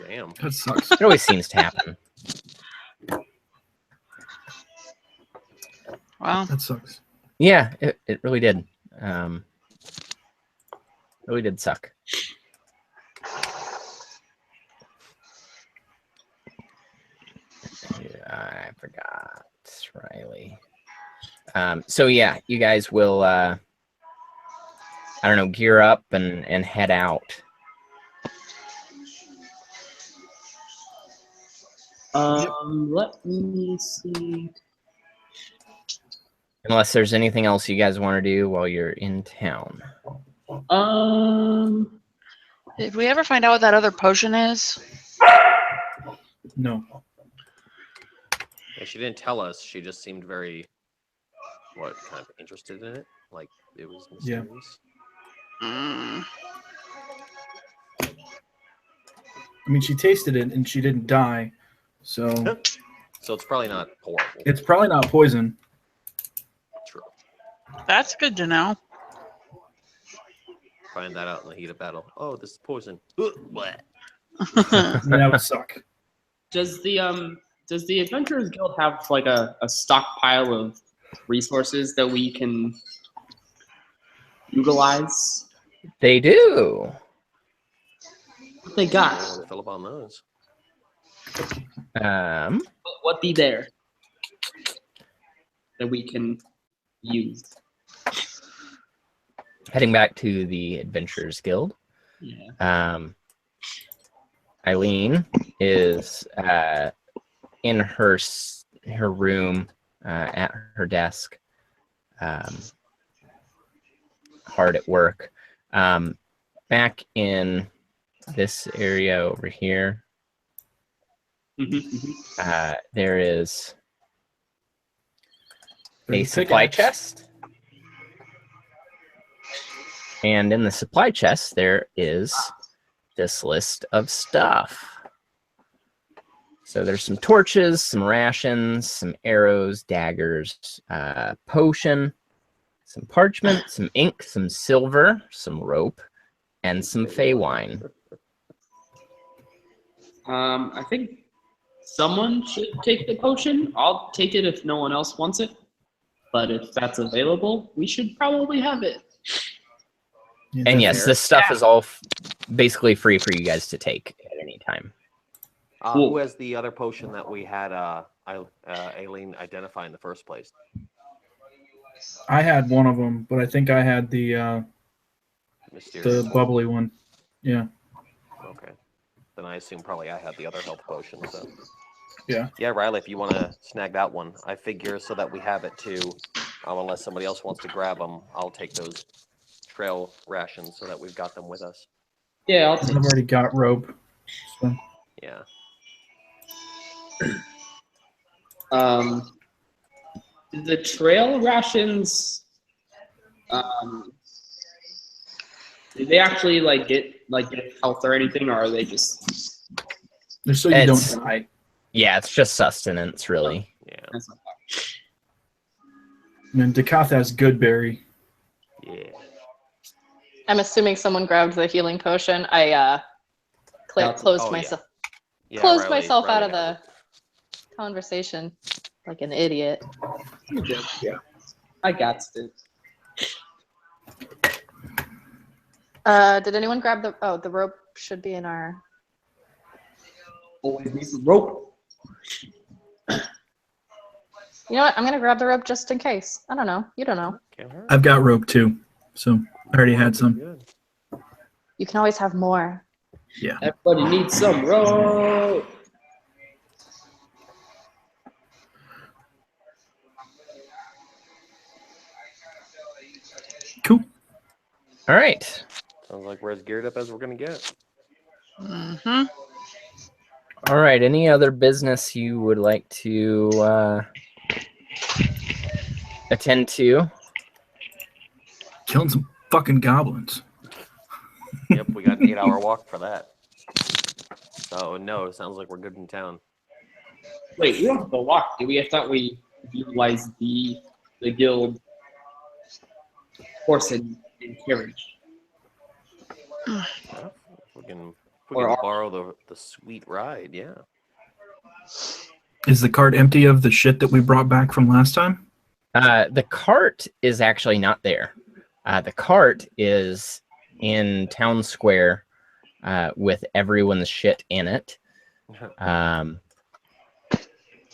Speaker 7: Damn.
Speaker 1: That sucks.
Speaker 2: It always seems to happen.
Speaker 4: well,
Speaker 1: That sucks.
Speaker 2: Yeah, it really did. Really did suck. I forgot Riley. So yeah, you guys will I don't know, gear up and head out.
Speaker 5: Let me see.
Speaker 2: Unless there's anything else you guys want to do while you're in town.
Speaker 4: did we ever find out what that other potion is?
Speaker 1: No.
Speaker 7: Yeah, she didn't tell us. She just seemed very, kind of interested in it? Like, it was
Speaker 1: Yeah.
Speaker 7: mysterious?
Speaker 4: Mm.
Speaker 1: I mean, she tasted it and she didn't die, so
Speaker 7: So it's probably not horrible.
Speaker 1: it's probably not poison.
Speaker 7: True.
Speaker 4: That's good to know.
Speaker 7: Find that out in the heat of battle. Oh, this is poison. What?
Speaker 1: I mean, that would suck.
Speaker 5: Does the Adventurers Guild have like a stockpile of resources that we can utilize?
Speaker 2: They do.
Speaker 5: What they got?
Speaker 7: Fill up on those.
Speaker 5: What be there that we can use?
Speaker 2: Heading back to the Adventurers Guild.
Speaker 5: Yeah.
Speaker 2: Eileen is in her room at her desk, hard at work. Back in this area over here, there is a supply chest. And in the supply chest, there is this list of stuff. So there's some torches, some rations, some arrows, daggers, potion, some parchment, some ink, some silver, some rope, and some fey wine.
Speaker 5: I think someone should take the potion. I'll take it if no one else wants it. But if that's available, we should probably have it.
Speaker 2: And yes, this stuff is all basically free for you guys to take at any time.
Speaker 5: Cool.
Speaker 7: Who has the other potion that we had Aileen identify in the first place?
Speaker 1: I had one of them, but I think I had the
Speaker 7: Mysterious.
Speaker 1: bubbly one. Yeah.
Speaker 7: Okay. Then I assume probably I had the other health potion. So.
Speaker 1: Yeah.
Speaker 7: Yeah, Riley, if you want to snag that one, I figure so that we have it too. Unless somebody else wants to grab them, I'll take those trail rations so that we've got them with us.
Speaker 5: Yeah, I'll
Speaker 1: I've
Speaker 5: take
Speaker 1: already got rope. So.
Speaker 7: Yeah.
Speaker 5: The trail rations. Did they actually get health or anything, or are they just?
Speaker 1: Just so you don't die.
Speaker 2: Yeah, it's just sustenance, really.
Speaker 7: Yeah.
Speaker 5: That's not bad.
Speaker 1: And then Decath has good berry.
Speaker 7: Yeah.
Speaker 6: I'm assuming someone grabbed the healing potion. I closed myself
Speaker 7: Yeah,
Speaker 6: myself out of
Speaker 7: Riley has
Speaker 6: the conversation like an idiot.
Speaker 5: You did. Yeah. I got it.
Speaker 6: Did anyone grab the rope should be in our
Speaker 5: Always need some rope.
Speaker 6: You know what? I'm gonna grab the rope just in case. I don't know. You don't know.
Speaker 7: Can't hurt.
Speaker 1: I've got rope too, so I already had some.
Speaker 7: Good.
Speaker 6: You can always have more.
Speaker 1: Yeah.
Speaker 5: Everybody needs some rope.
Speaker 1: Cool.
Speaker 2: All right.
Speaker 7: Sounds like we're as geared up as we're gonna get.
Speaker 4: Mm-hmm.
Speaker 2: All right. Any other business you would like to attend to?
Speaker 1: Killing some fucking goblins.
Speaker 7: Yep, we got an 8-hour walk for that. So no, sounds like we're good in town.
Speaker 5: Wait, we don't have to walk, do we? I thought we utilized the guild horse and carriage.
Speaker 7: Yeah, we can
Speaker 5: Or
Speaker 7: borrow the sweet ride, yeah.
Speaker 1: Is the cart empty of the shit that we brought back from last time?
Speaker 2: The cart is actually not there. The cart is in town square with everyone's shit in it.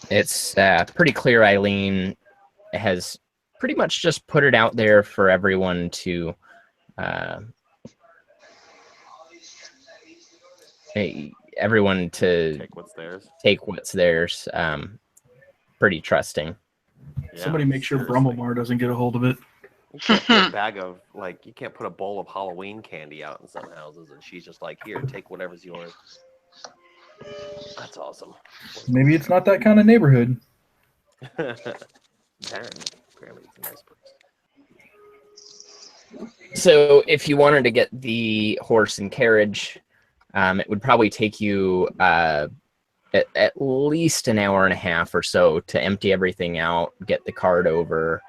Speaker 2: It's pretty clear Eileen has pretty much just put it out there for everyone to take what's theirs. Pretty trusting.
Speaker 7: Yeah,
Speaker 1: Somebody make sure
Speaker 7: seriously.
Speaker 1: Brummelsmar doesn't get a hold of it.
Speaker 7: You can't put a bag of you can't put a bowl of Halloween candy out in some houses, and she's just like, "Here, take whatever's yours." That's awesome.
Speaker 1: Maybe it's not that kind of neighborhood.
Speaker 7: Apparently it's a nice place.
Speaker 2: So if you wanted to get the horse and carriage, it would probably take you at least an hour and a half or so to empty everything out, get the cart over,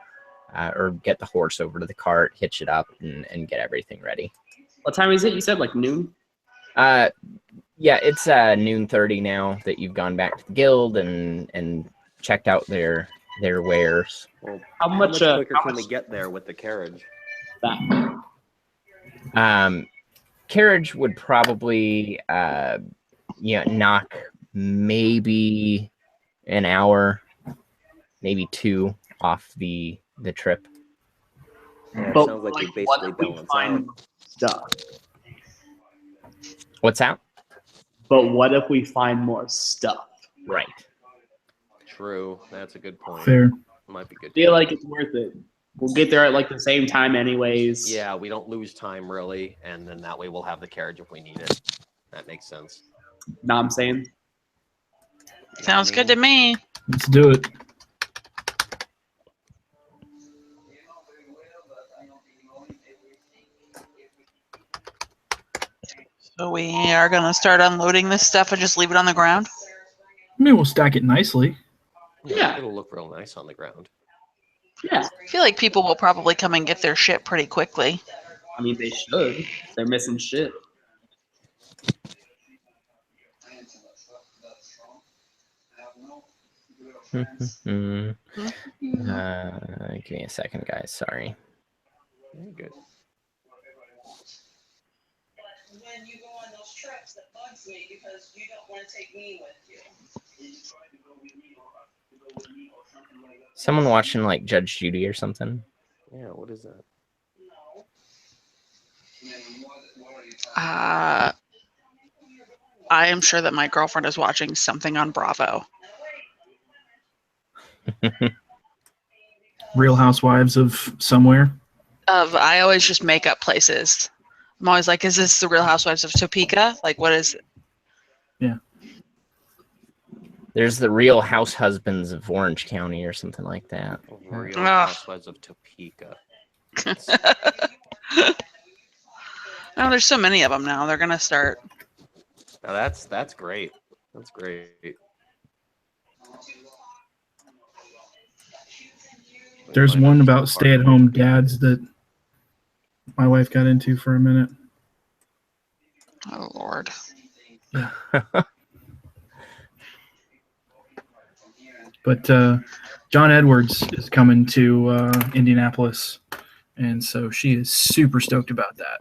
Speaker 2: or get the horse over to the cart, hitch it up, and get everything ready.
Speaker 5: What time is it? You said noon?
Speaker 2: Yeah, it's noon:30 now that you've gone back to the guild and checked out their wares.
Speaker 7: Well,
Speaker 5: How much
Speaker 7: quicker can we get there with the carriage?
Speaker 2: Carriage would probably knock maybe an hour, maybe 2 off the trip.
Speaker 7: Yeah, it
Speaker 5: But,
Speaker 7: sounds like we basically
Speaker 5: what if we
Speaker 7: balance
Speaker 5: find
Speaker 7: out.
Speaker 5: stuff?
Speaker 2: What's that?
Speaker 5: But what if we find more stuff?
Speaker 2: Right.
Speaker 7: True, that's a good point.
Speaker 1: Fair.
Speaker 7: Might be good.
Speaker 5: I feel like it's worth it. We'll get there at the same time anyways.
Speaker 7: Yeah, we don't lose time really, and then that way we'll have the carriage if we need it. That makes sense.
Speaker 5: Know what I'm saying?
Speaker 4: Sounds good to me.
Speaker 1: Let's do it.
Speaker 4: So we are gonna start unloading this stuff and just leave it on the ground.
Speaker 1: mean, we'll stack it nicely.
Speaker 5: Yeah.
Speaker 7: It'll look real nice on the ground.
Speaker 5: Yeah.
Speaker 4: I feel like people will probably come and get their shit pretty quickly.
Speaker 5: I mean, they should. They're missing shit.
Speaker 2: Give me a second, guys. Sorry.
Speaker 7: Very good.
Speaker 9: When you go on those trips, that bugs me because you don't want to take me with you.
Speaker 2: Someone watching like Judge Judy or something.
Speaker 7: Yeah, what is that?
Speaker 4: I am sure that my girlfriend is watching something on Bravo.
Speaker 1: Real Housewives of somewhere.
Speaker 4: I always just make up places. I'm always like, is this the Real Housewives of Topeka? Like, what is it?
Speaker 1: Yeah.
Speaker 2: There's the Real House Husbands of Orange County or something like that.
Speaker 7: Real
Speaker 4: Ugh.
Speaker 7: Housewives of Topeka.
Speaker 4: Oh, there's so many of them now. They're gonna start.
Speaker 7: Now that's great. That's great.
Speaker 1: There's one about stay-at-home dads that my wife got into for a minute.
Speaker 4: Oh Lord.
Speaker 1: But John Edwards is coming to Indianapolis, and so she is super stoked about that.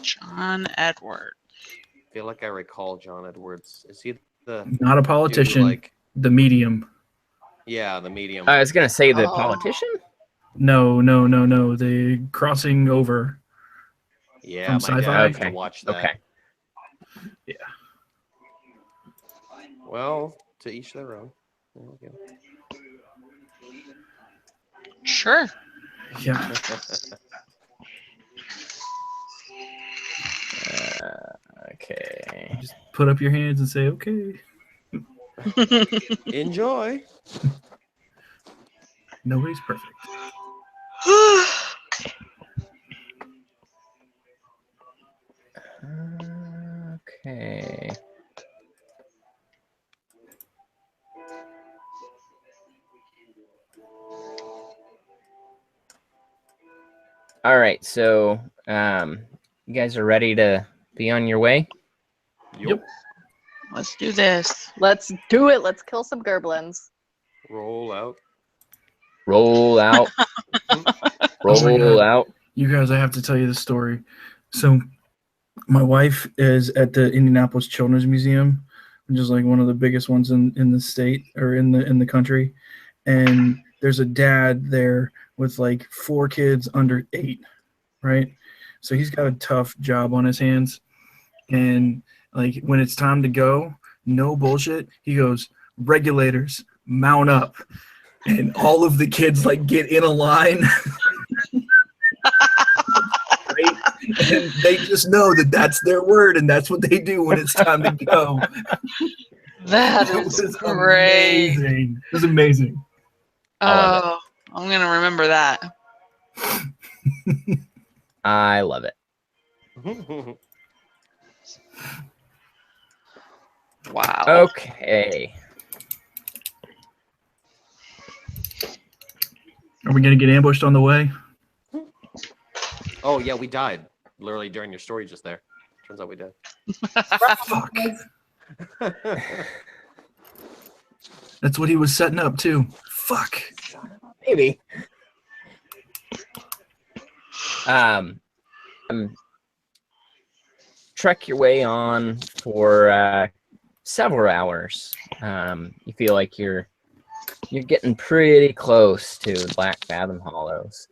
Speaker 4: John Edward.
Speaker 7: I feel like I recall John Edwards. Is he the
Speaker 1: Not a politician,
Speaker 7: like
Speaker 1: the medium.
Speaker 7: yeah, the medium?
Speaker 2: I was gonna say the
Speaker 4: Oh.
Speaker 2: politician.
Speaker 1: No. The crossing over.
Speaker 7: Yeah,
Speaker 1: from
Speaker 7: my dad
Speaker 1: sci-fi?
Speaker 7: used to
Speaker 2: Okay.
Speaker 7: watch that.
Speaker 2: Okay.
Speaker 1: Yeah.
Speaker 7: Well, to each their own. There we go.
Speaker 4: Sure.
Speaker 1: Yeah.
Speaker 2: Okay.
Speaker 1: Just put up your hands and say, okay.
Speaker 7: Enjoy.
Speaker 1: Nobody's perfect.
Speaker 2: Okay. All right, so you guys are ready to be on your way?
Speaker 1: Yep.
Speaker 4: Let's do this.
Speaker 6: Let's do it. Let's kill some gerblins.
Speaker 7: Roll out.
Speaker 2: Roll out.
Speaker 1: Oh my
Speaker 2: Roll
Speaker 1: God.
Speaker 2: out.
Speaker 1: You guys, I have to tell you the story. So my wife is at the Indianapolis Children's Museum, which is like one of the biggest ones in the state or in the country. And there's a dad there with like 4 kids under 8, right? So he's got a tough job on his hands. And like when it's time to go, no bullshit, he goes, regulators, mount up. And all of the kids like get in a line. Right? And they just know that that's their word and that's what they do when it's time to go.
Speaker 4: That
Speaker 1: It
Speaker 4: is
Speaker 1: was
Speaker 4: great.
Speaker 1: amazing. It was amazing.
Speaker 2: I love
Speaker 4: Oh, I'm gonna remember that.
Speaker 2: I love it.
Speaker 4: Wow.
Speaker 2: Okay.
Speaker 1: Are we gonna get ambushed on the way?
Speaker 7: Oh yeah, we died literally during your story just there. Turns out we did.
Speaker 1: Fuck. That's what he was setting up too. Fuck.
Speaker 2: Maybe. Trek your way on for several hours. You feel like you're getting pretty close to the Black Fathom Hollows.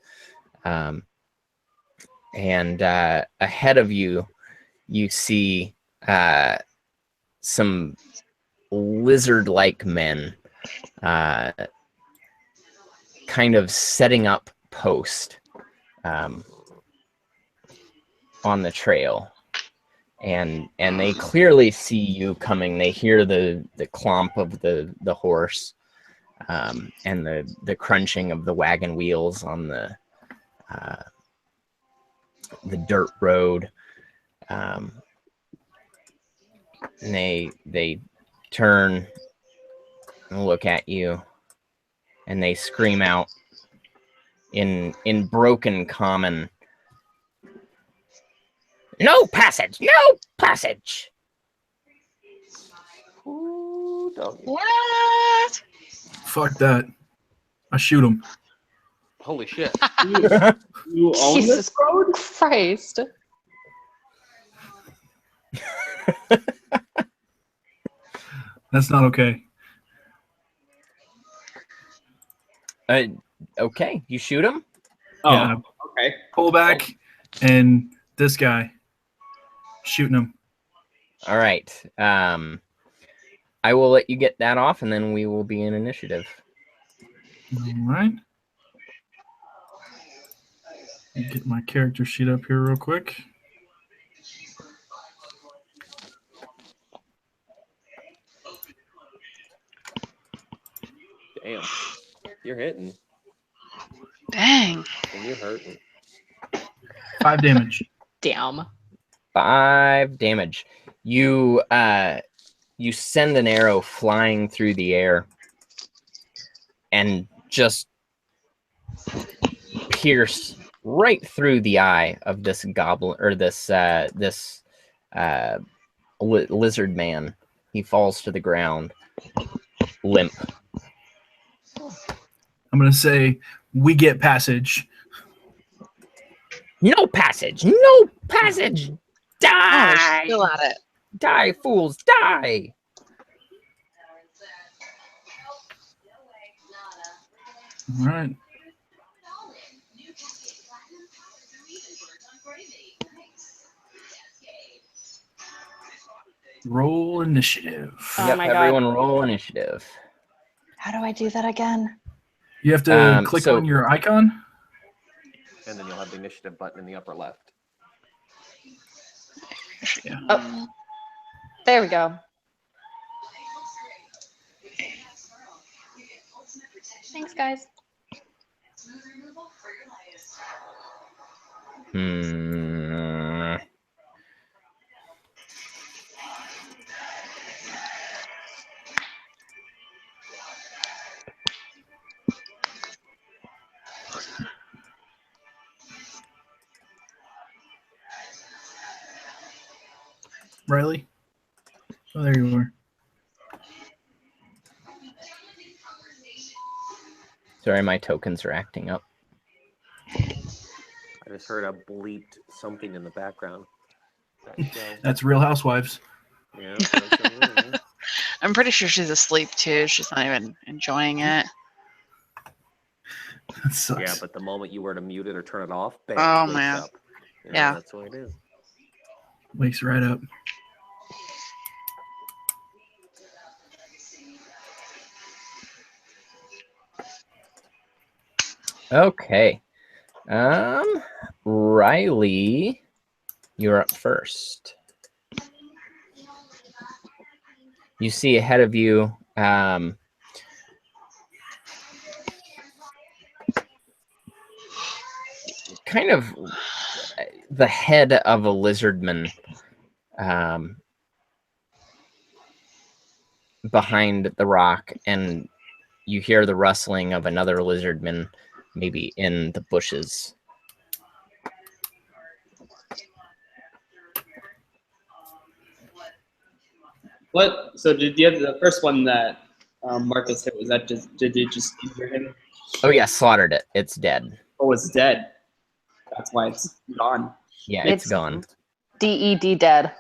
Speaker 2: And ahead of you, you see some lizard-like men kind of setting up post on the trail. And they clearly see you coming. They hear the clomp of the horse and the crunching of the wagon wheels on the dirt road. And they turn and look at you, and they scream out in broken common, "No passage! No passage!"
Speaker 7: Ooh, doggy.
Speaker 4: What?
Speaker 1: Fuck that. I shoot him.
Speaker 7: Holy shit.
Speaker 5: You own
Speaker 6: Jesus
Speaker 5: this road?
Speaker 6: Christ.
Speaker 1: That's not okay.
Speaker 2: Okay, you shoot him.
Speaker 5: Oh,
Speaker 1: Yeah.
Speaker 5: okay.
Speaker 1: Pull back, and this guy shooting him.
Speaker 2: All right. I will let you get that off, and then we will be in initiative.
Speaker 1: All right. Let me get my character sheet up here real quick.
Speaker 7: Damn. You're hitting.
Speaker 4: Dang.
Speaker 7: And you're hurting.
Speaker 1: 5 damage.
Speaker 6: Damn.
Speaker 2: 5 damage. You send an arrow flying through the air and just pierce right through the eye of this goblin, or this lizard man. He falls to the ground, limp.
Speaker 1: I'm going to say we get passage.
Speaker 2: No passage! No passage!
Speaker 4: Oh,
Speaker 2: Die!
Speaker 4: still at it.
Speaker 2: Die, fools! Die!
Speaker 1: All right. Roll initiative.
Speaker 6: Oh
Speaker 2: Yep,
Speaker 6: my God.
Speaker 2: everyone roll initiative.
Speaker 6: How do I do that again?
Speaker 1: You have to click
Speaker 2: so-
Speaker 1: on your icon.
Speaker 7: And then you'll have the initiative button in the upper left.
Speaker 6: Oh, there we go. Thanks, guys.
Speaker 1: Riley? Oh, there you are.
Speaker 2: Sorry, my tokens are acting up.
Speaker 7: I just heard a bleeped something in the background. That show.
Speaker 1: That's Real Housewives.
Speaker 7: Yeah, that's
Speaker 4: I'm pretty sure she's asleep too. She's not even enjoying it.
Speaker 1: That sucks.
Speaker 7: yeah, but the moment you were to mute it or turn it off, bam,
Speaker 4: Oh,
Speaker 7: it wakes
Speaker 4: man.
Speaker 7: up.
Speaker 4: Yeah.
Speaker 7: That's what it is.
Speaker 1: Wakes right up.
Speaker 2: Okay. Riley, you're up first. You see ahead of you, kind of the head of a lizardman behind the rock, and you hear the rustling of another lizardman maybe in the bushes.
Speaker 5: What? So did you have the first one that Marcus hit? Was that just did it just injure him,
Speaker 2: Oh yeah, slaughtered it. It's dead.
Speaker 5: or was it dead? That's why it's gone.
Speaker 2: Yeah,
Speaker 6: It's-
Speaker 2: it's gone.
Speaker 6: DED dead.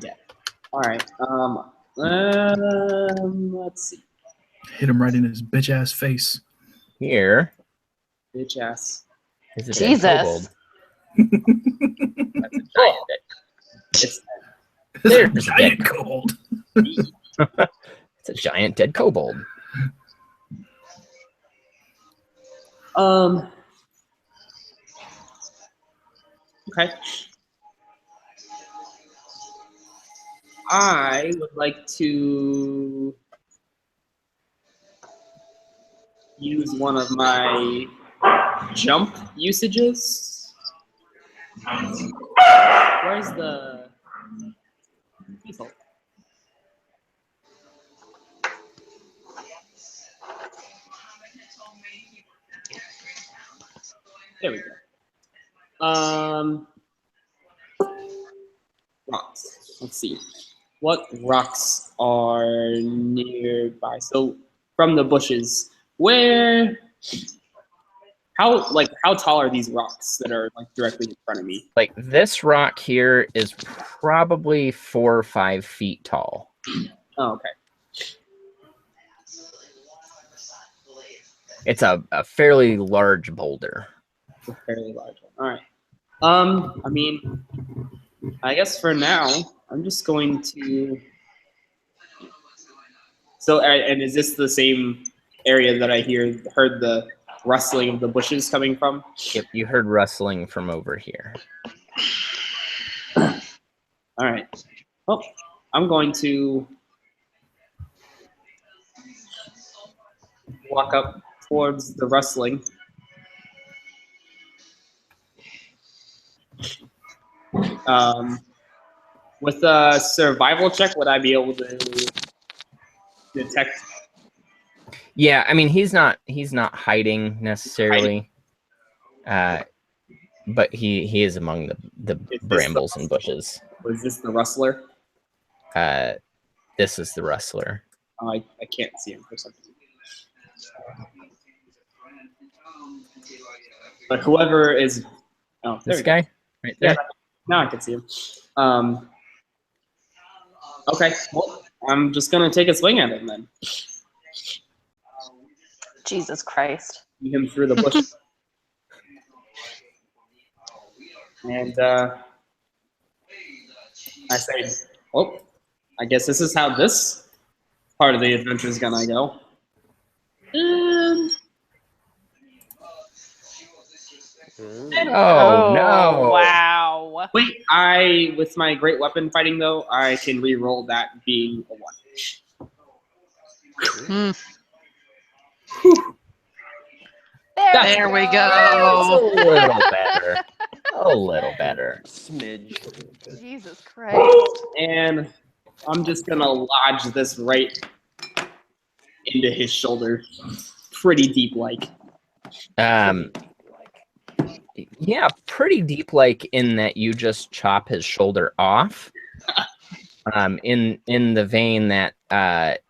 Speaker 5: Dead. All right. Let's see.
Speaker 1: Hit him right in his bitch ass face.
Speaker 2: Here
Speaker 5: Bitch ass.
Speaker 2: is a
Speaker 6: Jesus.
Speaker 2: dead kobold. That's a giant dead.
Speaker 5: It's
Speaker 2: There's
Speaker 1: It's
Speaker 2: a
Speaker 1: a giant
Speaker 2: dead
Speaker 1: cold.
Speaker 2: It's a giant dead kobold.
Speaker 5: Okay. I would like to use one of my jump usages. Where's the diesel? There we go. Rocks. Let's see. What rocks are nearby? So from the bushes, how tall are these rocks that are like directly in front of me?
Speaker 2: Like this rock here is probably 4 or 5 feet tall.
Speaker 5: Oh, okay.
Speaker 2: It's a fairly large boulder.
Speaker 5: It's a fairly large one. All right. I mean, I guess for now, I'm just going to. So, and is this the same area that I heard the rustling of the bushes coming from?
Speaker 2: Yep, you heard rustling from over here.
Speaker 5: All right. Well, I'm going to walk up towards the rustling. With a survival check, would I be able to detect?
Speaker 2: Yeah, I mean he's not hiding necessarily, but he is among the brambles and bushes.
Speaker 5: Was this the rustler?
Speaker 2: This is the rustler.
Speaker 5: Oh, I can't see him for some reason. But whoever is, oh, there
Speaker 2: This
Speaker 5: we go.
Speaker 2: guy right there.
Speaker 5: Yeah, now I can see him. Okay, well, I'm just gonna take a swing at him then.
Speaker 6: Jesus Christ.
Speaker 5: See him through the bush. And I say, well, I guess this is how this part of the adventure is gonna go. And
Speaker 2: Oh no!
Speaker 6: Wow.
Speaker 5: wait, with my great weapon fighting though, I can re-roll that being a 1.
Speaker 4: There we
Speaker 2: That's a
Speaker 4: go.
Speaker 2: little better. A little better.
Speaker 7: Smidge.
Speaker 6: Jesus Christ.
Speaker 5: And I'm just gonna lodge this right into his shoulder, pretty deep like.
Speaker 2: Yeah, pretty deep, like in that you just chop his shoulder off. In the vein that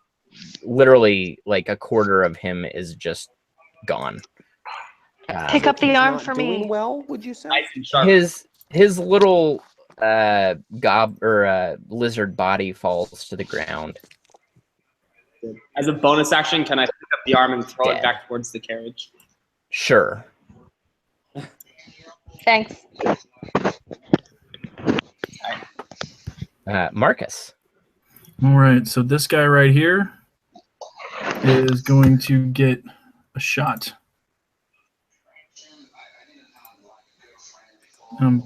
Speaker 2: literally like a quarter of him is just gone.
Speaker 6: Pick up the
Speaker 7: He's
Speaker 6: arm
Speaker 7: not
Speaker 6: for
Speaker 7: doing
Speaker 6: me.
Speaker 7: well, would you say?
Speaker 5: Nice and sharp.
Speaker 2: His little lizard body falls to the ground.
Speaker 5: As a bonus action, can I pick up the arm and throw it
Speaker 2: Dead.
Speaker 5: back towards the carriage?
Speaker 2: Sure.
Speaker 6: Thanks.
Speaker 2: Marcus.
Speaker 1: All right, so this guy right here is going to get a shot. I'm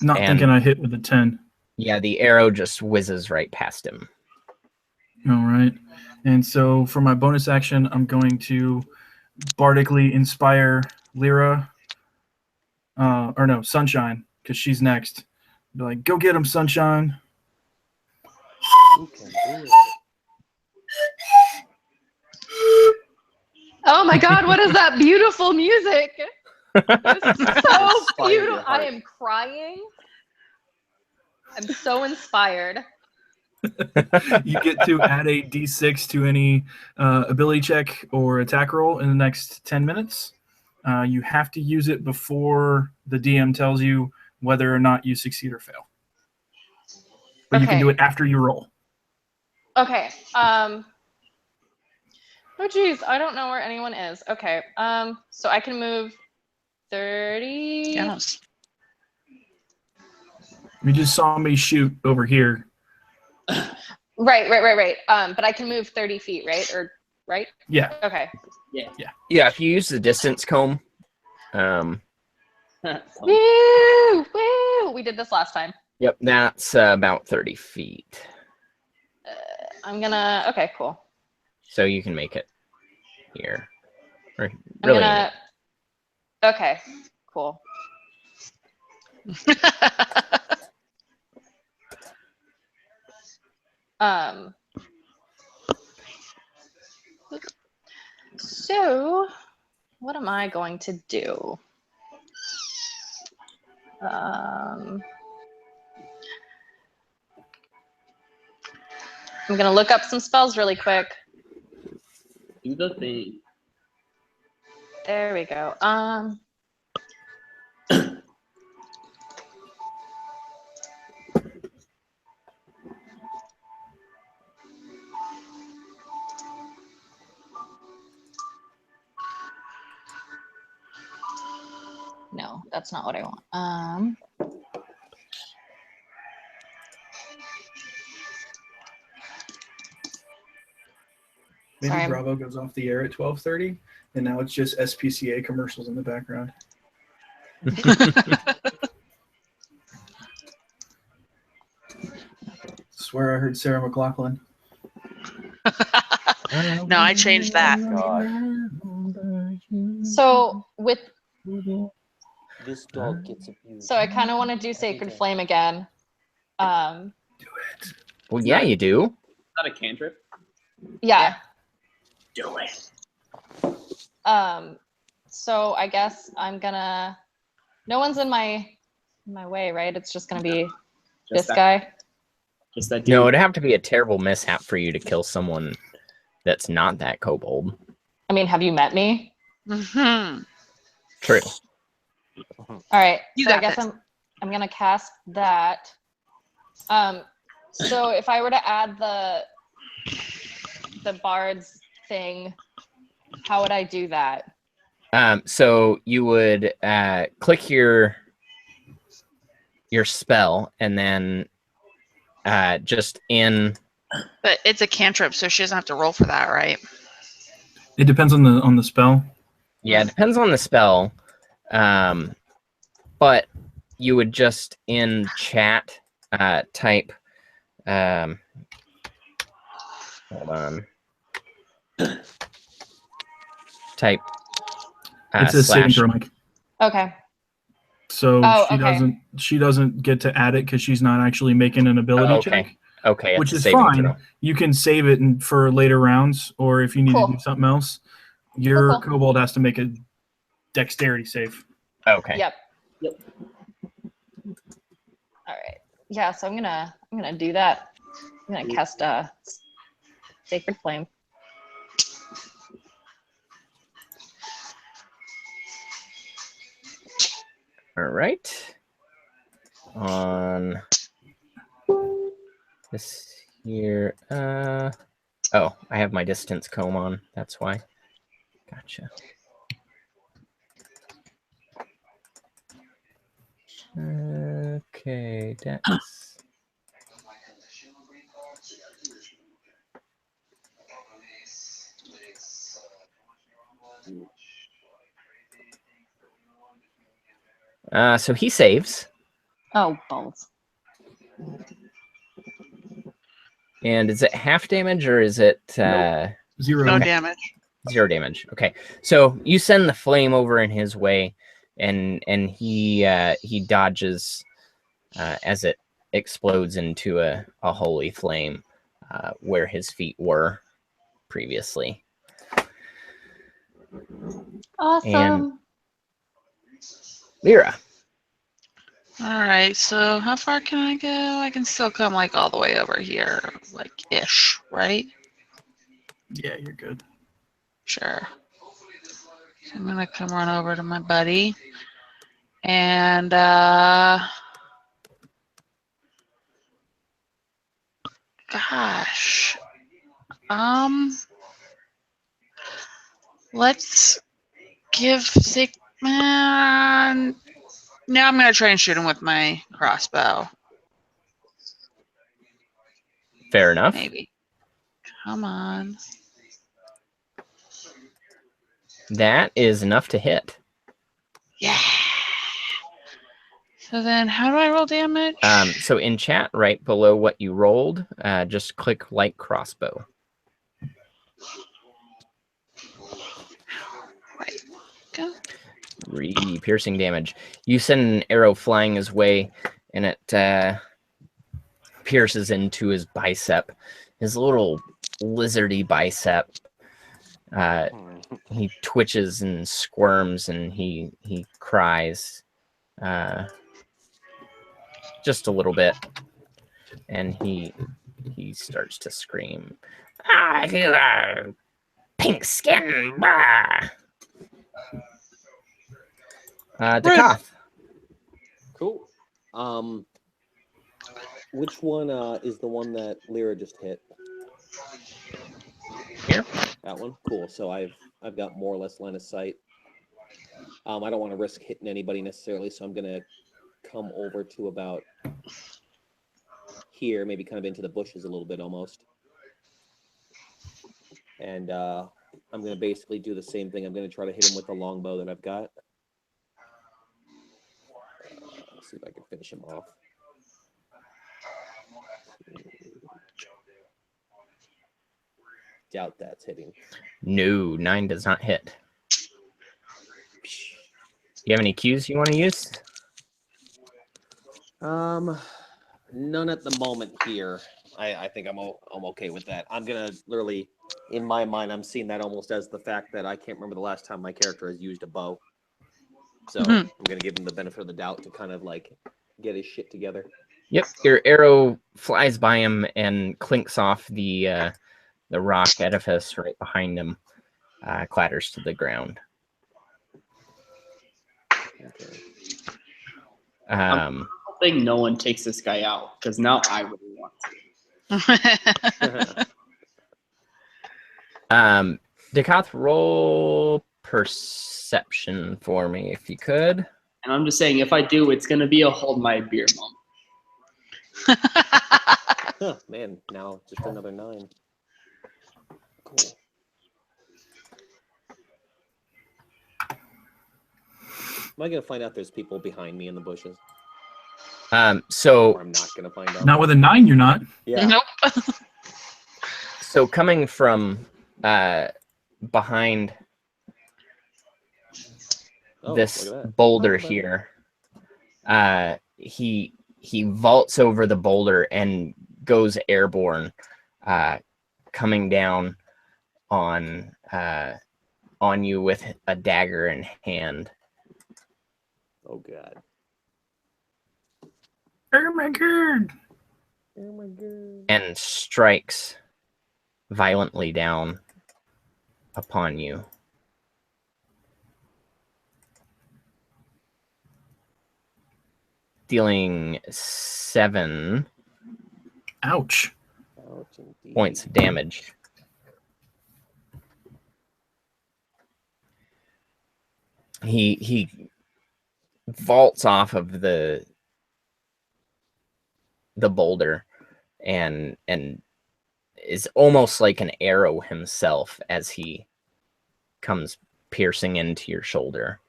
Speaker 1: not
Speaker 2: And-
Speaker 1: thinking I hit with a 10.
Speaker 2: Yeah, the arrow just whizzes right past him.
Speaker 1: All right. And so for my bonus action, I'm going to bardically inspire Lyra, Sunshine, because she's next. Be like, go get him, Sunshine.
Speaker 7: Who can do it?
Speaker 6: Oh my God, what is that beautiful music? This is so
Speaker 7: Inspired your
Speaker 6: beautiful.
Speaker 7: heart.
Speaker 6: I am crying. I'm so inspired.
Speaker 1: You get to add a d6 to any ability check or attack roll in the next 10 minutes. You have to use it before the DM tells you whether or not you succeed or fail. But you can
Speaker 6: Okay.
Speaker 1: do it after you roll.
Speaker 6: Okay. Oh geez, I don't know where anyone is. Okay. So I can move 30.
Speaker 4: Yes.
Speaker 1: You just saw me shoot over here.
Speaker 6: Right. But I can move 30 feet, right? Right?
Speaker 1: Yeah.
Speaker 6: Okay.
Speaker 2: Yeah, if you use the distance comb,
Speaker 6: Woo! Woo! We did this last time.
Speaker 2: yep, that's about 30 feet.
Speaker 6: I'm gonna. Okay, cool.
Speaker 2: So you can make it here. Or
Speaker 6: I'm
Speaker 2: really,
Speaker 6: gonna. Okay, cool. So, what am I going to do? I'm gonna look up some spells really quick.
Speaker 5: Do the thing.
Speaker 6: There we go. No, that's not what I want.
Speaker 1: Maybe
Speaker 6: Sorry.
Speaker 1: Bravo goes off the air at 12:30, and now it's just SPCA commercials in the background. Swear I heard Sarah McLachlan.
Speaker 4: No, I changed that.
Speaker 6: So with
Speaker 7: This dog gets abused.
Speaker 6: so I kind of want to do Sacred Flame again.
Speaker 1: Do it.
Speaker 2: Well, yeah, you do.
Speaker 5: Is that a cantrip?
Speaker 6: Yeah.
Speaker 5: Do it.
Speaker 6: So I guess I'm gonna. No one's in my way, right? It's just gonna be this
Speaker 5: that,
Speaker 6: guy.
Speaker 5: Just that dude.
Speaker 2: No, it'd have to be a terrible mishap for you to kill someone that's not that kobold.
Speaker 6: I mean, have you met me?
Speaker 4: Mhm.
Speaker 2: True.
Speaker 6: All right.
Speaker 4: You
Speaker 6: so I
Speaker 4: got
Speaker 6: guess
Speaker 4: this.
Speaker 6: I'm gonna cast that. So if I were to add the bard's thing, how would I do that?
Speaker 2: So you would click your spell and then just in.
Speaker 4: But it's a cantrip, so she doesn't have to roll for that, right?
Speaker 1: It depends on the spell.
Speaker 2: Yeah, it depends on the spell. But you would just in chat type. Hold on. Type.
Speaker 1: It's a saving throw, Mike.
Speaker 6: Okay.
Speaker 1: So
Speaker 6: Oh,
Speaker 1: she
Speaker 6: okay.
Speaker 1: doesn't get to add it because she's not actually making an ability
Speaker 2: Okay.
Speaker 1: check,
Speaker 2: Okay,
Speaker 1: which
Speaker 2: it's
Speaker 1: is
Speaker 2: a saving
Speaker 1: fine.
Speaker 2: throw.
Speaker 1: You can save it for later rounds, or if you need
Speaker 6: Cool.
Speaker 1: to do something else, your
Speaker 6: Cool.
Speaker 1: kobold has to make a dexterity save.
Speaker 2: Okay.
Speaker 6: Yep.
Speaker 5: Yep.
Speaker 6: All right. Yeah. So I'm gonna do that. I'm gonna cast Sacred Flame.
Speaker 2: All right. On this here. Oh, I have my distance comb on. That's why. Gotcha. Okay, Dex. So he saves.
Speaker 6: Oh, balls.
Speaker 2: And is it half damage or is it
Speaker 1: Zero.
Speaker 4: No
Speaker 2: Okay.
Speaker 4: damage.
Speaker 2: 0 damage? Okay. So you send the flame over in his way, and he dodges as it explodes into a holy flame where his feet were previously.
Speaker 6: Awesome.
Speaker 2: Lyra.
Speaker 4: All right, so how far can I go? I can still come like all the way over here, like ish, right?
Speaker 1: Yeah, you're good.
Speaker 4: Sure. So I'm gonna come run over to my buddy, and gosh, let's give sick man. Now I'm gonna try and shoot him with my crossbow.
Speaker 2: Fair enough.
Speaker 4: Maybe. Come on.
Speaker 2: That is enough to hit.
Speaker 4: Yeah. So then, how do I roll damage?
Speaker 2: So in chat, right below what you rolled, just click light crossbow.
Speaker 4: Right. Go.
Speaker 2: 3 piercing damage. You send an arrow flying his way, and it pierces into his bicep, his little lizardy bicep. He twitches and squirms, and he cries just a little bit, and he starts to scream. Pink skin. Dakoth.
Speaker 7: Cool. Which one is the one that Lyra just hit?
Speaker 2: Here.
Speaker 7: That one. Cool. So I've got more or less line of sight. I don't want to risk hitting anybody necessarily, so I'm gonna come over to about here, maybe kind of into the bushes a little bit almost. And I'm gonna basically do the same thing. I'm gonna try to hit him with the longbow that I've got. Let's see if I can finish him off. Doubt that's hitting.
Speaker 2: No, 9 does not hit. Do you have any cues you want to use?
Speaker 7: None at the moment here. I think I'm okay with that. I'm gonna literally, in my mind, I'm seeing that almost as the fact that I can't remember the last time my character has used a bow. So I'm gonna give him the benefit of the doubt to kind of like get his shit together.
Speaker 2: Yep, your arrow flies by him and clinks off the rock edifice right behind him, clatters to the ground.
Speaker 7: Okay.
Speaker 5: I'm hoping no one takes this guy out, because now I would want to.
Speaker 2: Dakoth, roll perception for me if you could.
Speaker 5: And I'm just saying, if I do, it's going to be a hold my beer moment.
Speaker 7: Huh, man, now just another 9. Cool. Am I gonna find out there's people behind me in the bushes?
Speaker 2: So
Speaker 7: Or I'm not gonna find out.
Speaker 1: Not with a 9, you're not.
Speaker 7: Yeah.
Speaker 4: Nope.
Speaker 2: So coming from behind
Speaker 7: Oh,
Speaker 2: this
Speaker 7: look at that.
Speaker 2: boulder
Speaker 7: Oh,
Speaker 2: here, he vaults over the boulder and goes airborne, coming down on you with a dagger in hand.
Speaker 7: Oh god.
Speaker 1: Oh my god.
Speaker 7: Oh my god.
Speaker 2: And strikes violently down upon you. Dealing 7
Speaker 1: Ouch.
Speaker 7: Ouch, indeed.
Speaker 2: points of damage. He vaults off of the boulder and is almost like an arrow himself as he comes piercing into your shoulder.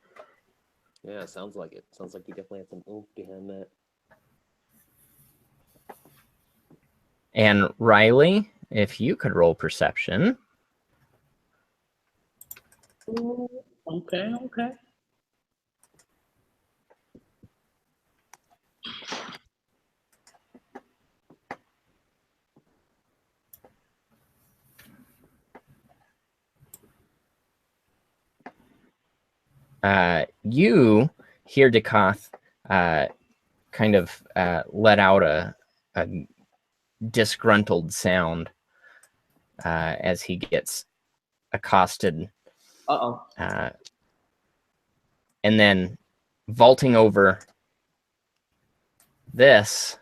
Speaker 7: Yeah, sounds like it. Sounds like you definitely have some oomph behind that.
Speaker 2: And Riley, if you could roll perception.
Speaker 5: Okay.
Speaker 2: You hear Dakoth kind of let out a disgruntled sound as he gets accosted.
Speaker 5: Uh-oh.
Speaker 2: And then vaulting over this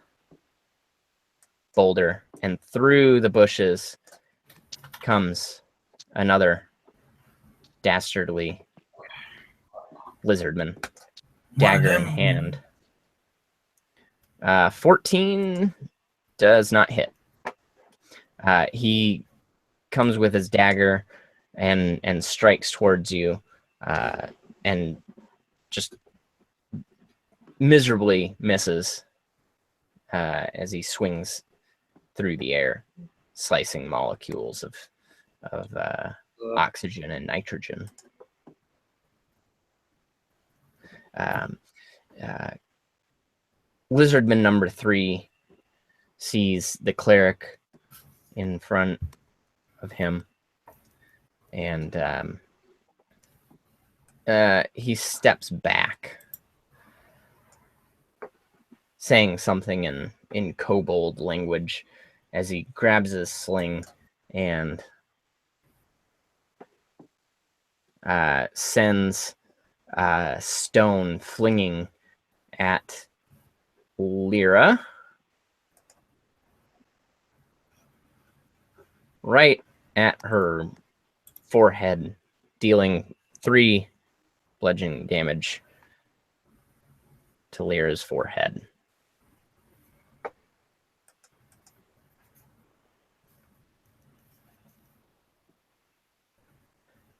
Speaker 2: boulder and through the bushes comes another dastardly lizardman, dagger in hand. 14 does not hit. He comes with his dagger and strikes towards you, and just miserably misses as he swings through the air, slicing molecules of oxygen and nitrogen. Lizardman number 3 sees the cleric in front of him, and he steps back, saying something in kobold language as he grabs his sling and sends stone flinging at Lyra, right at her forehead, dealing 3 bludgeoning damage to Lyra's forehead.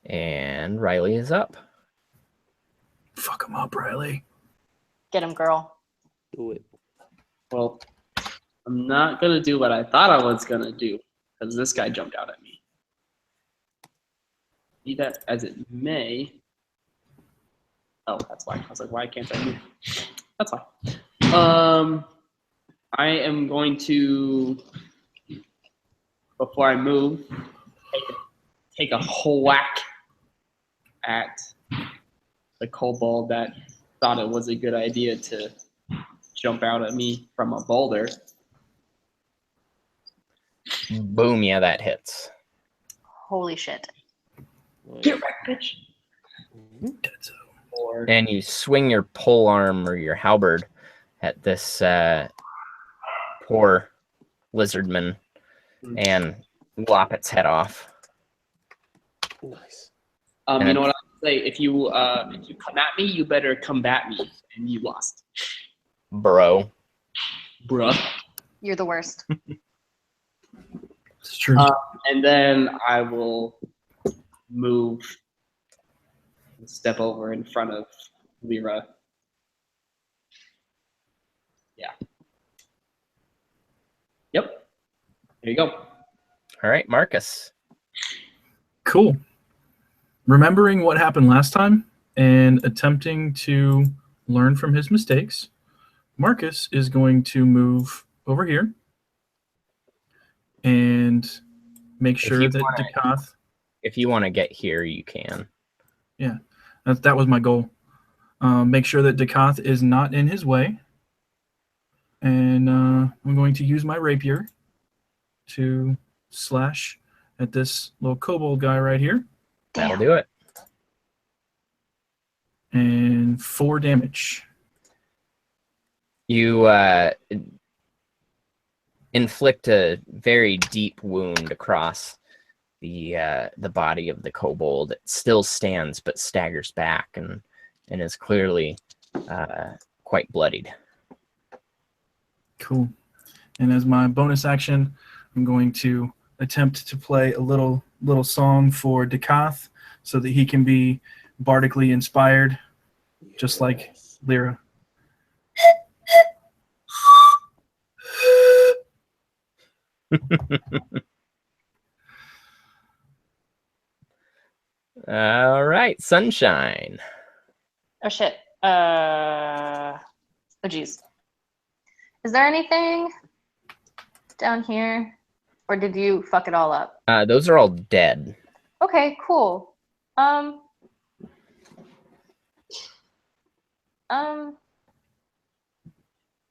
Speaker 2: And Riley is up.
Speaker 1: Fuck him up, Riley.
Speaker 6: Get him, girl.
Speaker 7: Do it.
Speaker 5: Well, I'm not gonna do what I thought I was gonna do because this guy jumped out at me. Be that as it may. Oh, that's why. I was like, why can't I move? That's fine. I am going to, before I move, take a whack at the kobold that thought it was a good idea to jump out at me from a boulder.
Speaker 2: Boom, yeah, that hits.
Speaker 6: Holy shit.
Speaker 5: Get wrecked, bitch.
Speaker 2: And you swing your pole arm or your halberd at this poor lizardman and lop its head off.
Speaker 7: Nice.
Speaker 5: You know what I say? If you come at me, you better combat me, and you lost,
Speaker 2: Bro.
Speaker 5: bruh.
Speaker 6: You're the worst.
Speaker 1: It's true.
Speaker 5: And then I will move and step over in front of Lyra. Yeah. Yep. There you go.
Speaker 2: All right, Marcus.
Speaker 1: Cool. Remembering what happened last time and attempting to learn from his mistakes, Marcus is going to move over here and make sure
Speaker 2: you
Speaker 1: that
Speaker 2: wanna-
Speaker 1: Dakath.
Speaker 2: If you want to get here, you can.
Speaker 1: Yeah, that was my goal. Make sure that Dakath is not in his way. And I'm going to use my rapier to slash at this little kobold guy right here.
Speaker 2: That'll do it.
Speaker 1: And 4 damage.
Speaker 2: You inflict a very deep wound across the body of the kobold. It still stands but staggers back and is clearly quite bloodied.
Speaker 1: Cool. And as my bonus action, I'm going to attempt to play a little song for Dakath so that he can be bardically inspired, just like Lyra.
Speaker 2: All right, Sunshine.
Speaker 6: Oh shit. Oh geez. Is there anything down here? Or did you fuck it all up?
Speaker 2: Those are all dead.
Speaker 6: Okay, cool.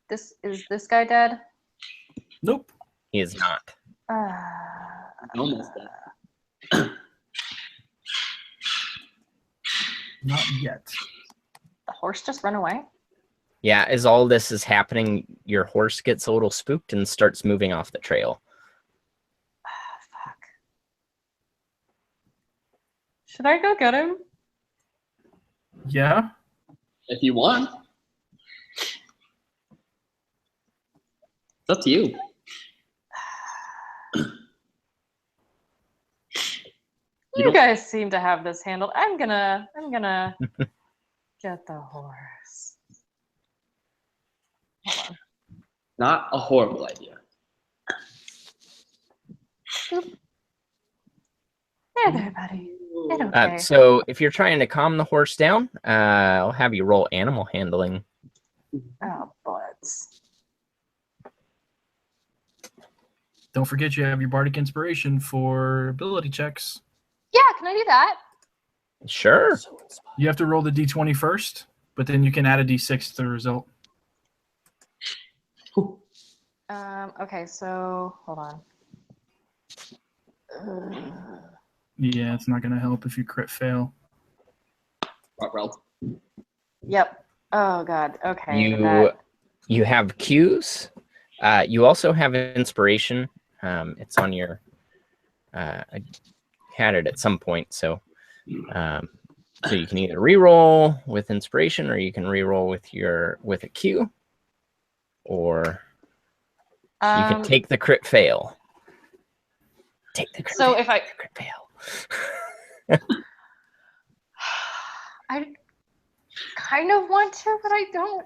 Speaker 6: This guy dead?
Speaker 1: Nope.
Speaker 2: He is not.
Speaker 5: Almost dead.
Speaker 1: Not yet.
Speaker 6: The horse just run away?
Speaker 2: Yeah, as all this is happening, your horse gets a little spooked and starts moving off the trail.
Speaker 6: Fuck. Should I go get him?
Speaker 1: Yeah.
Speaker 5: If you want. It's up to you.
Speaker 6: You guys seem to have this handled. I'm gonna get the horse. Hold on.
Speaker 5: Not a horrible idea.
Speaker 6: Boop. There, buddy. It's okay.
Speaker 2: So if you're trying to calm the horse down, I'll have you roll animal handling.
Speaker 6: Oh, butts.
Speaker 1: don't forget you have your bardic inspiration for ability checks.
Speaker 6: Yeah, can I do that?
Speaker 2: Sure.
Speaker 1: You have to roll the d20 first, but then you can add a d6 to the result.
Speaker 6: Okay, so hold on.
Speaker 1: Yeah, it's not going to help if you crit fail.
Speaker 5: Roll.
Speaker 6: Yep. Oh God. Okay.
Speaker 2: You have cues. You also have inspiration. It's on your. I had it at some point, so you can either re-roll with inspiration, or you can re-roll with a cue, or you can take the crit fail. Take the crit
Speaker 6: So
Speaker 2: fail.
Speaker 6: if I
Speaker 2: crit fail.
Speaker 6: I kind of want to, but I don't.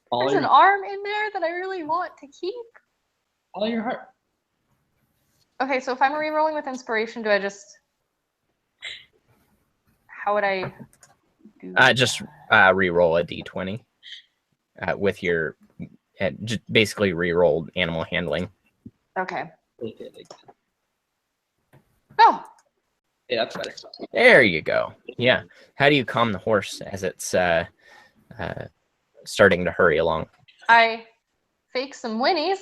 Speaker 5: Follow
Speaker 6: There's an
Speaker 5: your,
Speaker 6: arm in there that I really want to keep.
Speaker 5: follow your heart.
Speaker 6: Okay, so if I'm re-rolling with inspiration, do I just? How would I do?
Speaker 2: Just re-roll a d20 with your just basically re-roll animal handling.
Speaker 6: Okay.
Speaker 5: Okay.
Speaker 6: Oh,
Speaker 5: Yeah, that's better.
Speaker 2: There you go. Yeah. How do you calm the horse as it's starting to hurry along?
Speaker 6: I fake some whinnies,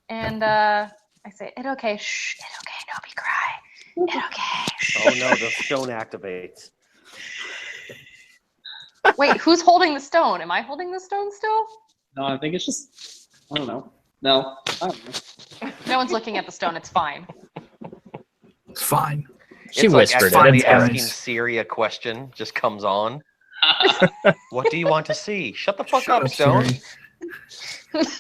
Speaker 6: and I say, "It okay, shh, it okay, nobody cry, it okay." Shh.
Speaker 7: Oh no, the stone activates.
Speaker 6: Wait, who's holding the stone? Am I holding the stone still?
Speaker 5: No, I think it's just. I don't know. No. I don't know.
Speaker 6: No one's looking at the stone. It's fine.
Speaker 1: It's fine.
Speaker 2: She
Speaker 7: It's like
Speaker 2: whispered
Speaker 7: accidentally
Speaker 2: it.
Speaker 1: Fine.
Speaker 7: asking
Speaker 1: Nice.
Speaker 7: Siri a question just comes on. What do you want to see? Shut the fuck
Speaker 1: Shut
Speaker 7: up, Stone.
Speaker 1: Siri.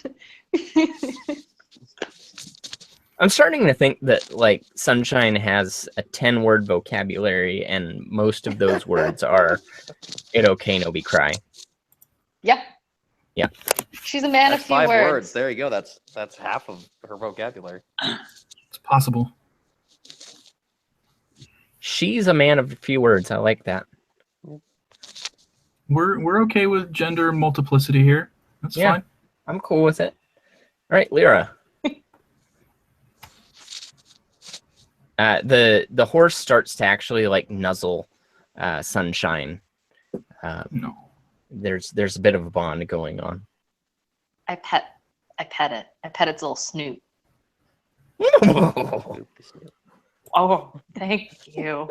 Speaker 2: I'm starting to think that like Sunshine has a 10-word vocabulary, and most of those words are "it okay, no be cry."
Speaker 6: Yeah.
Speaker 2: Yeah.
Speaker 6: She's a man
Speaker 7: That's
Speaker 6: of few
Speaker 7: 5
Speaker 6: words.
Speaker 7: words. There you go. That's half of her vocabulary.
Speaker 1: It's possible.
Speaker 2: She's a man of a few words. I like that.
Speaker 1: We're okay with gender multiplicity here. That's
Speaker 2: Yeah.
Speaker 1: fine.
Speaker 2: I'm cool with it. All right, Lyra. The horse starts to actually like nuzzle Sunshine.
Speaker 1: No.
Speaker 2: There's a bit of a bond going on.
Speaker 6: I pet it. I pet its little snoot. Oh, thank you.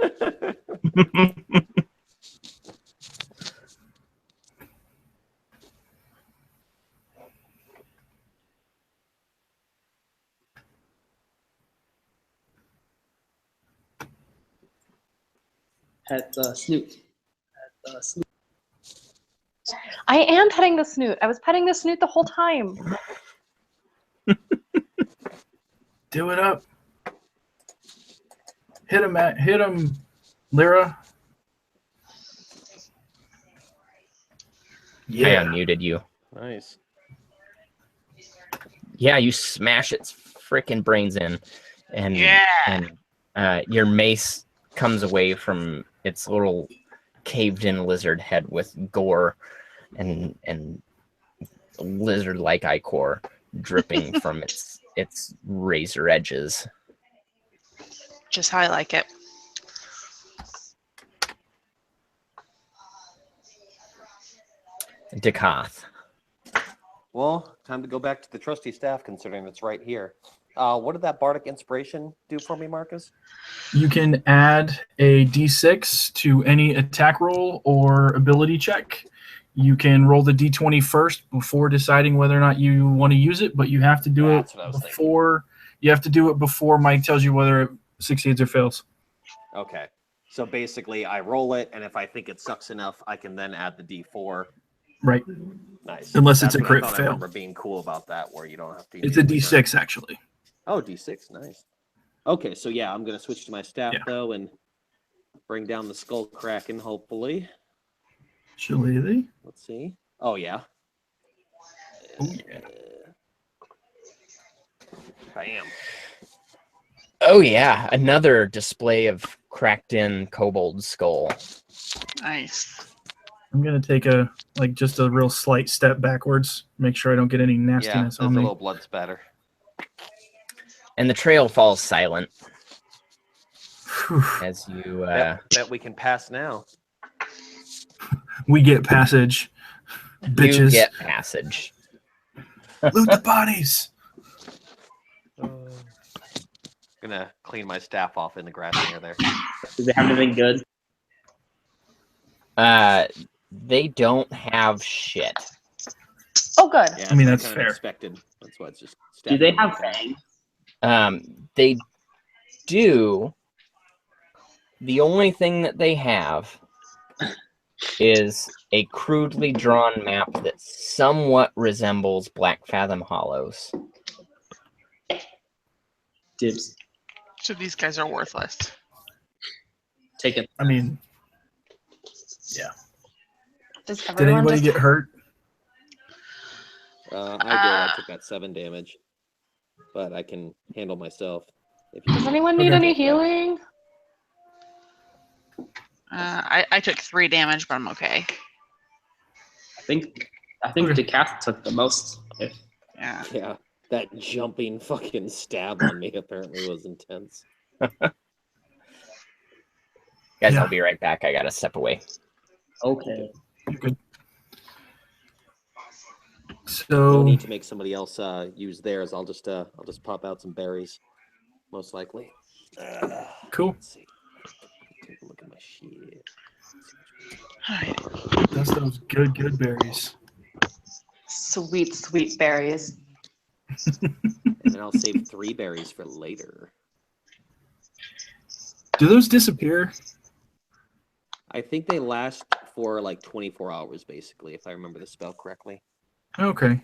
Speaker 5: Pet the snoot. Pet the snoot.
Speaker 6: I am petting the snoot. I was petting the snoot the whole time.
Speaker 1: Do it up. Hit him, Lyra.
Speaker 2: I
Speaker 1: Yeah.
Speaker 2: unmuted you.
Speaker 7: Nice.
Speaker 2: Yeah, you smash its freaking brains in, and your mace comes away from its little caved-in lizard head with gore and lizard-like ichor dripping from its razor edges.
Speaker 4: Just how I like it.
Speaker 2: Dekath.
Speaker 7: Well, time to go back to the trusty staff, considering it's right here. What did that bardic inspiration do for me, Marcus?
Speaker 1: You can add a d6 to any attack roll or ability check. You can roll the d20 first before deciding whether or not you want to use it, but you have to do
Speaker 7: That's
Speaker 1: it
Speaker 7: what I was
Speaker 1: before. You have to do it before Mike tells you whether it succeeds or fails.
Speaker 7: Okay. So basically, I roll it, and if I think it sucks enough, I can then add the d4.
Speaker 1: Right.
Speaker 7: Nice.
Speaker 1: Unless it's
Speaker 7: That's
Speaker 1: a
Speaker 7: what
Speaker 1: crit
Speaker 7: I thought.
Speaker 1: fail.
Speaker 7: I remember being cool about that, where you don't have to.
Speaker 1: It's a
Speaker 7: immediately
Speaker 1: d6 actually.
Speaker 7: Oh, d6. Nice. Okay, so yeah, I'm going to switch to my staff,
Speaker 1: Yeah.
Speaker 7: though, and bring down the skull kraken, hopefully.
Speaker 1: Shillelagh.
Speaker 7: Let's see. Oh, yeah.
Speaker 1: Oh, yeah.
Speaker 7: Bam.
Speaker 2: Oh yeah, another display of cracked-in kobold skull.
Speaker 4: Nice.
Speaker 1: I'm gonna take just a real slight step backwards. Make sure I don't get any
Speaker 7: Yeah,
Speaker 1: nastiness
Speaker 7: there's a
Speaker 1: on me.
Speaker 7: little blood spatter.
Speaker 2: And the trail falls silent
Speaker 1: Whew.
Speaker 2: as you
Speaker 7: Bet we can pass now.
Speaker 1: We get passage. Bitches.
Speaker 2: you get passage.
Speaker 1: Loot the bodies.
Speaker 7: Gonna clean my staff off in the grass near there.
Speaker 5: Do they have anything good?
Speaker 2: They don't have shit.
Speaker 6: Oh, good.
Speaker 7: Yeah,
Speaker 1: I mean,
Speaker 7: that's
Speaker 1: that's
Speaker 7: kind of
Speaker 1: fair.
Speaker 7: expected. That's why it's just.
Speaker 5: Do they
Speaker 7: stabbing
Speaker 5: have
Speaker 7: me.
Speaker 5: fangs?
Speaker 2: They do. The only thing that they have is a crudely drawn map that somewhat resembles Black Fathom Hollows.
Speaker 5: Dibs.
Speaker 4: So these guys are worthless.
Speaker 5: Take it.
Speaker 1: I mean,
Speaker 6: Does
Speaker 1: did
Speaker 6: everyone
Speaker 1: anybody
Speaker 6: just
Speaker 1: get hurt?
Speaker 7: I did. I took that 7 damage, but I can handle myself. If you
Speaker 6: Does anyone need
Speaker 1: Okay.
Speaker 6: any healing?
Speaker 4: I took 3 damage, but I'm okay.
Speaker 5: I think
Speaker 1: Okay.
Speaker 5: Duncaster took the most.
Speaker 4: Yeah.
Speaker 7: Yeah, that jumping fucking stab on me apparently was intense.
Speaker 2: Guys,
Speaker 1: Yeah.
Speaker 2: I'll be right back. I gotta step away.
Speaker 5: Okay.
Speaker 1: You're good.
Speaker 7: No
Speaker 1: So
Speaker 7: need to make somebody else use theirs. I'll just pop out some berries, most likely.
Speaker 1: cool.
Speaker 7: Let's see. Take a look at my shit.
Speaker 4: Alright.
Speaker 1: That's those good berries.
Speaker 6: Sweet, sweet berries.
Speaker 7: And then I'll save 3 berries for later.
Speaker 1: Do those disappear?
Speaker 7: I think they last for like 24 hours, basically, if I remember the spell correctly.
Speaker 1: Okay,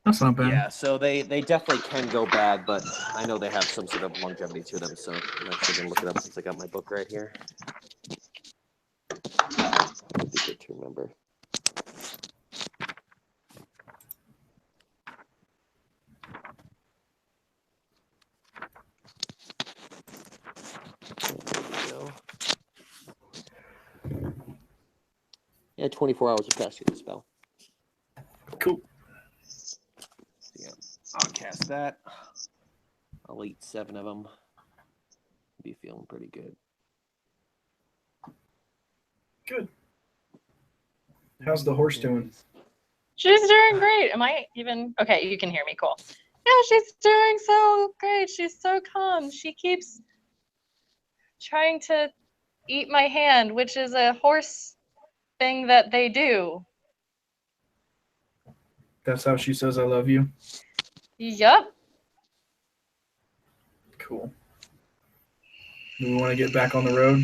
Speaker 1: that's not bad.
Speaker 7: Yeah, so they definitely can go bad, but I know they have some sort of longevity to them, so I'm actually going to look it up since I got my book right here. It'd be good to remember. There we go. Yeah, 24 hours will cast you the spell.
Speaker 1: Cool.
Speaker 7: Yeah, I'll cast that. I'll eat 7 of them. Be feeling pretty good.
Speaker 1: Good. How's the horse doing?
Speaker 6: She's doing great. Am I even okay? You can hear me. Cool. Yeah, she's doing so great. She's so calm. She keeps trying to eat my hand, which is a horse thing that they do.
Speaker 1: That's how she says I love you.
Speaker 6: Yup.
Speaker 1: Cool. Do we want to get back on the road?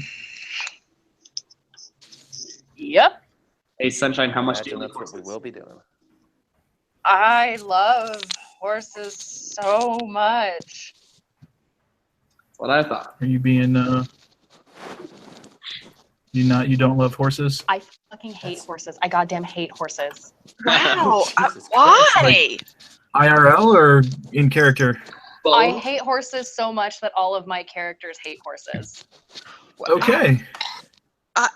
Speaker 6: Yep.
Speaker 5: Hey, Sunshine, how much do you
Speaker 7: Imagine
Speaker 5: like
Speaker 7: that's what we
Speaker 5: horses?
Speaker 7: will be doing.
Speaker 6: I love horses so much.
Speaker 5: That's what I thought.
Speaker 1: Are you being you don't love horses?
Speaker 6: I fucking hate horses. I goddamn hate horses.
Speaker 4: Wow.
Speaker 7: Jesus
Speaker 4: Why?
Speaker 1: IRL or in character?
Speaker 6: I
Speaker 5: Both.
Speaker 6: hate horses so much that all of my characters hate horses.
Speaker 1: Okay.
Speaker 4: I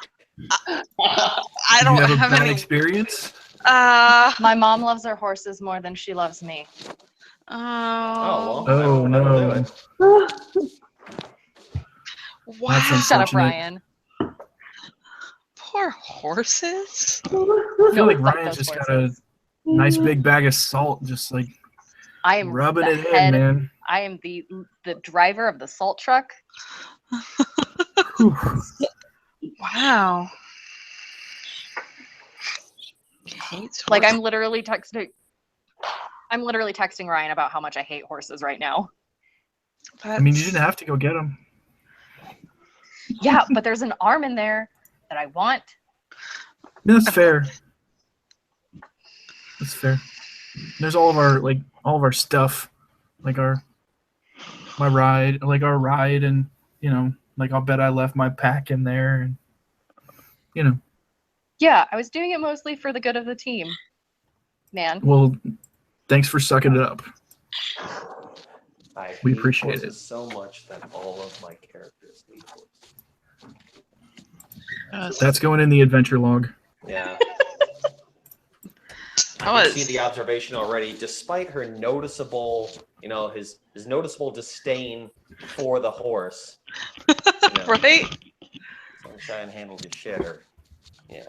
Speaker 1: Do
Speaker 4: don't
Speaker 1: you have a
Speaker 4: have
Speaker 1: bad
Speaker 4: any.
Speaker 1: experience?
Speaker 6: My mom loves her horses more than she loves me.
Speaker 4: Oh.
Speaker 7: well.
Speaker 1: Oh
Speaker 7: That'll
Speaker 1: no.
Speaker 7: do
Speaker 4: Wow.
Speaker 1: That's
Speaker 6: Shut up,
Speaker 1: unfortunate.
Speaker 6: Ryan.
Speaker 4: Poor horses.
Speaker 1: I feel like
Speaker 6: Fuck
Speaker 1: Ryan's
Speaker 6: those
Speaker 1: just got a
Speaker 6: horses.
Speaker 1: nice big bag of salt, just like
Speaker 6: I am
Speaker 1: rubbing
Speaker 6: the
Speaker 1: it
Speaker 6: head.
Speaker 1: in, man.
Speaker 6: I am the driver of the salt truck.
Speaker 1: Whew.
Speaker 4: Wow. Hates
Speaker 6: Like
Speaker 4: horses.
Speaker 6: I'm literally texting Ryan about how much I hate horses right now.
Speaker 1: I mean, you didn't have to go get them.
Speaker 6: Yeah, but there's an arm in there that I want.
Speaker 1: That's fair. That's fair. There's all of our stuff, like our ride, and like I'll bet I left my pack in there, and
Speaker 6: Yeah, I was doing it mostly for the good of the team. Man.
Speaker 1: well, thanks for sucking it up. We
Speaker 7: hate
Speaker 1: appreciate
Speaker 7: horses
Speaker 1: it.
Speaker 7: so much that all of my characters hate horses.
Speaker 1: That's going in the adventure log.
Speaker 7: Yeah. You see the observation already. Despite her noticeable, his noticeable disdain for the horse,
Speaker 4: Right?
Speaker 7: Sunshine handled his shit. Or, yeah.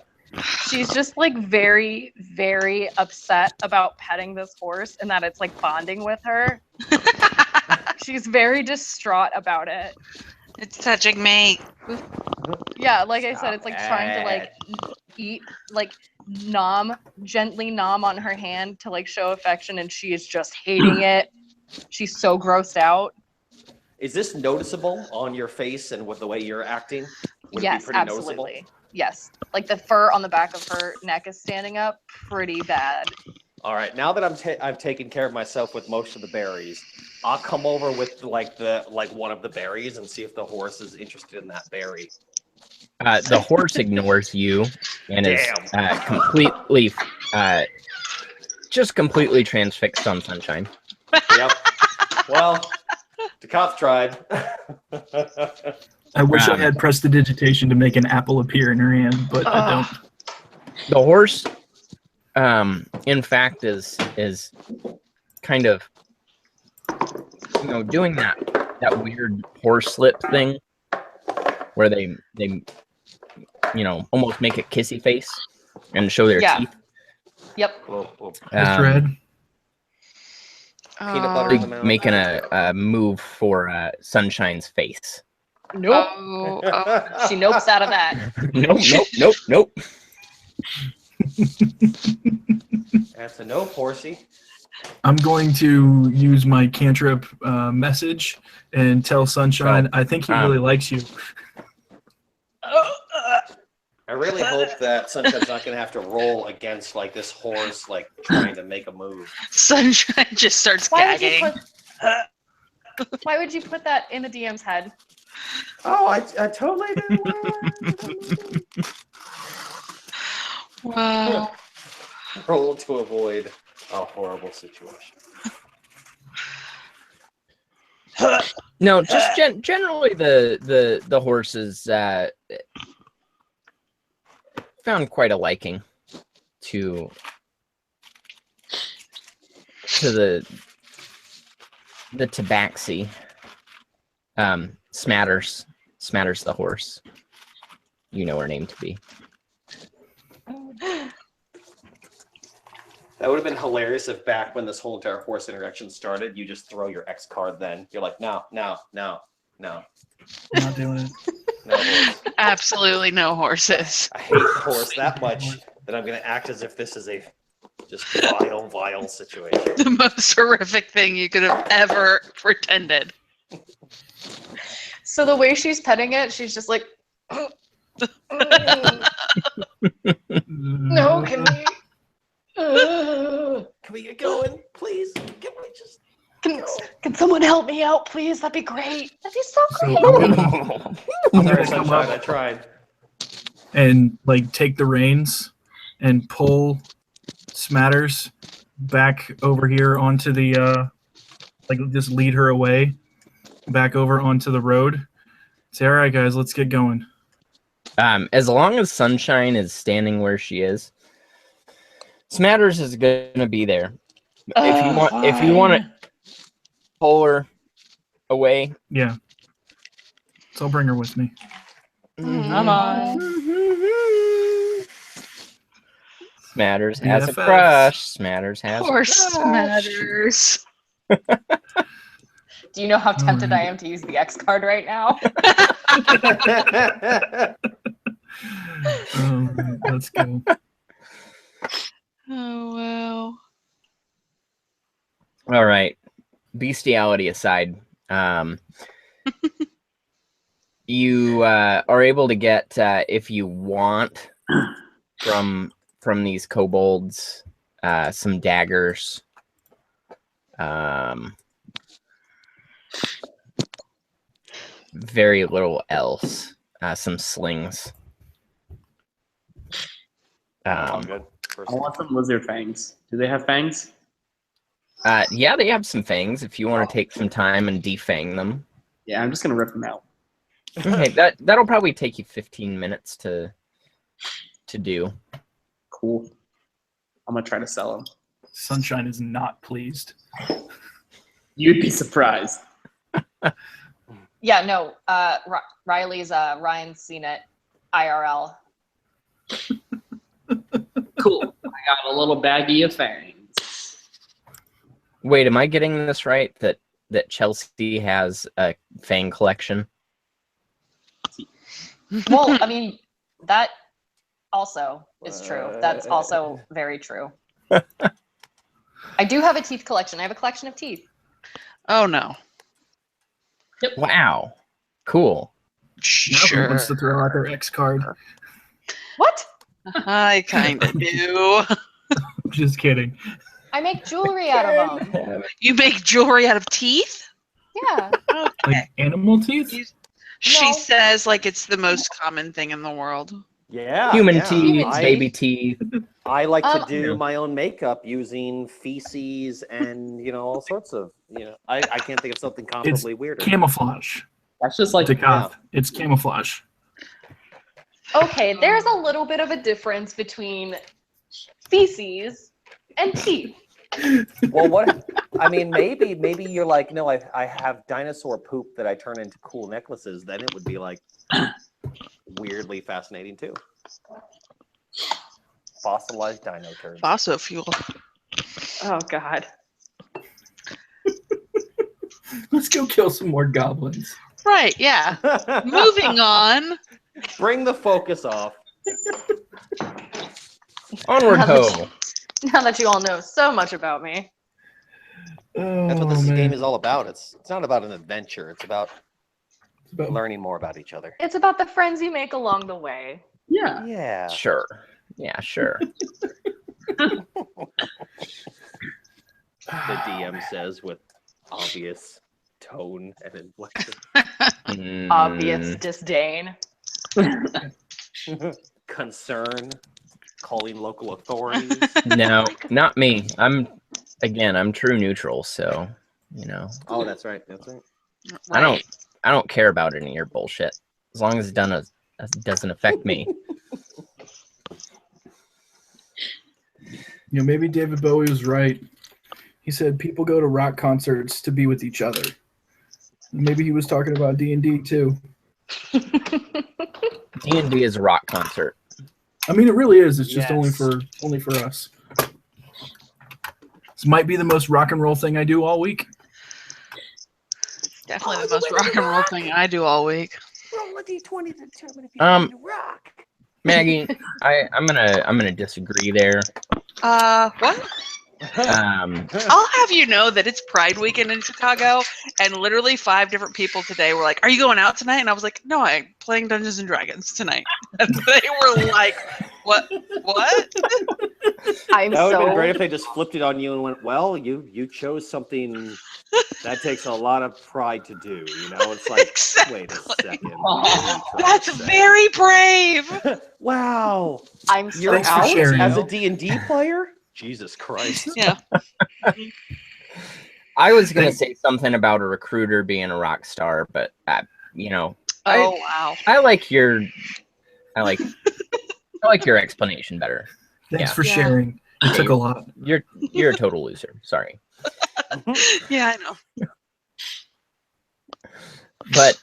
Speaker 6: She's just like very, very upset about petting this horse and that it's like bonding with her. She's very distraught about it.
Speaker 4: It's touching me.
Speaker 6: Yeah, like I said, it's like trying to like eat, like gently nom on her hand to like show affection, and she is just hating it. She's so grossed out.
Speaker 7: Is this noticeable on your face and with the way you're acting? Would it be
Speaker 6: Yes,
Speaker 7: pretty
Speaker 6: absolutely.
Speaker 7: noticeable?
Speaker 6: Yes, like the fur on the back of her neck is standing up pretty bad.
Speaker 7: All right, now that I've taken care of myself with most of the berries, I'll come over with one of the berries and see if the horse is interested in that berry.
Speaker 2: The horse ignores you and is completely, just completely transfixed on Sunshine.
Speaker 7: Yep. Well, Ducath tried.
Speaker 1: I wish I had prestidigitation to make an apple appear in her hand, but I don't.
Speaker 2: The horse, in fact, is kind of, doing that weird horse lip thing where they almost make a kissy face and show their teeth.
Speaker 6: Yep.
Speaker 1: That's red.
Speaker 7: Peanut butter in the mouth.
Speaker 2: Making a move for Sunshine's face.
Speaker 6: Nope. She nopes out of that.
Speaker 2: Nope.
Speaker 7: That's a no, horsey.
Speaker 1: I'm going to use my cantrip message and tell Sunshine I think he really likes you.
Speaker 7: I really hope that Sunshine's not going to have to roll against this horse trying to make a move.
Speaker 4: Sunshine just starts gagging.
Speaker 6: Why would you put that in the DM's head?
Speaker 7: Oh, I totally did.
Speaker 4: Wow.
Speaker 7: Roll to avoid a horrible situation.
Speaker 2: No, just generally the horses found quite a liking to the tabaxi. Smatters the horse. You know her name to be.
Speaker 7: That would have been hilarious if back when this whole entire horse interaction started, you just throw your X card then. You're like, no.
Speaker 1: I'm not doing it.
Speaker 7: No horse.
Speaker 4: Absolutely no horses.
Speaker 7: I hate the horse that much that I'm going to act as if this is a just vile situation.
Speaker 4: The most horrific thing you could have ever pretended.
Speaker 6: So the way she's petting it, she's just like, no, can
Speaker 7: we get going, please?
Speaker 6: Can someone help me out, please? That'd be great. That'd be so great.
Speaker 1: I'm gonna come up
Speaker 7: I tried.
Speaker 1: and take the reins and pull Smatters back over here onto the just lead her away back over onto the road. Say, all right, guys, let's get going.
Speaker 2: As long as Sunshine is standing where she is, Smatters is gonna be there. If you want to pull her away,
Speaker 1: yeah. So I'll bring her with me.
Speaker 5: Come on.
Speaker 2: Smatters has a
Speaker 1: BFFs.
Speaker 2: crush. Smatters has
Speaker 4: Horse
Speaker 2: a crush.
Speaker 4: matters.
Speaker 6: Do you know how tempted I am to use the X card right now?
Speaker 1: Let's go.
Speaker 4: Oh, wow.
Speaker 2: All right. Bestiality aside, you are able to get, if you want, from these kobolds, some daggers, very little else, some slings.
Speaker 7: Good.
Speaker 5: I want some lizard fangs. Do they have fangs?
Speaker 2: Yeah, they have some fangs. If you want to take some time and defang them.
Speaker 5: Yeah, I'm just gonna rip them out.
Speaker 2: Okay, that'll probably take you 15 minutes to do.
Speaker 5: Cool. I'm gonna try to sell them.
Speaker 1: Sunshine is not pleased.
Speaker 5: You'd be surprised.
Speaker 10: Yeah, no. Riley's Ryan's seen it IRL.
Speaker 5: Cool. I got a little baggie of fangs.
Speaker 2: Wait, am I getting this right? That Chelsea has a fang collection?
Speaker 10: Well, I mean, that also is true. That's also very true. I do have a teeth collection. I have a collection of teeth.
Speaker 4: Oh no.
Speaker 2: Wow. Cool.
Speaker 1: Now who wants to throw out their X card?
Speaker 10: What?
Speaker 4: I kind of do.
Speaker 1: Just kidding.
Speaker 10: I make jewelry out of them.
Speaker 4: You make jewelry out of teeth?
Speaker 10: Yeah.
Speaker 4: Okay.
Speaker 1: Like animal teeth?
Speaker 4: She
Speaker 10: No.
Speaker 4: says like it's the most common thing in the world.
Speaker 7: Yeah.
Speaker 2: Human
Speaker 7: yeah.
Speaker 2: teeth,
Speaker 10: Human
Speaker 2: baby teeth.
Speaker 7: I like to
Speaker 10: Um,
Speaker 7: do my own makeup using feces and all sorts of I can't think of something comparably weirder.
Speaker 1: Camouflage.
Speaker 5: That's just like
Speaker 1: Decoth. It's camouflage.
Speaker 6: Okay, there's a little bit of a difference between feces and teeth.
Speaker 7: Well, what I mean, maybe you're like, no, I have dinosaur poop that I turn into cool necklaces. Then it would be like weirdly fascinating too. Fossilized dino turds.
Speaker 4: Fossil fuel.
Speaker 6: Oh God.
Speaker 1: Let's go kill some more goblins.
Speaker 4: Right, yeah. Moving on.
Speaker 7: Bring the focus off.
Speaker 2: Onward ho.
Speaker 6: Now that you all know so much about me.
Speaker 7: That's what this
Speaker 1: man.
Speaker 7: game is all about. It's not about an adventure. It's about
Speaker 1: It's about
Speaker 7: learning more about each other.
Speaker 6: It's about the friends you make along the way.
Speaker 5: yeah.
Speaker 7: Yeah.
Speaker 2: Sure. Yeah, sure.
Speaker 7: The DM says with obvious tone and inflection.
Speaker 6: Obvious disdain.
Speaker 7: Concern. Calling local authorities.
Speaker 2: No, not me. I'm true neutral, so
Speaker 7: Oh, that's right. That's right.
Speaker 2: I don't care about any of your bullshit. As long as it doesn't affect me.
Speaker 1: maybe David Bowie was right. He said people go to rock concerts to be with each other. Maybe he was talking about D&D too.
Speaker 2: D&D is a rock concert.
Speaker 1: I mean, it really is. It's just
Speaker 7: Yes.
Speaker 1: only for us. This might be the most rock and roll thing I do all week.
Speaker 4: Definitely the most rock and roll thing I do all week.
Speaker 7: Roll a d20 to determine if
Speaker 2: Um,
Speaker 7: rock.
Speaker 2: Maggie, I'm gonna disagree there.
Speaker 4: What?
Speaker 2: Um,
Speaker 4: I'll have you know that it's Pride Weekend in Chicago, and literally 5 different people today were like, "Are you going out tonight?" And I was like, "No, I'm playing Dungeons and Dragons tonight." And they were like, "What? What?"
Speaker 6: I'm
Speaker 7: That would have been
Speaker 6: so
Speaker 7: great if they just flipped it on you and went, "Well, you chose something that takes a lot of pride to do." It's like,
Speaker 4: Exactly.
Speaker 7: wait a second.
Speaker 4: That's very brave.
Speaker 7: Wow.
Speaker 10: I'm so
Speaker 7: You're
Speaker 1: Thanks for
Speaker 10: out.
Speaker 1: sharing.
Speaker 7: as a D&D player? Jesus Christ.
Speaker 4: Yeah.
Speaker 2: I was gonna say something about a recruiter being a rock star, but
Speaker 4: Oh wow.
Speaker 2: I like your explanation better.
Speaker 1: Thanks
Speaker 2: Yeah.
Speaker 1: for
Speaker 4: Yeah.
Speaker 1: sharing. It took a lot.
Speaker 2: You're a total loser. Sorry,
Speaker 4: Yeah, I know.
Speaker 2: but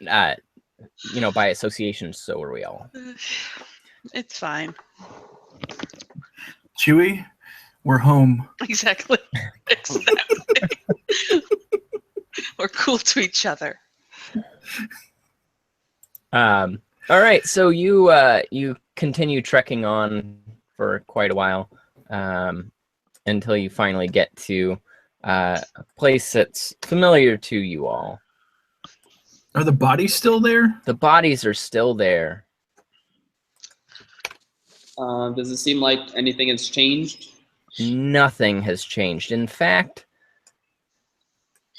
Speaker 2: by association, so are we all.
Speaker 4: It's fine.
Speaker 1: Chewy, we're home.
Speaker 4: Exactly. Exactly. We're cool to each other.
Speaker 2: All right, so you continue trekking on for quite a while until you finally get to a place that's familiar to you all.
Speaker 1: Are the bodies still there?
Speaker 2: The bodies are still there.
Speaker 5: Does it seem like anything has changed?
Speaker 2: Nothing has changed. In fact,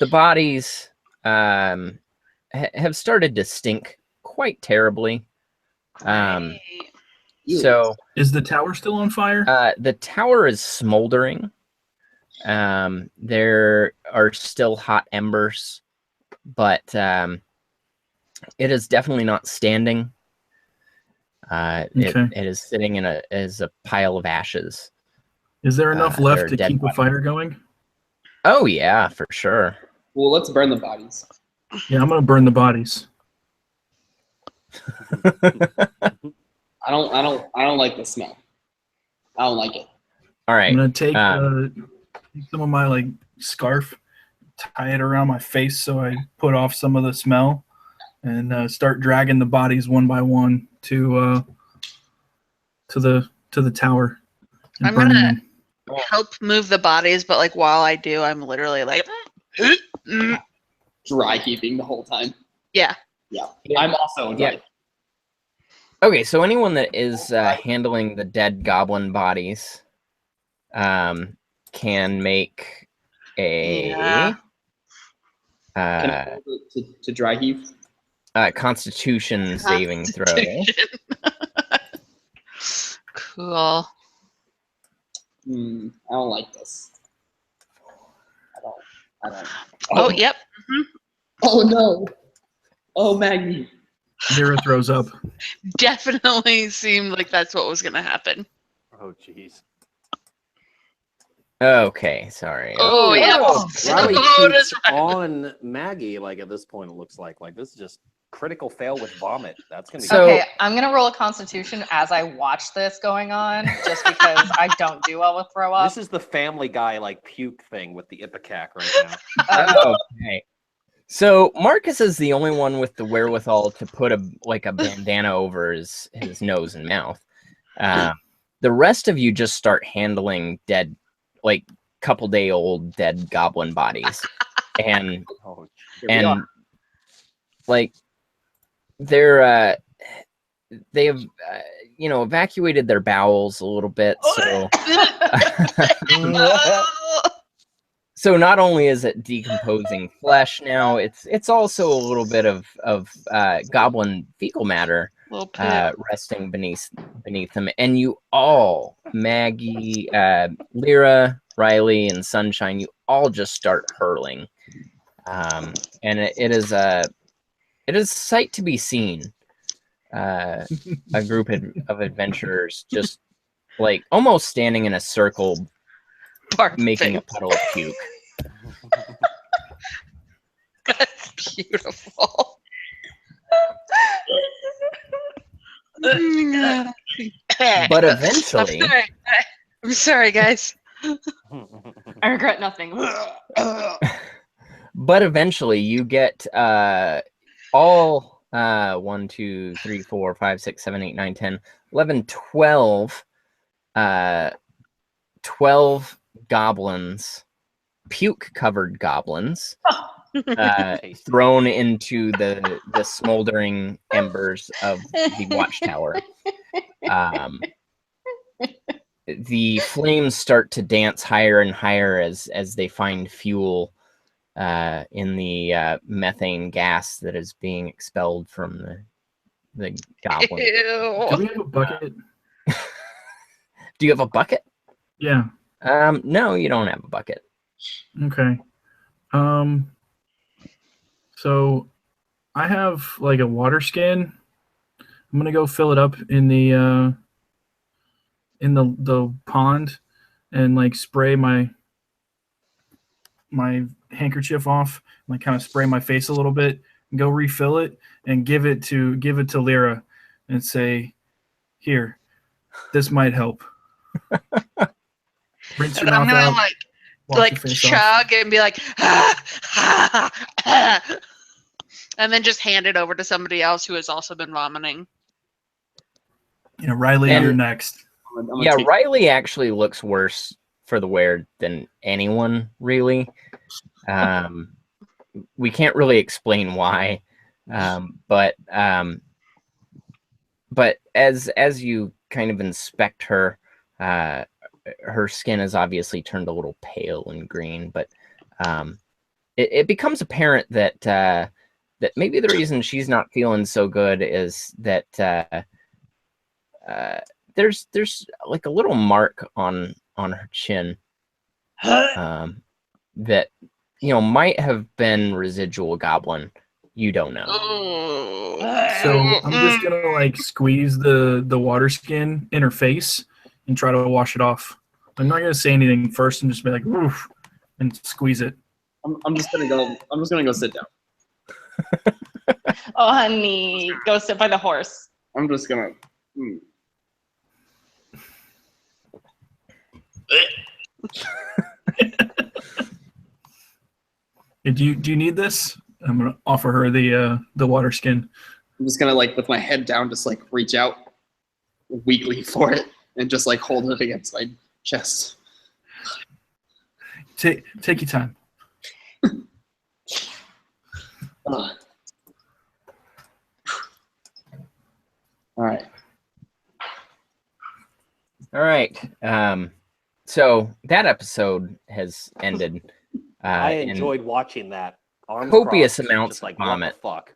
Speaker 2: the bodies have started to stink quite terribly.
Speaker 4: Right.
Speaker 2: So
Speaker 1: Is the tower still on fire?
Speaker 2: the tower is smoldering. There are still hot embers, but it is definitely not standing.
Speaker 1: Okay.
Speaker 2: It is sitting as a pile of ashes.
Speaker 1: Is there enough
Speaker 2: There
Speaker 1: left
Speaker 2: are
Speaker 1: to
Speaker 2: dead
Speaker 1: keep a
Speaker 2: bodies.
Speaker 1: fire going?
Speaker 2: Oh yeah, for sure.
Speaker 5: Well, let's burn the bodies.
Speaker 1: Yeah, I'm gonna burn the bodies.
Speaker 5: I don't like the smell. I don't like it.
Speaker 2: All
Speaker 1: I'm
Speaker 2: right.
Speaker 1: gonna take some of my like scarf, tie it around my face so I put off some of the smell, and start dragging the bodies one by one to the tower. And
Speaker 4: I'm
Speaker 1: burning
Speaker 4: gonna
Speaker 1: them.
Speaker 4: help move the bodies, but like while I do, I'm literally like,
Speaker 5: Dry heaving the whole time.
Speaker 4: yeah.
Speaker 5: Yeah.
Speaker 2: Yeah.
Speaker 5: I'm also dry.
Speaker 2: Yeah. Okay, so anyone that is handling the dead goblin bodies can make a
Speaker 4: Yeah.
Speaker 5: Can I roll to dry heave?
Speaker 2: Constitution saving throw.
Speaker 4: Constitution. Cool.
Speaker 5: I don't like this. I don't.
Speaker 4: Oh, yep.
Speaker 5: Oh no. Oh, Maggie.
Speaker 1: Lyra throws up.
Speaker 4: Definitely seemed like that's what was gonna happen.
Speaker 7: Oh, jeez.
Speaker 2: Okay, sorry.
Speaker 4: Oh, yeah.
Speaker 7: Riley
Speaker 4: Oh,
Speaker 7: keeps
Speaker 4: that's right.
Speaker 7: on Maggie. Like at this point, it looks like this is just critical fail with vomit. That's gonna be
Speaker 2: So-
Speaker 10: Okay, I'm gonna roll a Constitution as I watch this going on, just because I don't do well with throw up.
Speaker 7: This is the Family Guy like puke thing with the ipecac right now.
Speaker 2: Okay. So Marcus is the only one with the wherewithal to put a bandana over his nose and mouth. The rest of you just start handling dead, like couple-day-old dead goblin bodies, and
Speaker 7: Oh, here we are.
Speaker 2: like they're they have evacuated their bowels a little bit, so. So not only is it decomposing flesh now, it's also a little bit of goblin fecal matter
Speaker 4: Little pit.
Speaker 2: resting beneath them, and you all, Maggie, Lyra, Riley, and Sunshine, you all just start hurling, and it is a sight to be seen. A group of adventurers just like almost standing in a circle, making a puddle of puke.
Speaker 4: That's beautiful.
Speaker 2: But eventually,
Speaker 4: I'm sorry, guys.
Speaker 10: I regret nothing.
Speaker 2: but eventually you get all 1, 2, 3, 4, 5, 6, 7, 8, 9, 10, 11, 12 goblins, puke-covered goblins, thrown into the smoldering embers of the watchtower. The flames start to dance higher and higher as they find fuel in the methane gas that is being expelled from the goblin.
Speaker 1: Do we have a bucket?
Speaker 2: Do you have a bucket?
Speaker 1: Yeah.
Speaker 2: No, you don't have a bucket.
Speaker 1: Okay. So I have like a water skin. I'm gonna go fill it up in the pond and like spray my handkerchief off, like kind of spray my face a little bit, and go refill it and give it to Lyra and say, "Here, this might help." Rinse your
Speaker 4: And I'm
Speaker 1: mouth
Speaker 4: gonna
Speaker 1: out. wash your face off.
Speaker 4: chug and be like, and then just hand it over to somebody else who has also been vomiting.
Speaker 1: Riley,
Speaker 2: And-
Speaker 1: you're next.
Speaker 2: Yeah, Riley actually looks worse for the wear than anyone, really. We can't really explain why, but as you kind of inspect her, her skin has obviously turned a little pale and green, but it becomes apparent that that maybe the reason she's not feeling so good is that there's like a little mark on her chin that might have been residual goblin. You don't know.
Speaker 1: So I'm just gonna like squeeze the water skin in her face and try to wash it off. I'm not gonna say anything first and just be like, "Woof," and squeeze it.
Speaker 5: I'm just gonna go sit down.
Speaker 10: Oh, honey, go sit by the horse.
Speaker 5: I'm just gonna.
Speaker 1: Do you need this? I'm gonna offer her the water skin.
Speaker 5: I'm just gonna like with my head down, just like reach out weakly for it and just like hold it against my chest.
Speaker 1: Take your time.
Speaker 5: All right.
Speaker 2: All right. So that episode has ended.
Speaker 7: I
Speaker 2: in
Speaker 7: enjoyed watching that. Arms
Speaker 2: copious
Speaker 7: crossed,
Speaker 2: amounts
Speaker 7: just like
Speaker 2: of vomit.
Speaker 7: What the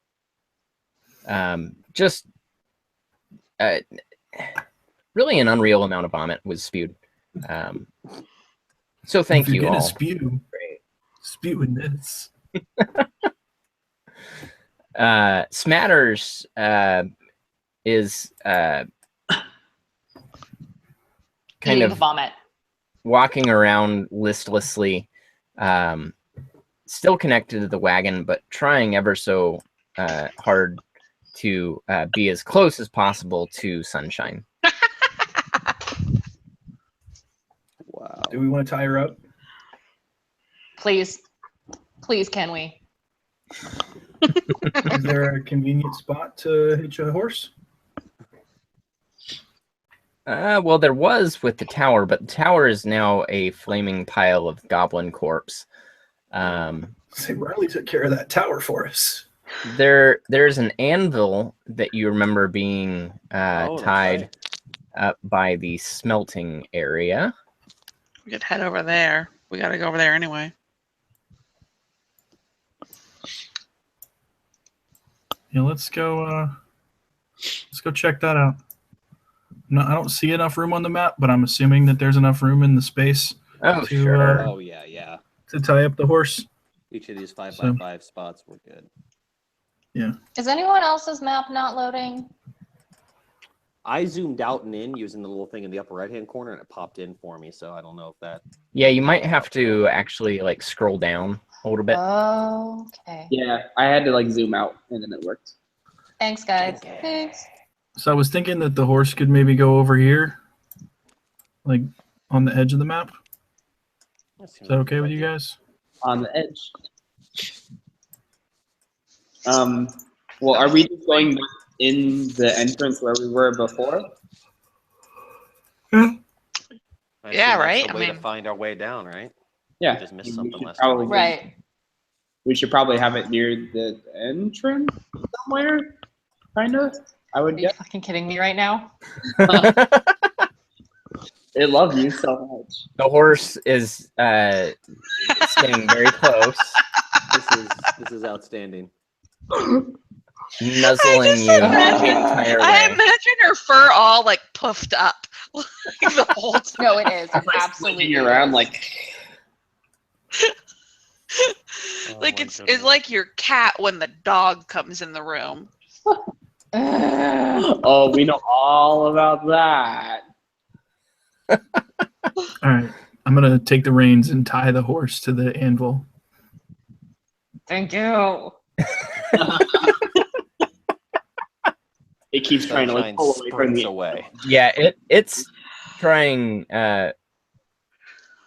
Speaker 7: fuck?
Speaker 2: Just really an unreal amount of vomit was spewed. So thank
Speaker 1: if
Speaker 2: you
Speaker 1: you're
Speaker 2: all.
Speaker 1: gonna spew in this.
Speaker 2: Smatters is kind
Speaker 10: Eating
Speaker 2: of
Speaker 10: the vomit.
Speaker 2: walking around listlessly, still connected to the wagon, but trying ever so hard to be as close as possible to Sunshine.
Speaker 3: Wow.
Speaker 1: Do we want to tie her up?
Speaker 10: Please, can we?
Speaker 1: Is there a convenient spot to hitch a horse?
Speaker 2: Well, there was with the tower, but the tower is now a flaming pile of goblin corpse.
Speaker 1: Say Riley took care of that tower for us.
Speaker 2: There's an anvil that you remember being
Speaker 7: That's
Speaker 2: tied
Speaker 7: right.
Speaker 2: up by the smelting area.
Speaker 4: We could head over there. We got to go over there anyway.
Speaker 1: Yeah, let's go check that out. No, I don't see enough room on the map, but I'm assuming that there's enough room in the space
Speaker 2: Oh,
Speaker 1: to
Speaker 2: sure.
Speaker 7: Oh yeah.
Speaker 1: to tie up the horse.
Speaker 7: Each of these 5
Speaker 1: So-
Speaker 7: by 5 spots were good.
Speaker 10: Is anyone else's map not loading?
Speaker 7: I zoomed out and in using the little thing in the upper right hand corner, and it popped in for me. So I don't know if that.
Speaker 2: Yeah, you might have to actually like scroll down a little bit.
Speaker 10: Okay.
Speaker 5: Yeah, I had to like zoom out and then it worked.
Speaker 10: Thanks, guys.
Speaker 7: Okay.
Speaker 10: Thanks.
Speaker 1: So I was thinking that the horse could maybe go over here, like on the edge of the map. Is that okay with you guys?
Speaker 5: On the edge. Well, are we just going back in the entrance where we were before?
Speaker 7: I assume
Speaker 4: Yeah,
Speaker 7: that's
Speaker 4: right?
Speaker 7: The
Speaker 4: I
Speaker 7: way to
Speaker 4: mean-
Speaker 7: find our way down, right?
Speaker 5: Yeah.
Speaker 7: We just missed
Speaker 5: We
Speaker 7: something
Speaker 5: should
Speaker 7: last time.
Speaker 5: probably-
Speaker 10: Right.
Speaker 5: We should probably have it near the entrance somewhere, kind of. I
Speaker 10: Are
Speaker 5: would
Speaker 10: you
Speaker 5: guess.
Speaker 10: fucking kidding me right now?
Speaker 5: They love you so much.
Speaker 2: The horse is staying very close,
Speaker 7: This is outstanding.
Speaker 2: nuzzling you the entire
Speaker 4: I
Speaker 2: way.
Speaker 4: imagine her fur all like puffed up like, the whole time.
Speaker 10: No, it is. It's
Speaker 5: Like
Speaker 10: absolutely
Speaker 5: swinging around
Speaker 10: is.
Speaker 5: like.
Speaker 4: Like
Speaker 7: my
Speaker 4: it's
Speaker 7: goodness.
Speaker 4: like your cat when the dog comes in the room.
Speaker 10: Ugh.
Speaker 5: Oh, we know all about that.
Speaker 1: All right, I'm gonna take the reins and tie the horse to the anvil.
Speaker 10: Thank you.
Speaker 5: It keeps trying to like
Speaker 7: Sunshine
Speaker 5: pull away from
Speaker 7: sprints
Speaker 5: the.
Speaker 7: away.
Speaker 2: Yeah, it's trying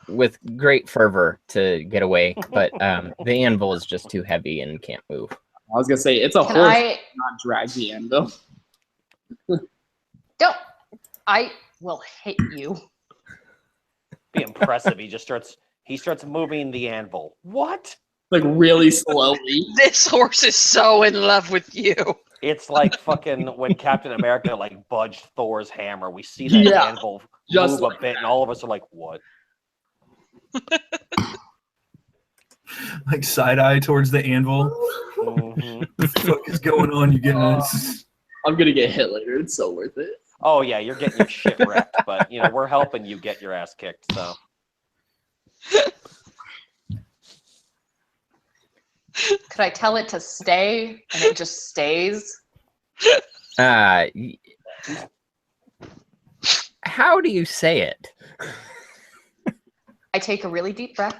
Speaker 2: with great fervor to get away, but the anvil is just too heavy and can't move.
Speaker 5: I was gonna say it's a
Speaker 10: Can
Speaker 5: horse,
Speaker 10: I
Speaker 5: not drag the anvil.
Speaker 10: don't? I will hit you.
Speaker 7: Be impressive. He starts moving the anvil. What?
Speaker 5: Like really slowly.
Speaker 4: This horse is so in love with you.
Speaker 7: It's like fucking when Captain America like budged Thor's hammer. We see that
Speaker 5: Yeah,
Speaker 7: anvil
Speaker 5: just
Speaker 7: move
Speaker 5: like
Speaker 7: a bit, and all of us are like, "What?"
Speaker 1: Like side eye towards the anvil.
Speaker 7: Mhm.
Speaker 1: The fuck is going on, you guys?
Speaker 5: I'm gonna get hit later. It's so worth it.
Speaker 7: Oh yeah, you're getting your shit wrecked, but you know we're helping you get your ass kicked. So
Speaker 10: Could I tell it to stay and it just stays?
Speaker 2: How do you say it?
Speaker 10: I take a really deep breath.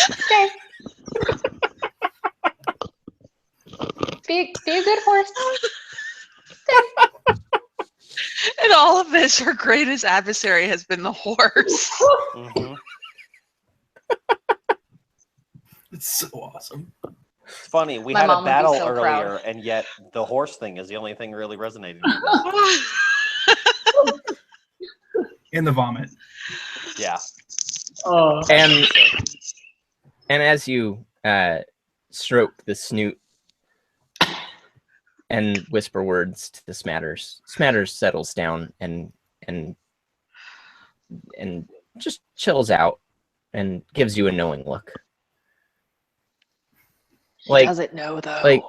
Speaker 10: Okay. Be a good horse.
Speaker 4: In all of this, her greatest adversary has been the horse.
Speaker 7: Mhm.
Speaker 1: It's so awesome.
Speaker 7: It's funny. We
Speaker 10: My
Speaker 7: had
Speaker 10: mom
Speaker 7: a
Speaker 10: would be
Speaker 7: battle
Speaker 10: so
Speaker 7: earlier,
Speaker 10: proud.
Speaker 7: and yet the horse thing is the only thing really resonating with me.
Speaker 1: In the vomit.
Speaker 7: Yeah.
Speaker 5: Oh,
Speaker 2: And as you stroke the snoot and whisper words to the Smatters, Smatters settles down and just chills out and gives you a knowing look. Like,
Speaker 6: Does it know though?
Speaker 2: like,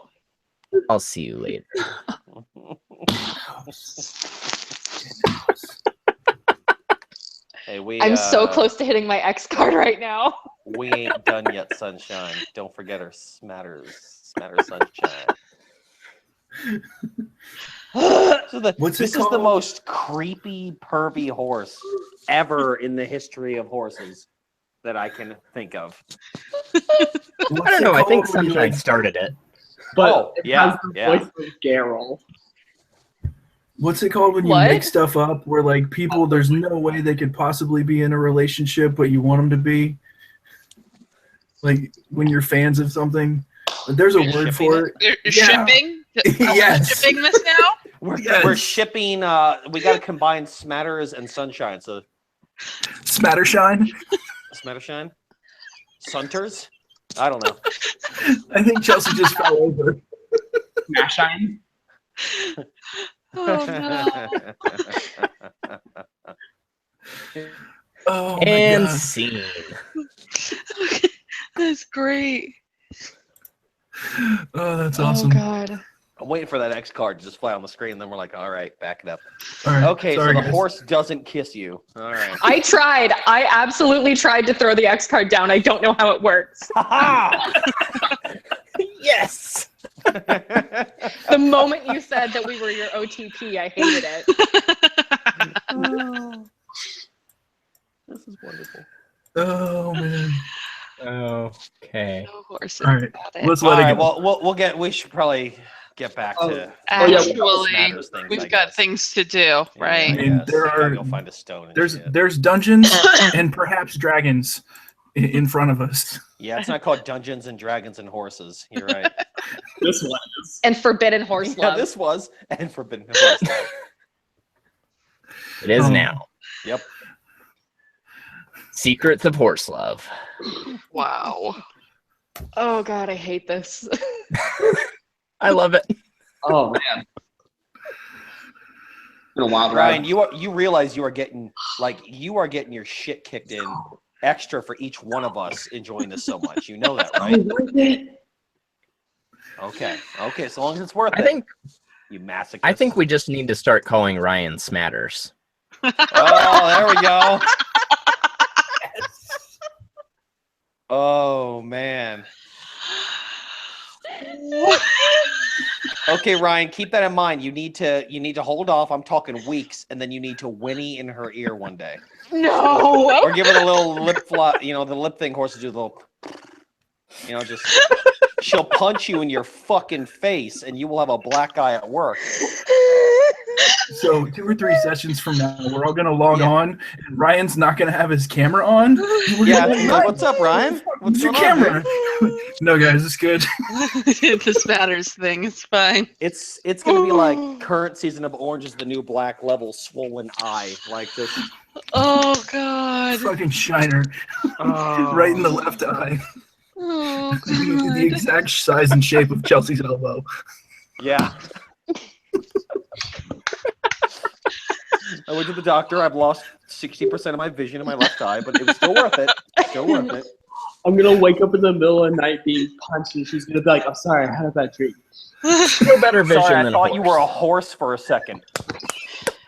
Speaker 2: I'll see you later.
Speaker 7: Hey,
Speaker 6: I'm so close to hitting my X card right now.
Speaker 7: We ain't done yet, sunshine. Don't forget our smatters sunshine.
Speaker 1: What's
Speaker 7: This
Speaker 1: it
Speaker 7: is the
Speaker 1: called?
Speaker 7: most creepy, pervy horse ever in the history of horses that I can think of.
Speaker 2: I don't know. I think Sunshine started it.
Speaker 5: but
Speaker 7: Oh,
Speaker 5: it
Speaker 7: yeah,
Speaker 5: has the
Speaker 7: yeah.
Speaker 5: voice of Garrel.
Speaker 1: What's it called when you
Speaker 6: What?
Speaker 1: make stuff up where like people, there's no way they could possibly be in a relationship, but you want them to be? Like when you're fans of something, there's a
Speaker 7: You're
Speaker 1: word
Speaker 7: shipping
Speaker 1: for it.
Speaker 4: You're
Speaker 1: Yeah.
Speaker 4: shipping?
Speaker 1: Yes.
Speaker 4: Shipping this now?
Speaker 7: We're
Speaker 1: Yes.
Speaker 7: shipping. We got to combine smatters and sunshine. So
Speaker 1: Smattershine.
Speaker 7: smattershine, sunters. I don't know.
Speaker 1: I think Chelsea just fell over.
Speaker 5: Smashine.
Speaker 4: Oh no.
Speaker 1: Oh my
Speaker 2: And
Speaker 1: god.
Speaker 2: scene.
Speaker 4: That's great.
Speaker 1: Oh, that's
Speaker 6: Oh
Speaker 1: awesome.
Speaker 6: god.
Speaker 7: I'm waiting for that X card to just fly on the screen. Then we're like, all right, back it up.
Speaker 1: All right.
Speaker 7: Okay,
Speaker 1: Sorry,
Speaker 7: so the
Speaker 1: guys.
Speaker 7: horse doesn't kiss you. All right.
Speaker 6: I tried. I absolutely tried to throw the X card down. I don't know how it works.
Speaker 7: Ha
Speaker 2: Yes.
Speaker 6: The moment you said that we were your OTP, I hated it.
Speaker 7: This is wonderful.
Speaker 1: Oh man.
Speaker 2: Okay.
Speaker 4: No horses
Speaker 1: All right.
Speaker 4: about it.
Speaker 1: Let's
Speaker 7: All
Speaker 1: let
Speaker 7: right.
Speaker 1: it go.
Speaker 7: Well, we should probably get back to
Speaker 4: Actually,
Speaker 7: Smatters things, I
Speaker 4: we've got
Speaker 7: guess.
Speaker 4: things to do,
Speaker 7: Yeah,
Speaker 4: right?
Speaker 1: I mean,
Speaker 7: yes.
Speaker 1: there
Speaker 7: Gotta
Speaker 1: are-
Speaker 7: go find a stone. And
Speaker 1: There's
Speaker 7: shit.
Speaker 1: dungeons and perhaps dragons in front of us.
Speaker 7: Yeah, it's not called Dungeons and Dragons and Horses. You're right.
Speaker 5: This one is.
Speaker 6: And forbidden horse
Speaker 7: Yeah,
Speaker 6: love.
Speaker 7: this was and Forbidden Horse. Love.
Speaker 2: It is
Speaker 1: Oh.
Speaker 2: now.
Speaker 7: Yep.
Speaker 2: Secrets of Horse Love.
Speaker 4: Wow.
Speaker 6: Oh god, I hate this.
Speaker 2: I love it.
Speaker 5: Oh man. Been a wild
Speaker 7: Ryan,
Speaker 5: ride.
Speaker 7: you realize you are getting your shit kicked in extra for each one of us enjoying this so much. You know that, right?
Speaker 5: Worth it.
Speaker 7: Okay. Okay. So long as it's worth
Speaker 2: I
Speaker 7: it.
Speaker 2: think
Speaker 7: You masochist.
Speaker 2: I think we just need to start calling Ryan Smatters.
Speaker 7: Oh, there we go. Oh man. Okay, Ryan, keep that in mind. You need to hold off. I'm talking weeks, and then you need to whinny in her ear one day,
Speaker 6: No.
Speaker 7: or give her the little lip flop. You know, the lip thing horses do. The little, just she'll punch you in your fucking face, and you will have a black eye at work.
Speaker 1: So 2 or 3 sessions from now, we're all gonna log
Speaker 7: Yeah.
Speaker 1: on, and Ryan's not gonna have his camera on. And we're
Speaker 7: Yeah.
Speaker 1: gonna be like,
Speaker 7: Like, what's up, Ryan?
Speaker 1: What's your
Speaker 7: going on,
Speaker 1: camera? No, guys, it's good.
Speaker 4: This matters thing is fine.
Speaker 7: It's gonna be like current season of Orange is the New Black level swollen eye, like this.
Speaker 4: Oh god.
Speaker 1: Fucking shiner
Speaker 7: Oh.
Speaker 1: right in the left eye,
Speaker 4: Oh
Speaker 1: the
Speaker 4: god.
Speaker 1: exact size and shape of Chelsea's elbow.
Speaker 7: Yeah. I went to the doctor. I've lost 60% of my vision in my left eye, but it was still worth it. Still worth it.
Speaker 5: I'm gonna wake up in the middle of the night being punched, and she's gonna be like, "I'm sorry, I had a bad dream."
Speaker 2: No better vision
Speaker 7: Sorry, I
Speaker 2: than
Speaker 7: thought
Speaker 2: a
Speaker 7: you
Speaker 2: horse.
Speaker 7: were a horse for a second.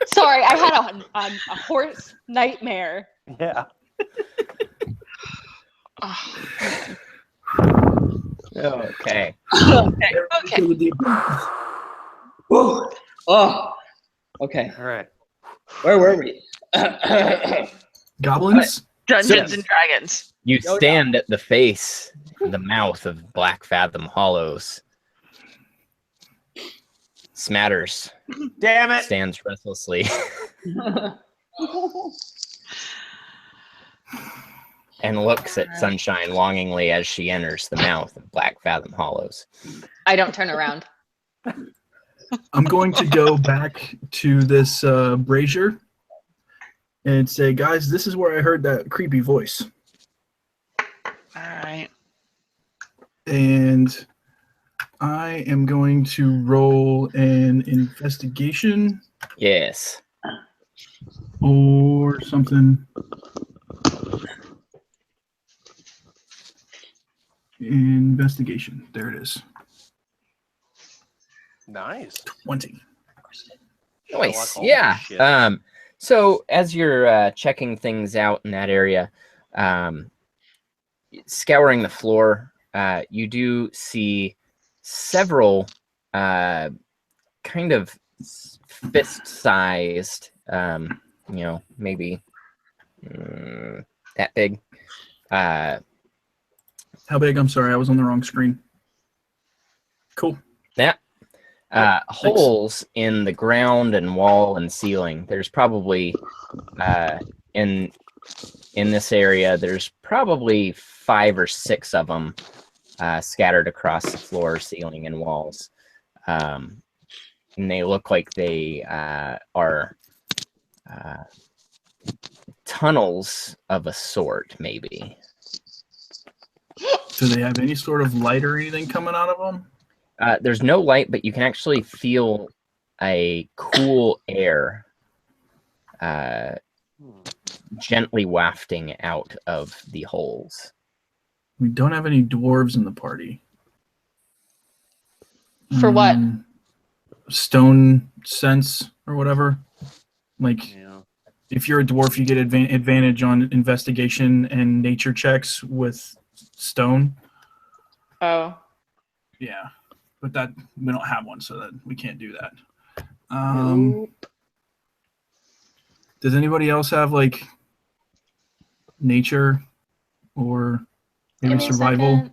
Speaker 6: Sorry, I had a horse nightmare.
Speaker 7: Yeah.
Speaker 2: Okay.
Speaker 4: Okay.
Speaker 5: Whoa. Oh. Okay.
Speaker 7: All right.
Speaker 5: Where were we?
Speaker 1: Goblins?
Speaker 4: Dungeons
Speaker 5: So-
Speaker 4: and Dragons.
Speaker 2: You
Speaker 5: Oh, yeah.
Speaker 2: stand at the face, the mouth of Black Fathom Hollows. Smatters
Speaker 7: Damn it!
Speaker 2: stands restlessly and looks at Sunshine longingly as she enters the mouth of Black Fathom Hollows.
Speaker 10: I don't turn around.
Speaker 1: I'm going to go back to this brazier and say, guys, this is where I heard that creepy voice.
Speaker 4: All right.
Speaker 1: And I am going to roll an investigation
Speaker 2: Yes.
Speaker 1: or something. Investigation. There it is.
Speaker 7: Nice.
Speaker 1: 20.
Speaker 2: Nice.
Speaker 7: Sherlock
Speaker 2: Yeah.
Speaker 7: Holmes shit.
Speaker 2: So as you're checking things out in that area, scouring the floor, you do see several kind of fist-sized, maybe that big.
Speaker 1: How big? I'm sorry, I was on the wrong screen. Cool.
Speaker 2: Yeah. Holes in the ground and wall and ceiling. There's probably in this area, there's probably 5 or 6 of them scattered across the floor, ceiling, and walls. And they look like they are tunnels of a sort, maybe.
Speaker 1: Do they have any sort of light or anything coming out of them?
Speaker 2: There's no light, but you can actually feel a cool air gently wafting out of the holes.
Speaker 1: We don't have any dwarves in the party.
Speaker 10: For what?
Speaker 1: Stone sense or whatever. Like,
Speaker 7: Yeah.
Speaker 1: if you're a dwarf, you get advantage on investigation and nature checks with stone.
Speaker 10: Oh.
Speaker 1: Yeah, but that we don't have one, so that we can't do that. Does anybody else have like nature or maybe
Speaker 10: Give me a
Speaker 1: survival?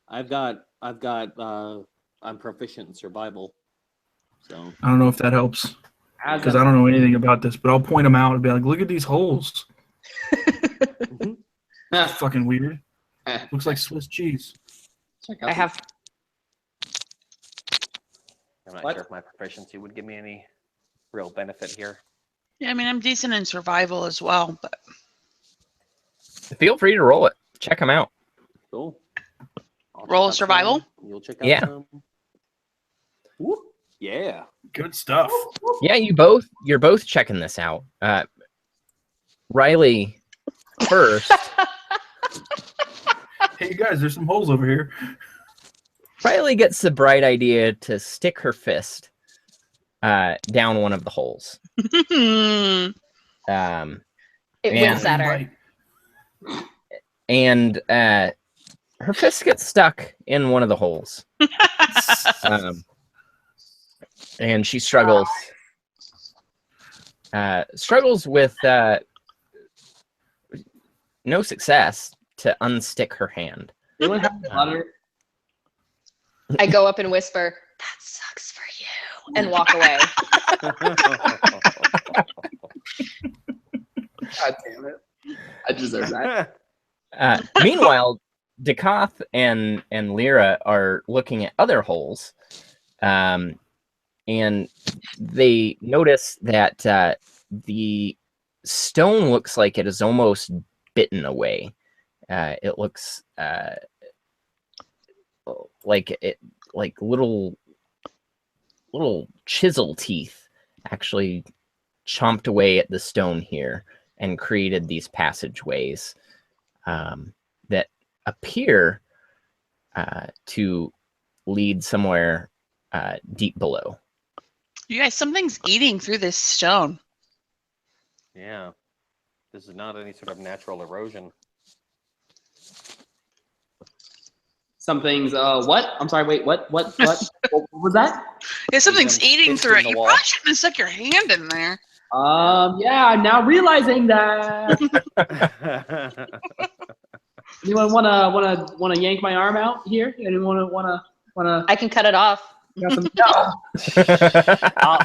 Speaker 10: second.
Speaker 7: I'm proficient in survival. So
Speaker 1: I don't know if that helps because I don't know anything about this, but I'll point them out and be like, "Look at these holes. That's fucking weird. Looks like Swiss cheese."
Speaker 10: I have.
Speaker 7: I'm not
Speaker 5: What?
Speaker 7: sure if my proficiency would give me any real benefit here.
Speaker 4: Yeah, I mean, I'm decent in survival as well, but
Speaker 2: Feel free to roll it. Check them out.
Speaker 7: Cool. I'll
Speaker 4: Roll
Speaker 7: check out
Speaker 4: survival?
Speaker 7: some. You'll check out
Speaker 2: Yeah.
Speaker 7: some. Whoop. Yeah.
Speaker 1: Good stuff.
Speaker 2: Yeah, you're both checking this out. Riley first.
Speaker 1: Hey, you guys, there's some holes over here.
Speaker 2: Riley gets the bright idea to stick her fist down one of the holes.
Speaker 10: It
Speaker 2: And-
Speaker 10: winks at her.
Speaker 2: And her fist gets stuck in one of the holes. And she struggles. Struggles with no success to unstick her hand.
Speaker 5: Anyone have water?
Speaker 10: I go up and whisper, "That sucks for you," and walk away.
Speaker 5: God damn it. I deserve that.
Speaker 2: Meanwhile, Dekoth and Lyra are looking at other holes, and they notice that the stone looks like it is almost bitten away. It looks like little chisel teeth actually chomped away at the stone here and created these passageways that appear to lead somewhere deep below.
Speaker 4: you guys, something's eating through this stone.
Speaker 7: Yeah. This is not any sort of natural erosion.
Speaker 5: Something's what? I'm sorry, wait, what what was that?
Speaker 4: Yeah, something's
Speaker 7: Some
Speaker 4: eating
Speaker 7: fist
Speaker 4: through
Speaker 7: in
Speaker 4: it.
Speaker 7: the
Speaker 4: You
Speaker 7: wall.
Speaker 4: probably shouldn't have stuck your hand in there.
Speaker 5: Yeah, I'm now realizing that. Anyone wanna yank my arm out here? Anyone wanna?
Speaker 10: I can cut it off.
Speaker 5: Got some? No.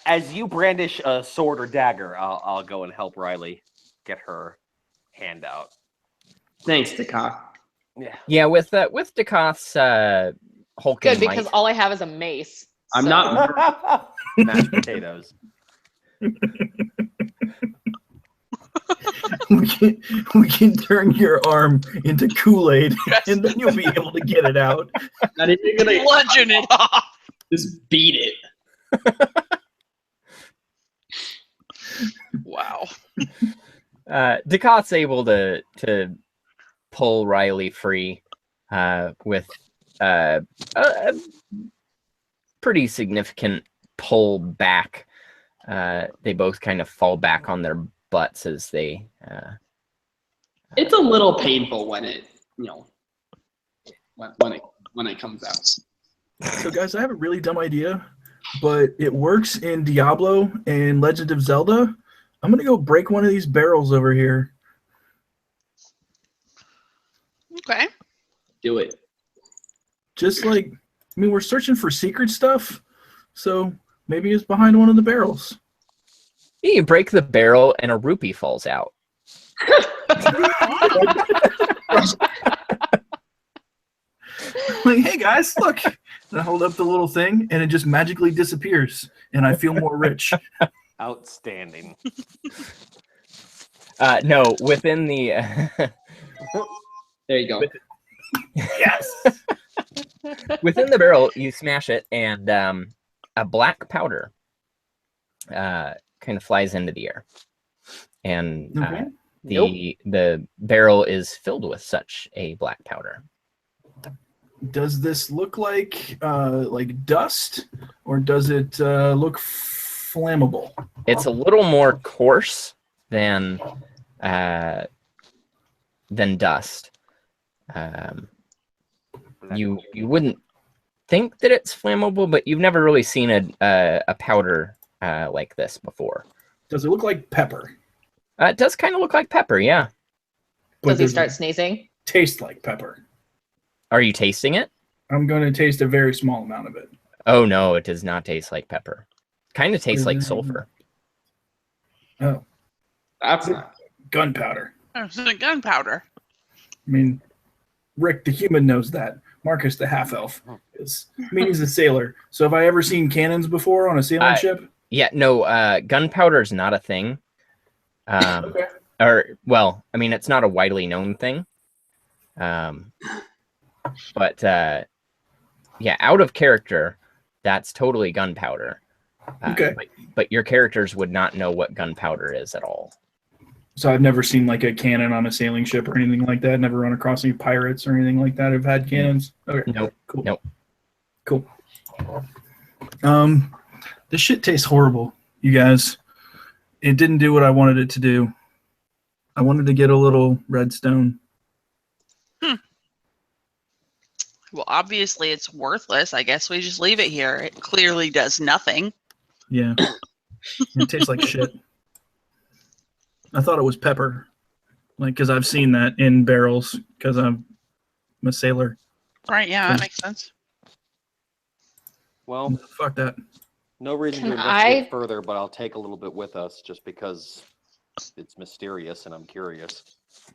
Speaker 7: As you brandish a sword or dagger, I'll go and help Riley get her hand out.
Speaker 5: Thanks, Dakar.
Speaker 7: Yeah.
Speaker 2: Yeah, with Dakoth's hulking
Speaker 10: Good, because
Speaker 2: might.
Speaker 10: all I have is a mace.
Speaker 5: I'm
Speaker 10: so-
Speaker 5: not.
Speaker 7: Mashed potatoes.
Speaker 1: we can turn your arm into Kool-Aid, and then you'll be able to get it out.
Speaker 5: Not even gonna
Speaker 4: Bludgeon it off.
Speaker 5: just beat it.
Speaker 4: Wow.
Speaker 2: Dakoth's able to pull Riley free with a pretty significant pull back. They both kind of fall back on their butts as they.
Speaker 5: It's a little painful when it, when it comes out.
Speaker 1: So, guys, I have a really dumb idea, but it works in Diablo and Legend of Zelda. I'm gonna go break one of these barrels over here.
Speaker 4: Okay.
Speaker 5: Do it.
Speaker 1: Just like, I mean, we're searching for secret stuff, so maybe it's behind one of the barrels.
Speaker 2: You break the barrel and a rupee falls out.
Speaker 1: Like, hey guys, look! And I hold up the little thing, and it just magically disappears, and I feel more rich.
Speaker 7: Outstanding.
Speaker 2: No, within the.
Speaker 5: There you go.
Speaker 1: Yes.
Speaker 2: Within the barrel, you smash it, and a black powder kind of flies into the air, and
Speaker 1: Okay.
Speaker 2: the barrel is filled with such a black powder.
Speaker 1: Does this look like dust, or does it look flammable?
Speaker 2: It's a little more coarse than dust. You wouldn't think that it's flammable, but you've never really seen a powder like this before.
Speaker 1: Does it look like pepper?
Speaker 2: It does kind of look like pepper, yeah.
Speaker 10: Does he
Speaker 1: does
Speaker 10: start
Speaker 1: it
Speaker 10: sneezing?
Speaker 1: taste like pepper?
Speaker 2: Are you tasting it?
Speaker 1: I'm going to taste a very small amount of it.
Speaker 2: Oh no, it does not taste like pepper. Kind of tastes like
Speaker 1: Mhm.
Speaker 2: sulfur.
Speaker 1: Oh,
Speaker 5: That's not.
Speaker 1: gunpowder.
Speaker 4: It's the gunpowder.
Speaker 1: I mean, Rick the human knows that. Marcus the half elf is. I mean, he's a sailor. So have I ever seen cannons before on a sailing ship?
Speaker 2: Yeah, no, gunpowder is not a thing.
Speaker 1: Okay.
Speaker 2: Or, well, I mean, it's not a widely known thing. But yeah, out of character, that's totally gunpowder.
Speaker 1: Okay.
Speaker 2: But your characters would not know what gunpowder is at all.
Speaker 1: So I've never seen like a cannon on a sailing ship or anything like that. Never run across any pirates or anything like that who've had cannons. Okay.
Speaker 2: Nope.
Speaker 1: Cool.
Speaker 2: Nope.
Speaker 1: Cool. This shit tastes horrible, you guys. It didn't do what I wanted it to do. I wanted to get a little redstone.
Speaker 4: Well, obviously it's worthless. I guess we just leave it here. It clearly does nothing.
Speaker 1: Yeah. It tastes like shit. I thought it was pepper. Like, because I've seen that in barrels because I'm a sailor.
Speaker 4: Right, yeah, that makes sense.
Speaker 7: Well,
Speaker 1: Fuck that.
Speaker 7: no reason to
Speaker 10: Can
Speaker 7: investigate
Speaker 10: I-
Speaker 7: further, but I'll take a little bit with us just because it's mysterious and I'm curious.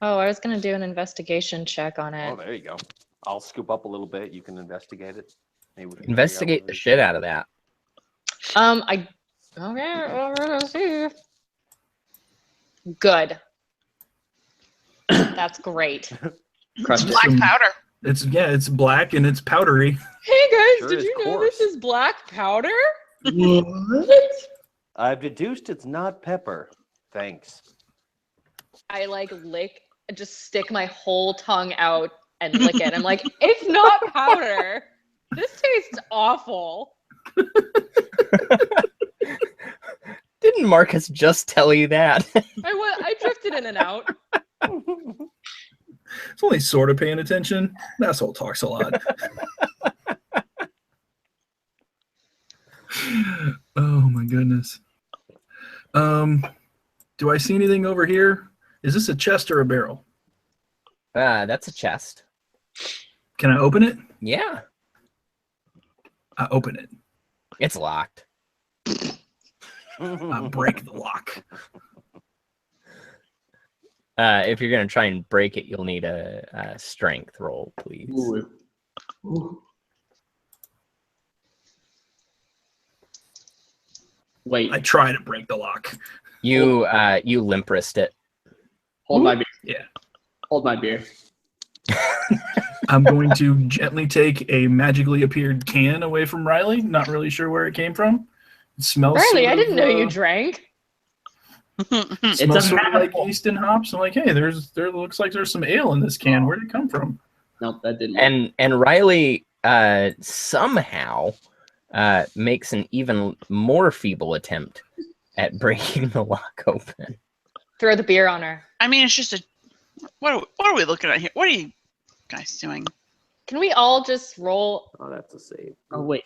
Speaker 10: Oh, I was gonna do an investigation check on it.
Speaker 7: Oh, there you go. I'll scoop up a little bit. You can investigate it. Maybe we can figure out
Speaker 2: Investigate
Speaker 7: what
Speaker 2: the
Speaker 7: it is.
Speaker 2: shit out of that.
Speaker 10: Okay, we're gonna see. Good. That's great.
Speaker 5: Crushed it.
Speaker 4: Black powder.
Speaker 1: It's black and it's powdery.
Speaker 10: Hey guys,
Speaker 7: Sure
Speaker 10: did
Speaker 7: is
Speaker 10: you know
Speaker 7: coarse.
Speaker 10: this is black powder?
Speaker 5: What?
Speaker 7: I've deduced it's not pepper. Thanks.
Speaker 10: I just stick my whole tongue out and lick it. I'm like, it's not powder. This tastes awful.
Speaker 2: Didn't Marcus just tell you that?
Speaker 10: I drifted in and out.
Speaker 1: It's only sort of paying attention. Asshole talks a lot. Oh my goodness. Do I see anything over here? Is this a chest or a barrel?
Speaker 2: That's a chest.
Speaker 1: Can I open it?
Speaker 2: Yeah,
Speaker 1: I open it.
Speaker 2: it's locked.
Speaker 1: I break the lock.
Speaker 2: If you're gonna try and break it, you'll need a strength roll, please.
Speaker 5: Ooh. Ooh. Wait,
Speaker 1: I try to break the lock.
Speaker 2: You limp wrist it.
Speaker 5: hold my beer.
Speaker 1: Yeah.
Speaker 5: Hold my beer.
Speaker 1: I'm going to gently take a magically appeared can away from Riley. Not really sure where it came from. It smells.
Speaker 6: Riley,
Speaker 1: sort
Speaker 6: I didn't
Speaker 1: of,
Speaker 6: know you drank.
Speaker 1: Smells
Speaker 5: It's a
Speaker 1: sort of like
Speaker 5: mouthful.
Speaker 1: yeast and hops. I'm like, hey, there looks like there's some ale in this can. Where'd it come from?
Speaker 5: Nope, that didn't work.
Speaker 2: And Riley somehow makes an even more feeble attempt at breaking the lock open.
Speaker 6: Throw the beer on her.
Speaker 4: I mean, it's just a. What are we looking at here? What are you guys doing?
Speaker 6: Can we all just roll?
Speaker 3: Oh, that's a save.
Speaker 5: Oh, wait.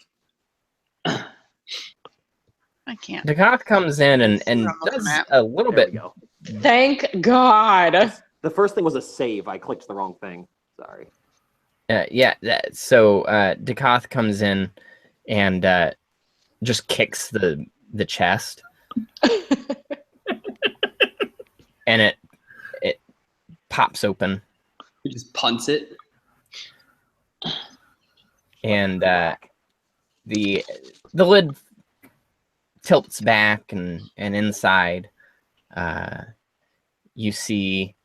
Speaker 4: I can't.
Speaker 2: Dakoth comes in and
Speaker 4: I'm looking
Speaker 2: does
Speaker 4: at.
Speaker 2: a little
Speaker 3: There we
Speaker 2: bit.
Speaker 3: go.
Speaker 6: Thank God.
Speaker 3: The first thing was a save. I clicked the wrong thing. Sorry.
Speaker 2: So Dakoth comes in and just kicks the chest, and it pops open,
Speaker 5: He just punts it.
Speaker 2: and the lid tilts back, and inside you see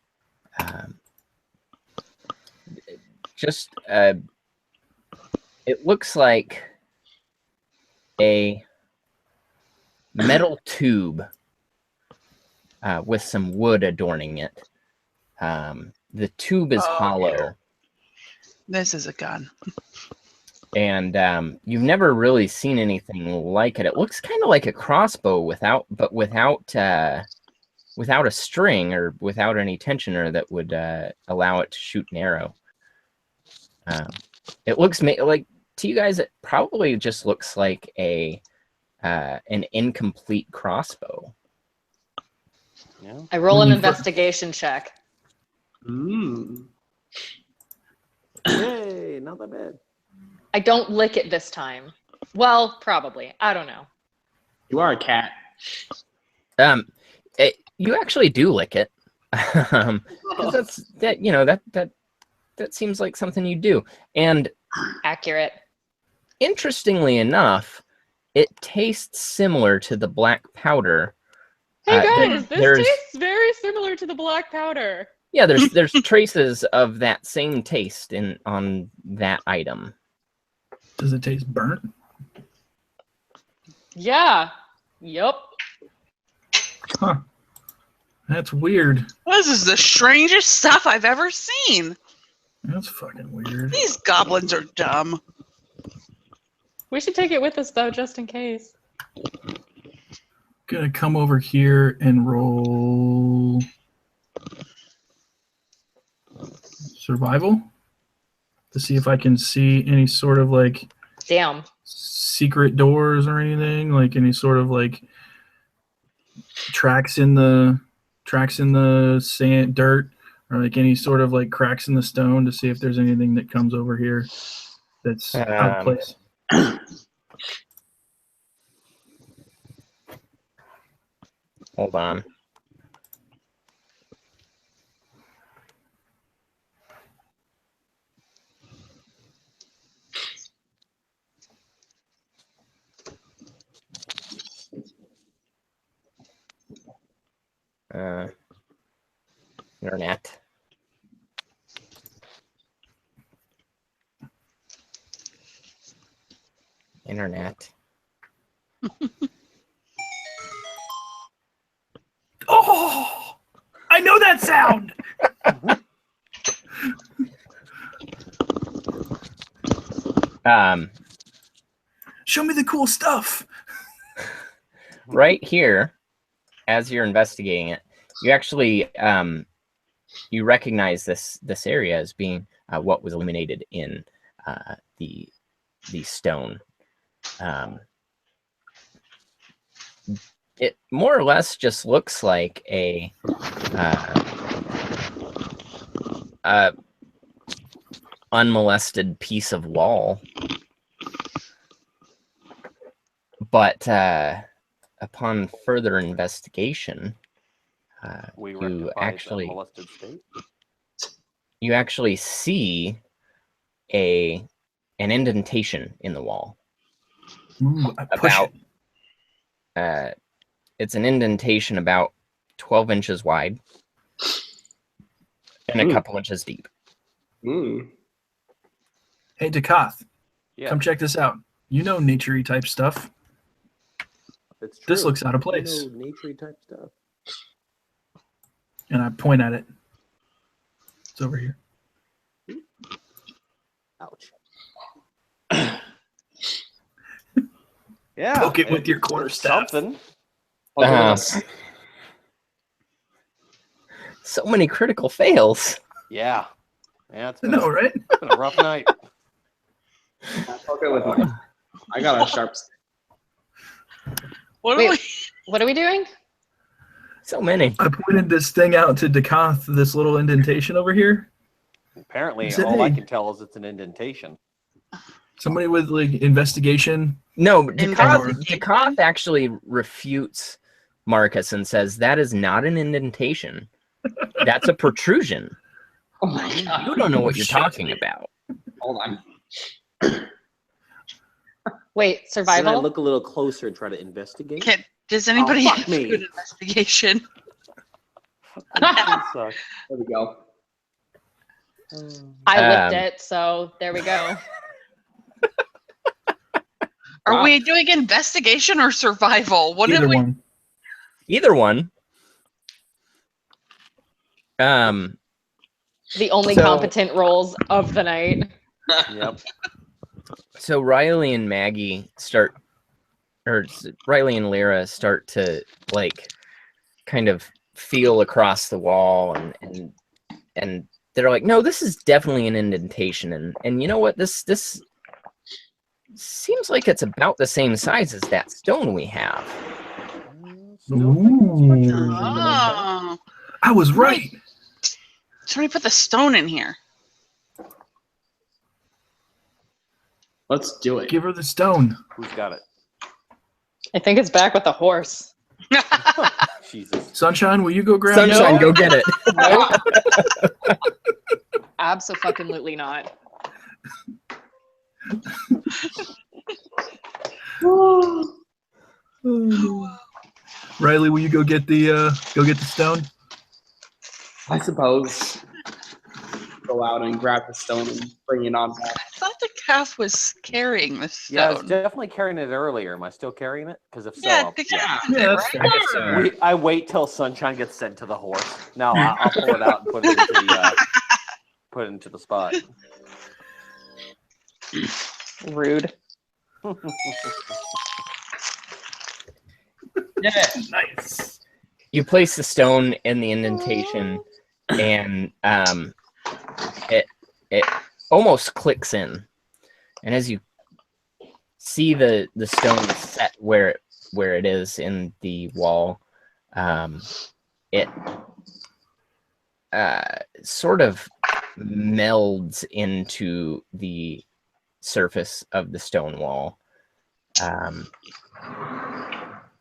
Speaker 2: just it looks like a metal tube with some wood adorning it. The tube is hollow,
Speaker 4: This is a gun.
Speaker 2: and you've never really seen anything like it. It looks kind of like a crossbow without a string or without any tensioner that would allow it to shoot an arrow. It looks like to you guys, it probably just looks like an incomplete crossbow.
Speaker 3: Yeah.
Speaker 6: I roll an
Speaker 1: When you fir-
Speaker 6: investigation check.
Speaker 3: Yay, not that bad.
Speaker 6: I don't lick it this time. Well, probably. I don't know.
Speaker 5: You are a cat.
Speaker 2: You actually do lick it, because that seems like something you do. And
Speaker 6: Accurate.
Speaker 2: interestingly enough, it tastes similar to the black powder.
Speaker 6: Hey guys, this
Speaker 2: there's-
Speaker 6: tastes very similar to the black powder.
Speaker 2: Yeah, there's traces of that same taste on that item.
Speaker 1: Does it taste burnt?
Speaker 6: Yeah. Yup.
Speaker 1: Huh. That's weird.
Speaker 4: This is the strangest stuff I've ever seen.
Speaker 1: That's fucking weird.
Speaker 4: These goblins are dumb.
Speaker 6: We should take it with us though, just in case.
Speaker 1: Gonna come over here and roll survival to see if I can see any sort of like
Speaker 6: Damn.
Speaker 1: secret doors or anything, like any sort of like tracks in the sand, dirt, or like any sort of like cracks in the stone to see if there's anything that comes over here that's out of place.
Speaker 2: Hold on. Internet. Internet.
Speaker 1: Oh, I know that sound. Show me the cool stuff.
Speaker 2: Right here, as you're investigating it, you actually you recognize this area as being what was illuminated in the stone. it more or less just looks like a unmolested piece of wall. But upon further investigation, you actually see an indentation in the wall.
Speaker 1: Ooh, I push it.
Speaker 2: It's an indentation about 12 inches wide and a couple inches deep.
Speaker 1: Hey, Dakath, come check this out. You know nature-y type stuff.
Speaker 7: It's true.
Speaker 1: This looks out of place.
Speaker 7: You know, nature-y type stuff.
Speaker 1: And I point at it. It's over here.
Speaker 7: Ouch. Yeah.
Speaker 1: Poke it with your quarterstaff.
Speaker 7: Something.
Speaker 2: So many critical fails.
Speaker 7: Yeah. Yeah, it's
Speaker 1: I know, right?
Speaker 7: It's been a rough night.
Speaker 5: Okay, with mine. I got a sharp stick.
Speaker 4: What
Speaker 10: Wait, what are we doing?
Speaker 2: So many.
Speaker 1: I pointed this thing out to Dakath, this little indentation over here.
Speaker 7: Apparently,
Speaker 1: said,
Speaker 7: all I
Speaker 1: "Hey."
Speaker 7: can tell is it's an indentation.
Speaker 1: Somebody with like investigation.
Speaker 2: No, Dakath actually refutes Marcus and says that is not an indentation. That's a protrusion.
Speaker 5: Oh my god.
Speaker 2: You don't know what you're talking about.
Speaker 5: Hold on.
Speaker 10: Wait,
Speaker 7: Can I
Speaker 10: survival?
Speaker 7: look a little closer and try to investigate?
Speaker 4: Does anybody
Speaker 7: fuck
Speaker 4: have
Speaker 7: me.
Speaker 4: good investigation?
Speaker 5: There we go.
Speaker 10: I whipped it, so there we go.
Speaker 4: Are we doing investigation or survival? What did
Speaker 1: Either
Speaker 4: we?
Speaker 1: one.
Speaker 2: Either one.
Speaker 10: The only
Speaker 2: So-
Speaker 10: competent roles of the night.
Speaker 7: Yep.
Speaker 2: So Riley and Maggie Riley and Lyra start to like kind of feel across the wall and they're like, no, this is definitely an indentation, and you know what, this seems like it's about the same size as that stone we have.
Speaker 1: Ooh.
Speaker 4: Oh,
Speaker 1: I was right.
Speaker 4: somebody put the stone in here.
Speaker 5: Let's do it.
Speaker 1: Give her the stone.
Speaker 7: Who's got it?
Speaker 10: I think it's back with the horse.
Speaker 7: Jesus.
Speaker 1: Sunshine, will you go grab
Speaker 2: Sunshine,
Speaker 1: it?
Speaker 2: go get it.
Speaker 10: Nope. Absolutely not.
Speaker 1: Riley, will you go get the stone?
Speaker 5: I suppose. Go out and grab the stone and bring it on back.
Speaker 4: I thought the calf was carrying the stone.
Speaker 7: Yeah, I was definitely carrying it earlier. Am I still carrying it? Because if so,
Speaker 4: Yeah,
Speaker 7: I'll-
Speaker 4: the calf.
Speaker 1: Yeah,
Speaker 4: right?
Speaker 1: that's fair.
Speaker 2: I guess so.
Speaker 7: I wait till Sunshine gets sent to the horse. No, I'll pull it out and put it into the spot.
Speaker 10: Rude.
Speaker 5: Yeah.
Speaker 1: Nice.
Speaker 2: You place the stone in the indentation, and it almost clicks in. And as you see the stone set where it is in the wall, it sort of melds into the surface of the stone wall,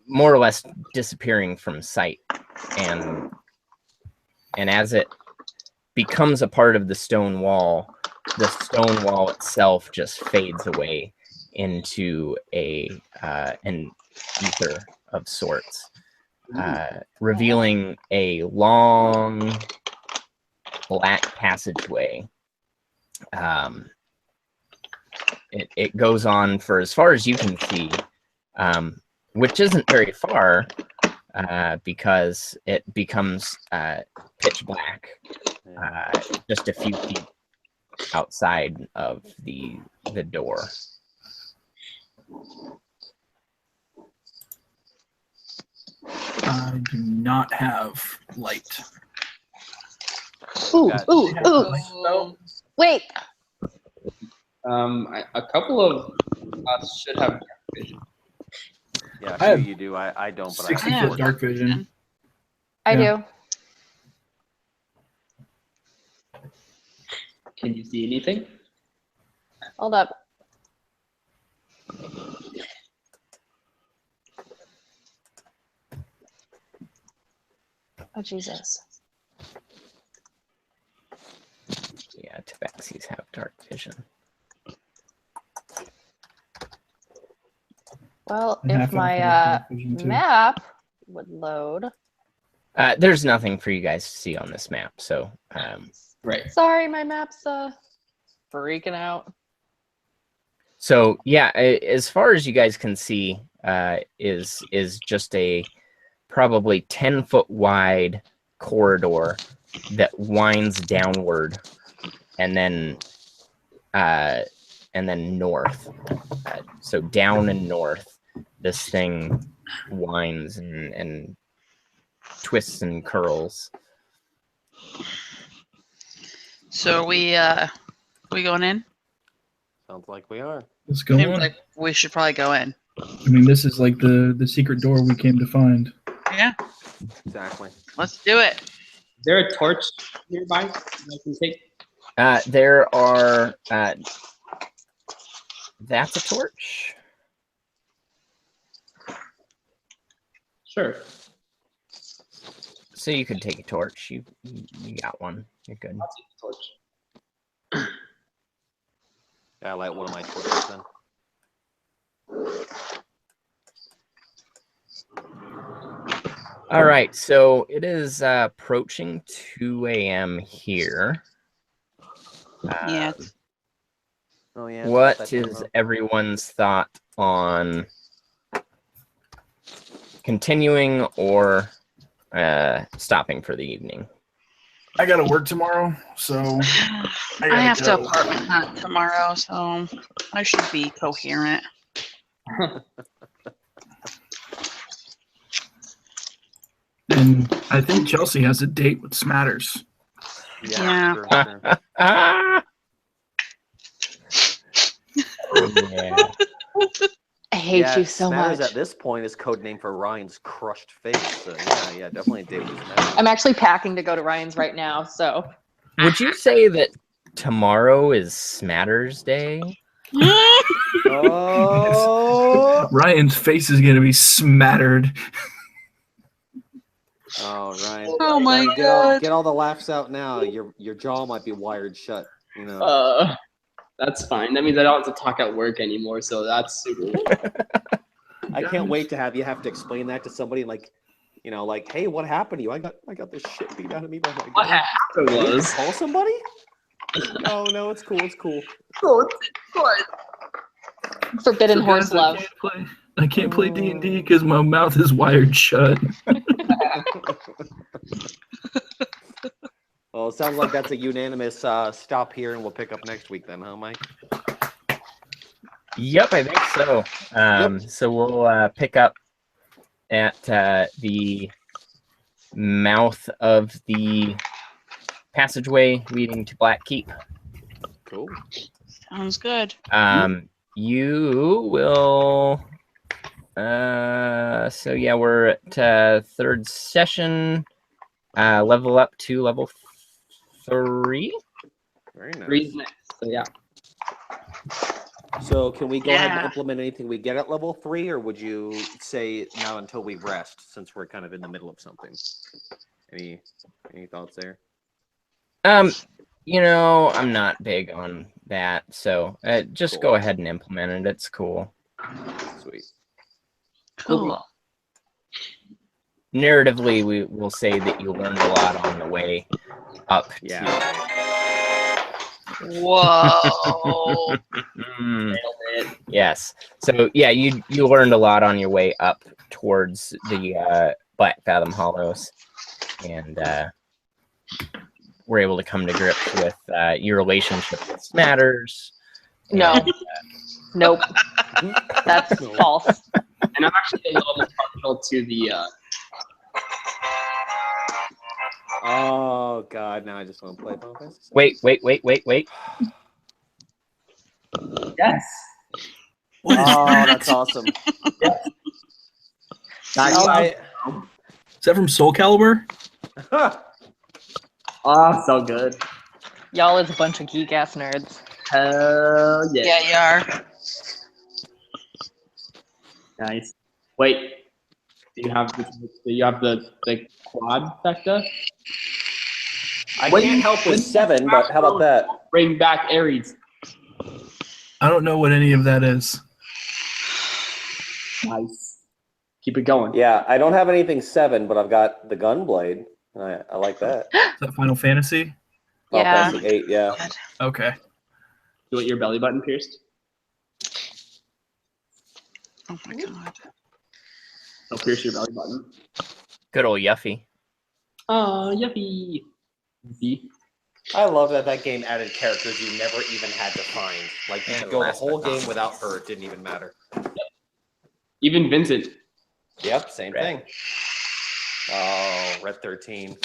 Speaker 2: more or less disappearing from sight, and as it becomes a part of the stone wall itself just fades away into an ether of sorts, revealing a long black passageway. It goes on for as far as you can see, which isn't very far, because it becomes pitch black just a few feet outside of the door.
Speaker 1: I do not have light.
Speaker 10: Ooh,
Speaker 7: Got
Speaker 10: ooh, ooh.
Speaker 4: Oh.
Speaker 10: Wait.
Speaker 5: A couple of us should have vision.
Speaker 7: Yeah,
Speaker 1: I
Speaker 7: sure
Speaker 1: have
Speaker 7: you do. I don't, but
Speaker 1: 60
Speaker 7: I have
Speaker 1: foot dark vision.
Speaker 6: I
Speaker 1: Yeah.
Speaker 6: do.
Speaker 5: Can you see anything?
Speaker 6: Hold up. Oh Jesus.
Speaker 2: Yeah, tabaxis have dark vision.
Speaker 6: Well,
Speaker 1: And
Speaker 6: if
Speaker 1: half-elf
Speaker 6: my
Speaker 1: has dark vision, too.
Speaker 6: map would load.
Speaker 2: There's nothing for you guys to see on this map, so
Speaker 5: Right.
Speaker 6: Sorry, my map's freaking out.
Speaker 2: so yeah, as far as you guys can see, is just a probably 10-foot wide corridor that winds downward and then north. So down and north, this thing winds and twists and curls.
Speaker 4: So we going in?
Speaker 7: Sounds like we are.
Speaker 1: Let's go
Speaker 4: Seems
Speaker 1: on.
Speaker 4: like we should probably go in.
Speaker 1: I mean, this is like the secret door we came to find.
Speaker 4: Yeah,
Speaker 7: Exactly.
Speaker 4: let's do it.
Speaker 5: Is there a torch nearby that I can take?
Speaker 2: There are. That's a torch.
Speaker 5: Sure.
Speaker 2: So you could take a torch. You got one. You're good.
Speaker 5: I'll take the torch.
Speaker 7: Yeah, I light one of my torches then.
Speaker 2: All right. So it is approaching 2 a.m. here.
Speaker 4: Yeah.
Speaker 7: Oh yeah.
Speaker 2: What is everyone's thought on continuing or stopping for the evening?
Speaker 1: I got to work tomorrow, so
Speaker 4: I have to
Speaker 1: go.
Speaker 4: apartment hunt tomorrow, so I should be coherent.
Speaker 1: And I think Chelsea has a date with Smatters.
Speaker 4: Yeah.
Speaker 7: Sure, sure.
Speaker 2: Yeah.
Speaker 6: I hate
Speaker 7: Yeah,
Speaker 6: you so
Speaker 7: Smatters
Speaker 6: much.
Speaker 7: at this point is code name for Ryan's crushed face. So yeah, definitely a date with Smatters.
Speaker 6: I'm actually packing to go to Ryan's right now, so
Speaker 2: Would you say that tomorrow is Smatters Day?
Speaker 7: Oh,
Speaker 1: Ryan's face is going to be smattered.
Speaker 7: oh, Ryan.
Speaker 4: Oh my
Speaker 7: Ryan,
Speaker 4: God.
Speaker 7: get all the laughs out now. Your jaw might be wired shut. You know.
Speaker 5: That's fine. That means I don't have to talk at work anymore, so that's super.
Speaker 7: I can't wait to have to explain that to somebody like, like, hey, what happened to you? I got this shit beat out of me by my
Speaker 5: What
Speaker 7: dad.
Speaker 5: happened
Speaker 7: Did you
Speaker 5: was.
Speaker 7: call somebody? No, it's cool. It's cool.
Speaker 6: forbidden
Speaker 1: So,
Speaker 6: horse
Speaker 1: guys,
Speaker 6: love.
Speaker 1: I can't play D&D because my mouth is wired shut.
Speaker 7: Well, it sounds like that's a unanimous stop here, and we'll pick up next week then, huh, Mike?
Speaker 2: Yep, I think so. So we'll pick up at the mouth of the passageway leading to Black Keep.
Speaker 7: Cool.
Speaker 4: Sounds good.
Speaker 2: You will. So yeah, we're at third session. Level up to level 3.
Speaker 7: Very nice.
Speaker 5: Three's next. So yeah.
Speaker 7: So can we go ahead and
Speaker 4: Yeah.
Speaker 7: implement anything we get at level 3, or would you say now until we rest, since we're kind of in the middle of something? Any thoughts there?
Speaker 2: I'm not big on that, so just
Speaker 7: Cool.
Speaker 2: go ahead and implement it. It's cool.
Speaker 7: Sweet.
Speaker 4: Cool.
Speaker 2: Narratively, we will say that you learned a lot on the way up
Speaker 7: Yeah.
Speaker 4: Whoa.
Speaker 2: to. Yes. So yeah, you learned a lot on your way up towards the Black Fathom Hollows, and we're able to come to grips with your relationship with Smatters.
Speaker 6: No.
Speaker 2: and,
Speaker 6: Nope. That's
Speaker 7: No.
Speaker 6: false.
Speaker 5: And I'm actually a little partial to the.
Speaker 7: Oh God! Now I just want to play Final Fantasy.
Speaker 2: wait.
Speaker 5: Yes.
Speaker 7: Oh, that's awesome.
Speaker 3: I,
Speaker 1: Is that from Soul Calibur?
Speaker 5: Oh, so good.
Speaker 6: Y'all is a bunch of geek ass nerds.
Speaker 5: Hell yeah.
Speaker 4: Yeah, you are.
Speaker 5: Nice. Wait, do you have the quad sector?
Speaker 7: I
Speaker 5: When-
Speaker 7: can't help with
Speaker 5: when-
Speaker 7: 7, but how about that?
Speaker 5: Bring back Ares.
Speaker 1: I don't know what any of that is.
Speaker 5: Nice. Keep it going.
Speaker 7: Yeah, I don't have anything 7, but I've got the Gunblade. And I like that.
Speaker 1: Is that Final Fantasy?
Speaker 7: Final
Speaker 6: Yeah.
Speaker 7: Fantasy 8, yeah.
Speaker 1: Okay.
Speaker 5: You want your belly button pierced?
Speaker 4: Oh my god.
Speaker 5: I'll pierce your belly button.
Speaker 2: Good old Yuffie.
Speaker 5: Oh, yuppie. Yuppie.
Speaker 7: I love that that game added characters you never even had to find. Like, you
Speaker 2: And
Speaker 7: could go the
Speaker 2: last
Speaker 7: whole
Speaker 2: but not
Speaker 7: game without her. It didn't even matter.
Speaker 5: Even Vincent.
Speaker 7: Yep, same
Speaker 2: Red.
Speaker 7: thing. Oh, Red 13.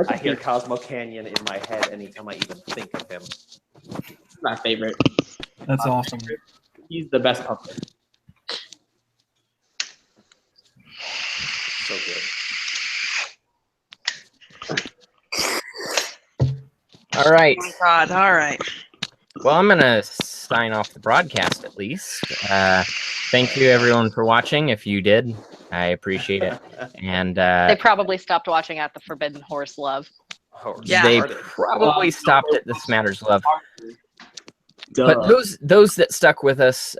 Speaker 7: I hear Cosmo Canyon in my head anytime I even think of him.
Speaker 5: My favorite.
Speaker 1: That's awesome.
Speaker 5: He's the best pupper.
Speaker 7: So good.
Speaker 2: All right.
Speaker 4: Oh my god. All right.
Speaker 2: Well, I'm going to sign off the broadcast at least. Thank you, everyone, for watching. If you did, I appreciate it. And
Speaker 6: They probably stopped watching at the Forbidden Horse Love.
Speaker 7: Oh,
Speaker 4: Yeah.
Speaker 2: they
Speaker 7: started.
Speaker 2: probably stopped at This Matters Love.
Speaker 5: Duh.
Speaker 2: But those that stuck with us,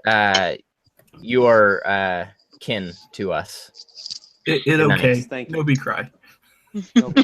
Speaker 2: you are kin to us.
Speaker 1: It
Speaker 2: Good night.
Speaker 1: okay.
Speaker 7: Thank you.
Speaker 1: Nobody cry.
Speaker 7: Nope.